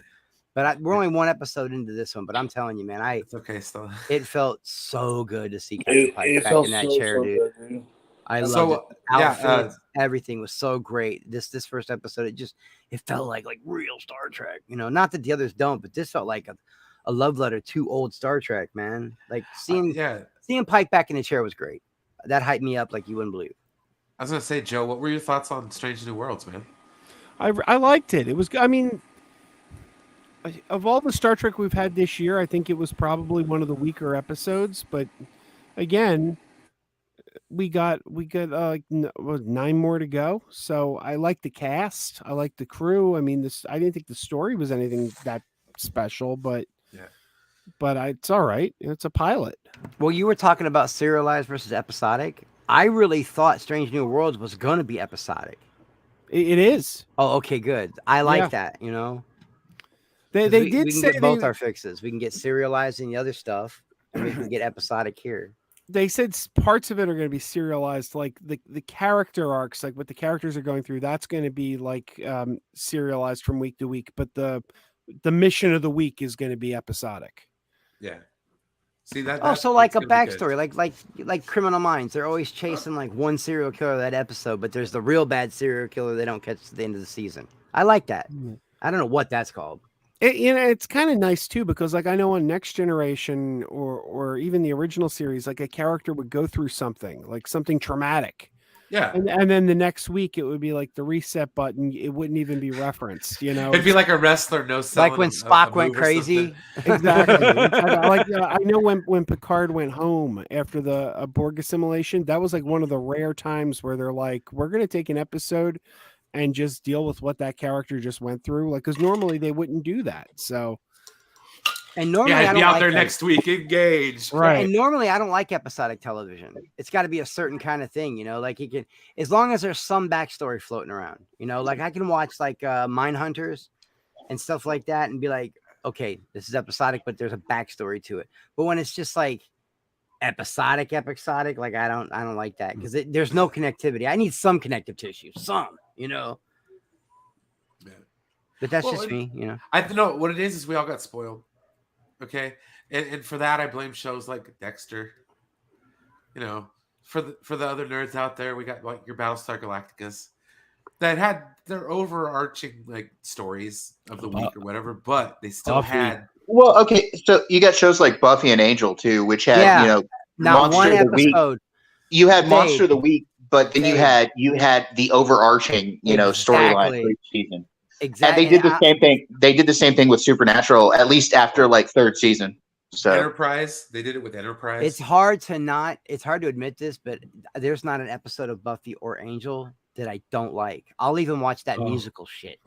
But we're only one episode into this one. But I'm telling you, man, It's okay still. it felt so good to see Captain Pike It back felt in that so, chair, so dude. good, dude. I love So, it. yeah, Outfits, everything was so great. This first episode, it felt like real Star Trek. You know, not that the others don't, but this felt like a love letter to old Star Trek, man. Like seeing Pike back in the chair was great. That hyped me up like you wouldn't believe. I was gonna say, Joe, what were your thoughts on Strange New Worlds, man? I liked it. It was. I mean, of all the Star Trek we've had this year, I think it was probably one of the weaker episodes. But again, we got 9 more to go. So I like the cast. I like the crew. I mean, I didn't think the story was anything that special, but Yeah. but it's all right. It's a pilot. Well, you were talking about serialized versus episodic. I really thought Strange New Worlds was going to be episodic. It is. Oh, okay, good. I like Yeah. that, you know. They 'Cause did we can say get both our fixes. We can get serialized in the other stuff, and we can get episodic here. they said parts of it are going to be serialized, like the character arcs, like what the characters are going through. That's going to be like serialized from week to week, but the mission of the week is going to be episodic. Yeah. See that? Oh, so like a backstory, like Criminal Minds. They're always chasing like one serial killer that episode, but there's the real bad serial killer they don't catch at the end of the season. I like that. I don't know what that's called. It's kind of nice too, because like I know on Next Generation or even the original series, like a character would go through something, like something traumatic, Yeah. And then the next week it would be like the reset button. It wouldn't even be referenced. You know, It'd be like a wrestler no selling Like when a Spock went move or something. crazy. exactly. I know when Picard went home after the Borg assimilation, that was like one of the rare times where they're like, we're going to take an episode and just deal with what that character just went through. Like, because normally they wouldn't do that. So, And normally Yeah, I he'd don't be out like there that. next week, engaged. Yeah, right. and normally I don't like episodic television. It's got to be a certain kind of thing, you know, like he can, as long as there's some backstory floating around, you know, like I can watch like Mindhunters and stuff like that and be like, okay, this is episodic, but there's a backstory to it. But when it's just like episodic, like I don't like that because there's no connectivity. I need some connective tissue, you know. Yeah. But that's Well, just me, you know. I know what it is we all got spoiled. Okay. And for that I blame shows like Dexter. You know, for the other nerds out there, we got like your Battlestar Galacticas that had their overarching like stories of the week or whatever, but they still Buffy. had Well, okay, so you got shows like Buffy and Angel too, which had Yeah. Not Monster one of the Week. episode. You had They- Monster of the Week, but then they- you had the overarching storyline Exactly. for each season. Exactly. And they did the same thing. They did the same thing with Supernatural, at least after like third season. So Enterprise. They did it with Enterprise. It's hard to admit this, but there's not an episode of Buffy or Angel that I don't like. I'll even watch that musical shit.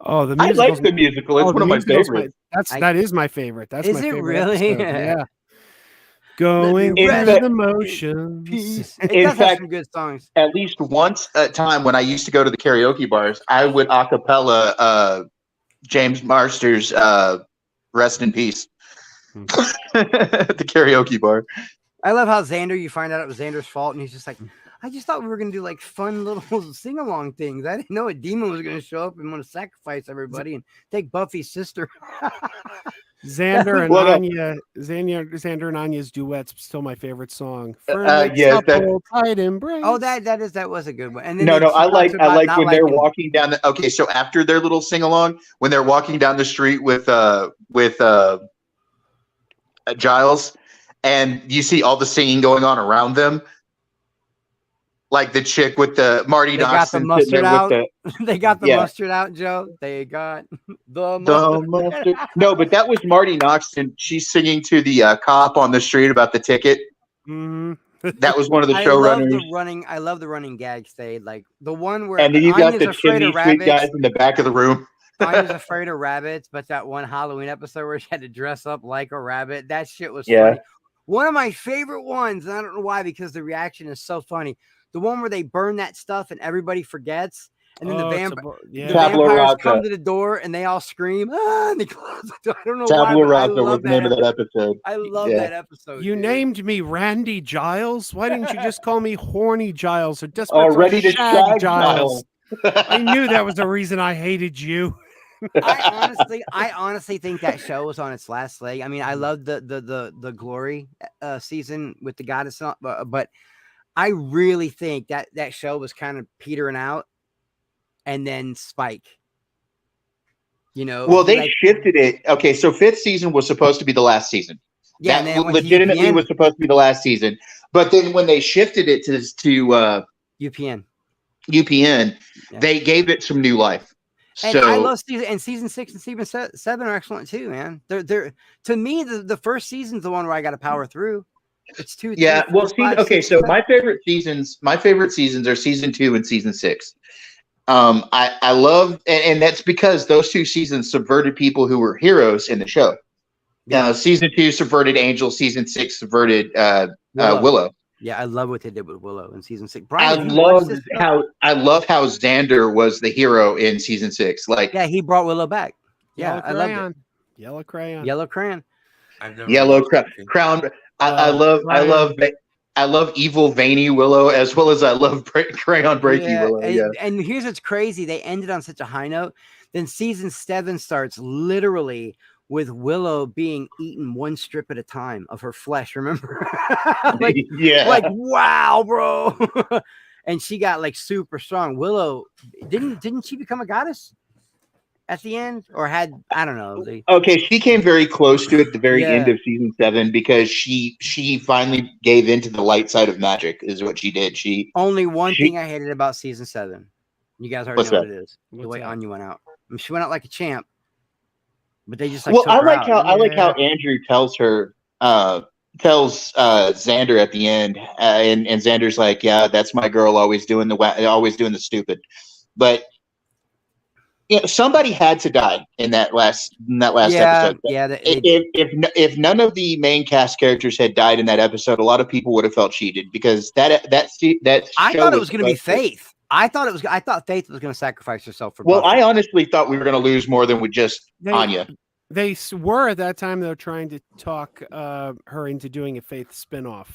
Oh, the I like musical's- the musical. It's oh, one the of my musical's favorites. That is my favorite. That's Is my it favorite really? episode. Yeah. Going In through fact- the motions. Peace. It In does have fact- some good songs. At least once a time when I used to go to the karaoke bars, I would a cappella James Marsters Rest in Peace. At the karaoke bar. I love how Xander, you find out it was Xander's fault, and he's just like, I just thought we were gonna do like fun little sing-along things. I didn't know a demon was gonna show up and want to sacrifice everybody and take Buffy's sister. Xander and Well, Anya, Xander and Anya's duet's still my favorite song. yes, Tight embrace. Oh, that was a good one. And then No, they- I she like talks about not when they're liking- walking down the okay, so after their little sing along, when they're walking down the street with Giles, and you see all the singing going on around them. Like the chick with the Marty They got the Noxon mustard sitting there out. with They got the Yeah. mustard out, Joe. They got the the mustard. mustard. No, but that was Marty Noxon. She's singing to the cop on the street about the ticket. Mhm. That was one of the I love showrunners. the running. I love the running gags. They like the one where And then you got Anya's the afraid chimney of sweep rabbits. guys in the back of the room. Anya's afraid of rabbits, but that one Halloween episode where she had to dress up like a rabbit, that shit was Yeah. funny. One of my favorite ones, and I don't know why, because the reaction is so funny. The one where they burn that stuff and everybody forgets, and then Oh, the, it's a the yeah. Tabula vampires rasa. come to the door and they all scream, ah, and they close the door. I don't know Tabula why, but I Rasa was love the name of that. that episode. I love Yeah. that episode. You dude. named me Randy Giles. Why didn't you just call me Horny Giles or Desperate Oh, ready to Shag shag Giles? Giles. I knew that was the reason I hated you. I honestly think that show was on its last leg. I mean, I love the Glory season with the goddess, but I really think that show was kind of petering out, and then Spike. You know, Well, they like, shifted it. Okay, so fifth season was supposed to be the last season. yeah, and then it that went to legitimately UPN. was supposed to be the last season. But then when they shifted it to UPN. UPN, Yeah. they gave it some new life. And So I love season 6 and season 7 are excellent too, man. They're to me the first season's the one where I got to power through. It's 2, 3, yeah, 4, well, 5, okay. 6, So 7. my favorite seasons are season 2 and season 6. I love, and that's because those two seasons subverted people who were heroes in the show. Season 2 subverted Angel. Season 6 subverted Willow. Yeah, I love what they did with Willow in season 6. I Brian, have you watched love this show? how Xander was the hero in season 6. Like Yeah, he brought Willow back. Yeah, Yellow I love it. crayon. Yellow crayon. Yellow Crayon. I've never Yellow watched it. Crown. I love evil veiny Willow as well as I love crayon breaky Willow. And, Yeah. and here's what's crazy. They ended on such a high note. Then season 7 starts literally with Willow being eaten one strip at a time of her flesh. Remember? like, yeah. like, wow, bro. And she got like super strong. Willow, didn't she become a goddess at the end, or had I don't know. Okay, she came very close to it at the very end Yeah. of season 7 because she finally gave in to the light side of magic. Is what she did. Only one she- thing I hated about season 7. You guys already What's know what that? it is. The What's way that? Anya went out. I mean, she went out like a champ, but they just like. Well, took I her like out. how Andrew tells her tells Xander at the end, and Xander's like, "Yeah, that's my girl, always doing the stupid," but. Somebody had to die in that last episode. Yeah, they did. If none of the main cast characters had died in that episode, a lot of people would have felt cheated because that I show thought it was going to be supposed Faith. I thought Faith was going to sacrifice herself for. Well, Buffy. I honestly thought we were going to lose more than with just Anya. They were at that time though trying to talk her into doing a Faith spinoff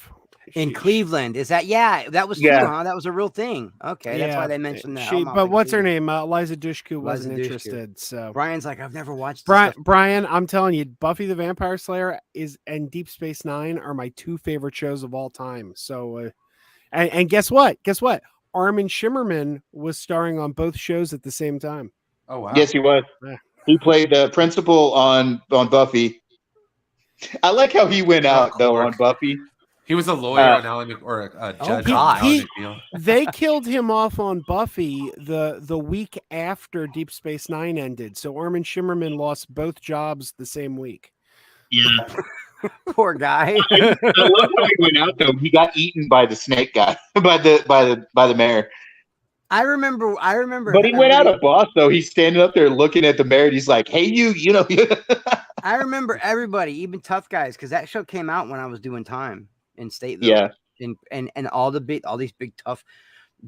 in Cleveland. Is that that was true, huh? That was a real thing. Okay, that's why they mentioned that. But what's her name? Liza Dushku wasn't interested. So Brian's like, I've never watched Brian, I'm telling you, Buffy the Vampire Slayer and Deep Space Nine are my 2 favorite shows of all time. So and guess what? Armin Shimmerman was starring on both shows at the same time. Oh wow. Yes, he was. Yeah. He played the principal on Buffy. I like how he went out though on Buffy. He was a lawyer on Ally or a judge on Ally McBeal. They killed him off on Buffy the week after Deep Space Nine ended. So Armin Shimmerman lost both jobs the same week. Yeah. Poor guy. I love how he went out though. He got eaten by the snake guy, by the mayor. I remember. But he went out a boss though. He's standing up there looking at the mayor. And he's like, "Hey, you know." I remember everybody, even tough guys, because that show came out when I was doing time in Stateville. Yeah. And all these big tough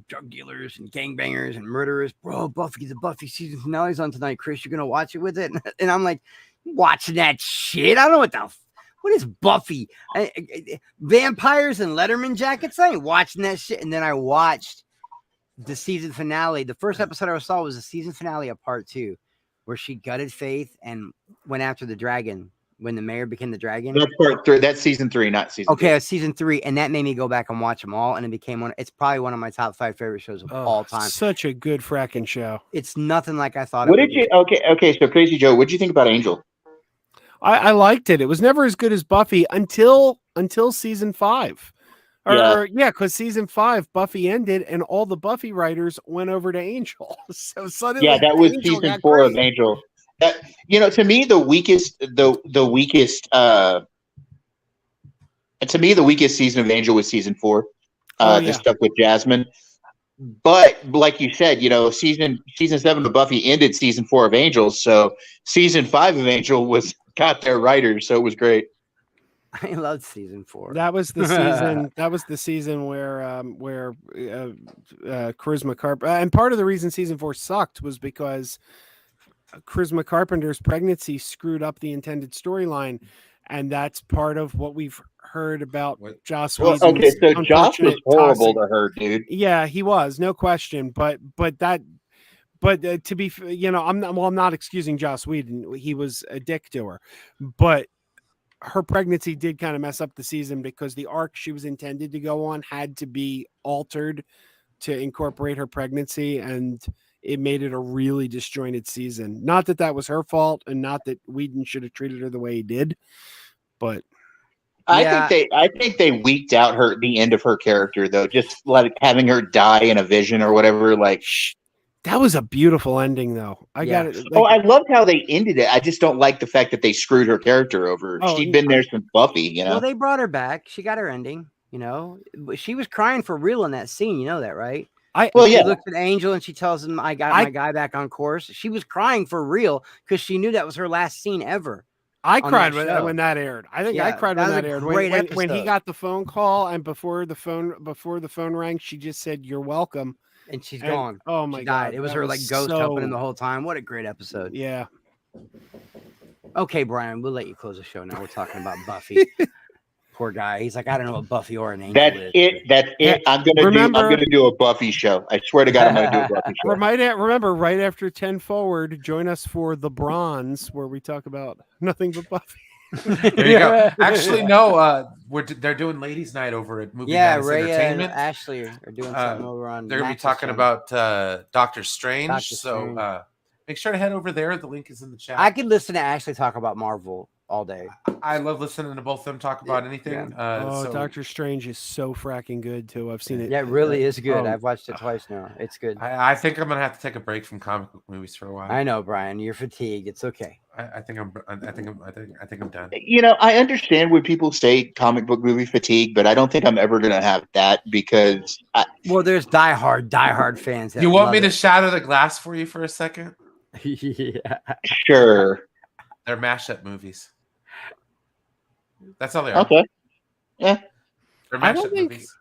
drug dealers and gangbangers and murderers. Bro, the Buffy season finale's on tonight, Chris. You're gonna watch it with it? And I'm like, watching that shit. I don't know what is Buffy? Vampires and Letterman jackets? I ain't watching that shit. And then I watched the season finale. The first episode I saw was the season finale of part 2, where she gutted Faith and went after the dragon when the mayor became the dragon. That's part 3. That's season 3, not season. Okay, 2. it's season 3, and that made me go back and watch them all, and it became it's probably one of my top 5 favorite shows of all time. Such a good fracking show. It's nothing like I thought. What did you? Okay. So Crazy Joe, what did you think about Angel? I liked it. It was never as good as Buffy until season 5. Because season 5 Buffy ended and all the Buffy writers went over to Angel. So suddenly, that was Angel season got 4 great. of Angel. To me, the weakest season of Angel was season 4. The stuff with Jasmine. But like you said, season 7 of Buffy ended season 4 of Angel, so season 5 of Angel got their writers, so it was great. I loved season 4. That was the season. That was the season where Charisma Carpenter, and part of the reason season 4 sucked was because Charisma Carpenter's pregnancy screwed up the intended storyline, and that's part of what we've heard about Joss Whedon's. Okay, so Joss was horrible toxic. to her, dude. Yeah, he was, no question. But to be, I'm not excusing Joss Whedon. He was a dick to her, but her pregnancy did kind of mess up the season because the arc she was intended to go on had to be altered to incorporate her pregnancy, and it made it a really disjointed season. Not that was her fault, and not that Whedon should have treated her the way he did, but I think they weaked out the end of her character though, just like having her die in a vision or whatever. Like that was a beautiful ending though. I got it. I loved how they ended it. I just don't like the fact that they screwed her character over. She'd been there since Buffy, Well, they brought her back. She got her ending, but she was crying for real in that scene. You know that, right? She looks at Angel and she tells him, I got my guy back on course. She was crying for real because she knew that was her last scene ever. I cried when that aired. I think I cried when that aired. When he got the phone call and before the phone rang, she just said, "You're welcome," and she's gone. Oh my God! It was her ghost helping him the whole time. What a great episode! Yeah. Okay, Brian, we'll let you close the show now. We're talking about Buffy. Poor guy. He's like, I don't know what Buffy or an Angel is. That's it. I'm gonna do a Buffy show. I swear to God, I'm gonna do a Buffy show. Remember, right after 10 Forward, join us for the Bronze, where we talk about nothing but Buffy. There you go. Actually, no. They're doing Ladies' Night over at Movie Madness Ray Entertainment. and Ashley are doing something over on. They're gonna be talking about Doctor Strange. make sure to head over there. The link is in the chat. I could listen to Ashley talk about Marvel all day. I love listening to both of them talk about anything. So Doctor Strange is so fracking good too. I've seen it. Yeah, it really is good. Oh. I've watched it twice now. It's good. I think I'm gonna have to take a break from comic book movies for a while. I know, Brian. You're fatigued. It's okay. I think I'm done. You know, I understand when people say comic book movie fatigue, but I don't think I'm ever going to have that because Well, there's diehard fans. That You want me love to it. shatter the glass for you for a second? Yeah. sure. They're mashup movies. That's all they are. Okay. They're I don't mashup think- movies.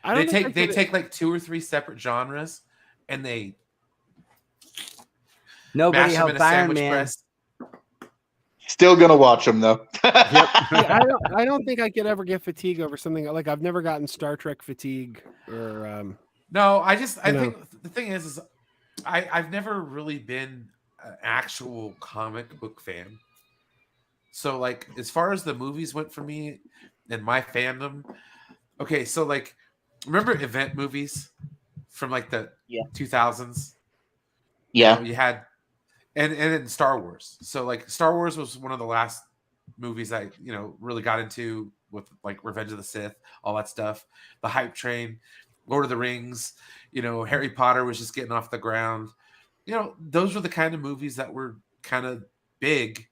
I They don't think take I could- take like 2 or 3 separate genres and they Nobody mash them in helped a Iron sandwich Man. press. Still going to watch them though. Yeah, I don't think I could ever get fatigue over something like I've never gotten Star Trek fatigue or No, I know. think the thing is I've never really been an actual comic book fan. So like as far as the movies went for me and my fandom, okay, so like remember event movies from like the 2000s? Yeah. You had and then Star Wars. So like Star Wars was one of the last movies I, really got into with like Revenge of the Sith, all that stuff, the hype train, Lord of the Rings, Harry Potter was just getting off the ground. Those were the kind of movies that were kind of big.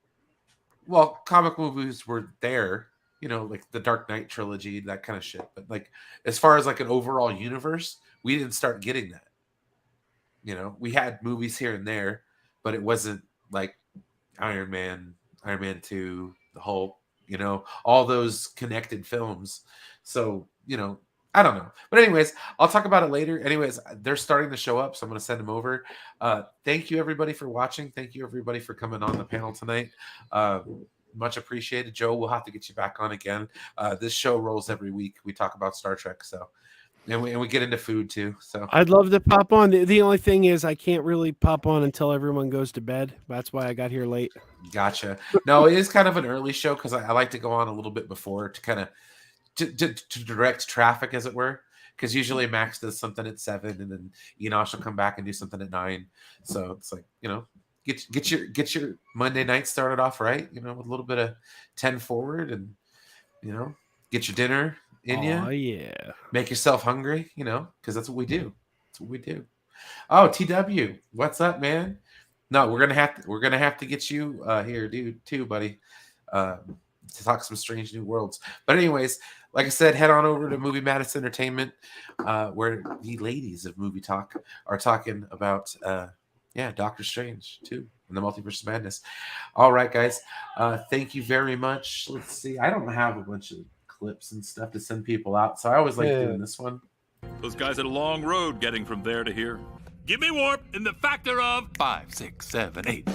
Well, comic movies were there, like the Dark Knight trilogy, that kind of shit. But like as far as like an overall universe, we didn't start getting that. We had movies here and there, but it wasn't like Iron Man 2, the Hulk, all those connected films. So, I don't know. But anyways, I'll talk about it later. Anyways, they're starting to show up, so I'm going to send them over. Thank you, everybody, for watching. Thank you, everybody, for coming on the panel tonight. Much appreciated. Joe, we'll have to get you back on again. This show rolls every week. We talk about Star Trek, so... And we get into food too. So I'd love to pop on. The only thing is I can't really pop on until everyone goes to bed. That's why I got here late. Gotcha. No, it is kind of an early show because I like to go on a little bit before to kind of to direct traffic, as it were. Because usually Max does something at 7, and then Enosh will come back and do something at 9. So it's like get your Monday night started off right. With a little bit of 10 forward, and get your dinner in you. Oh yeah. Make yourself hungry, because that's what we do. That's what we do. Oh, TW, what's up, man? No, we're gonna have to get you here, dude, too, buddy, to talk some Strange New Worlds. But anyways, like I said, head on over to Movie Madness Entertainment, where the ladies of Movie Talk are talking about Doctor Strange 2 and the Multiverse of Madness. All right, guys, thank you very much. Let's see, I don't have a bunch of clips and stuff to send people out, so I always like doing this one. Those guys had a long road getting from there to here. Give me warp in the factor of 5, 6, 7, 8.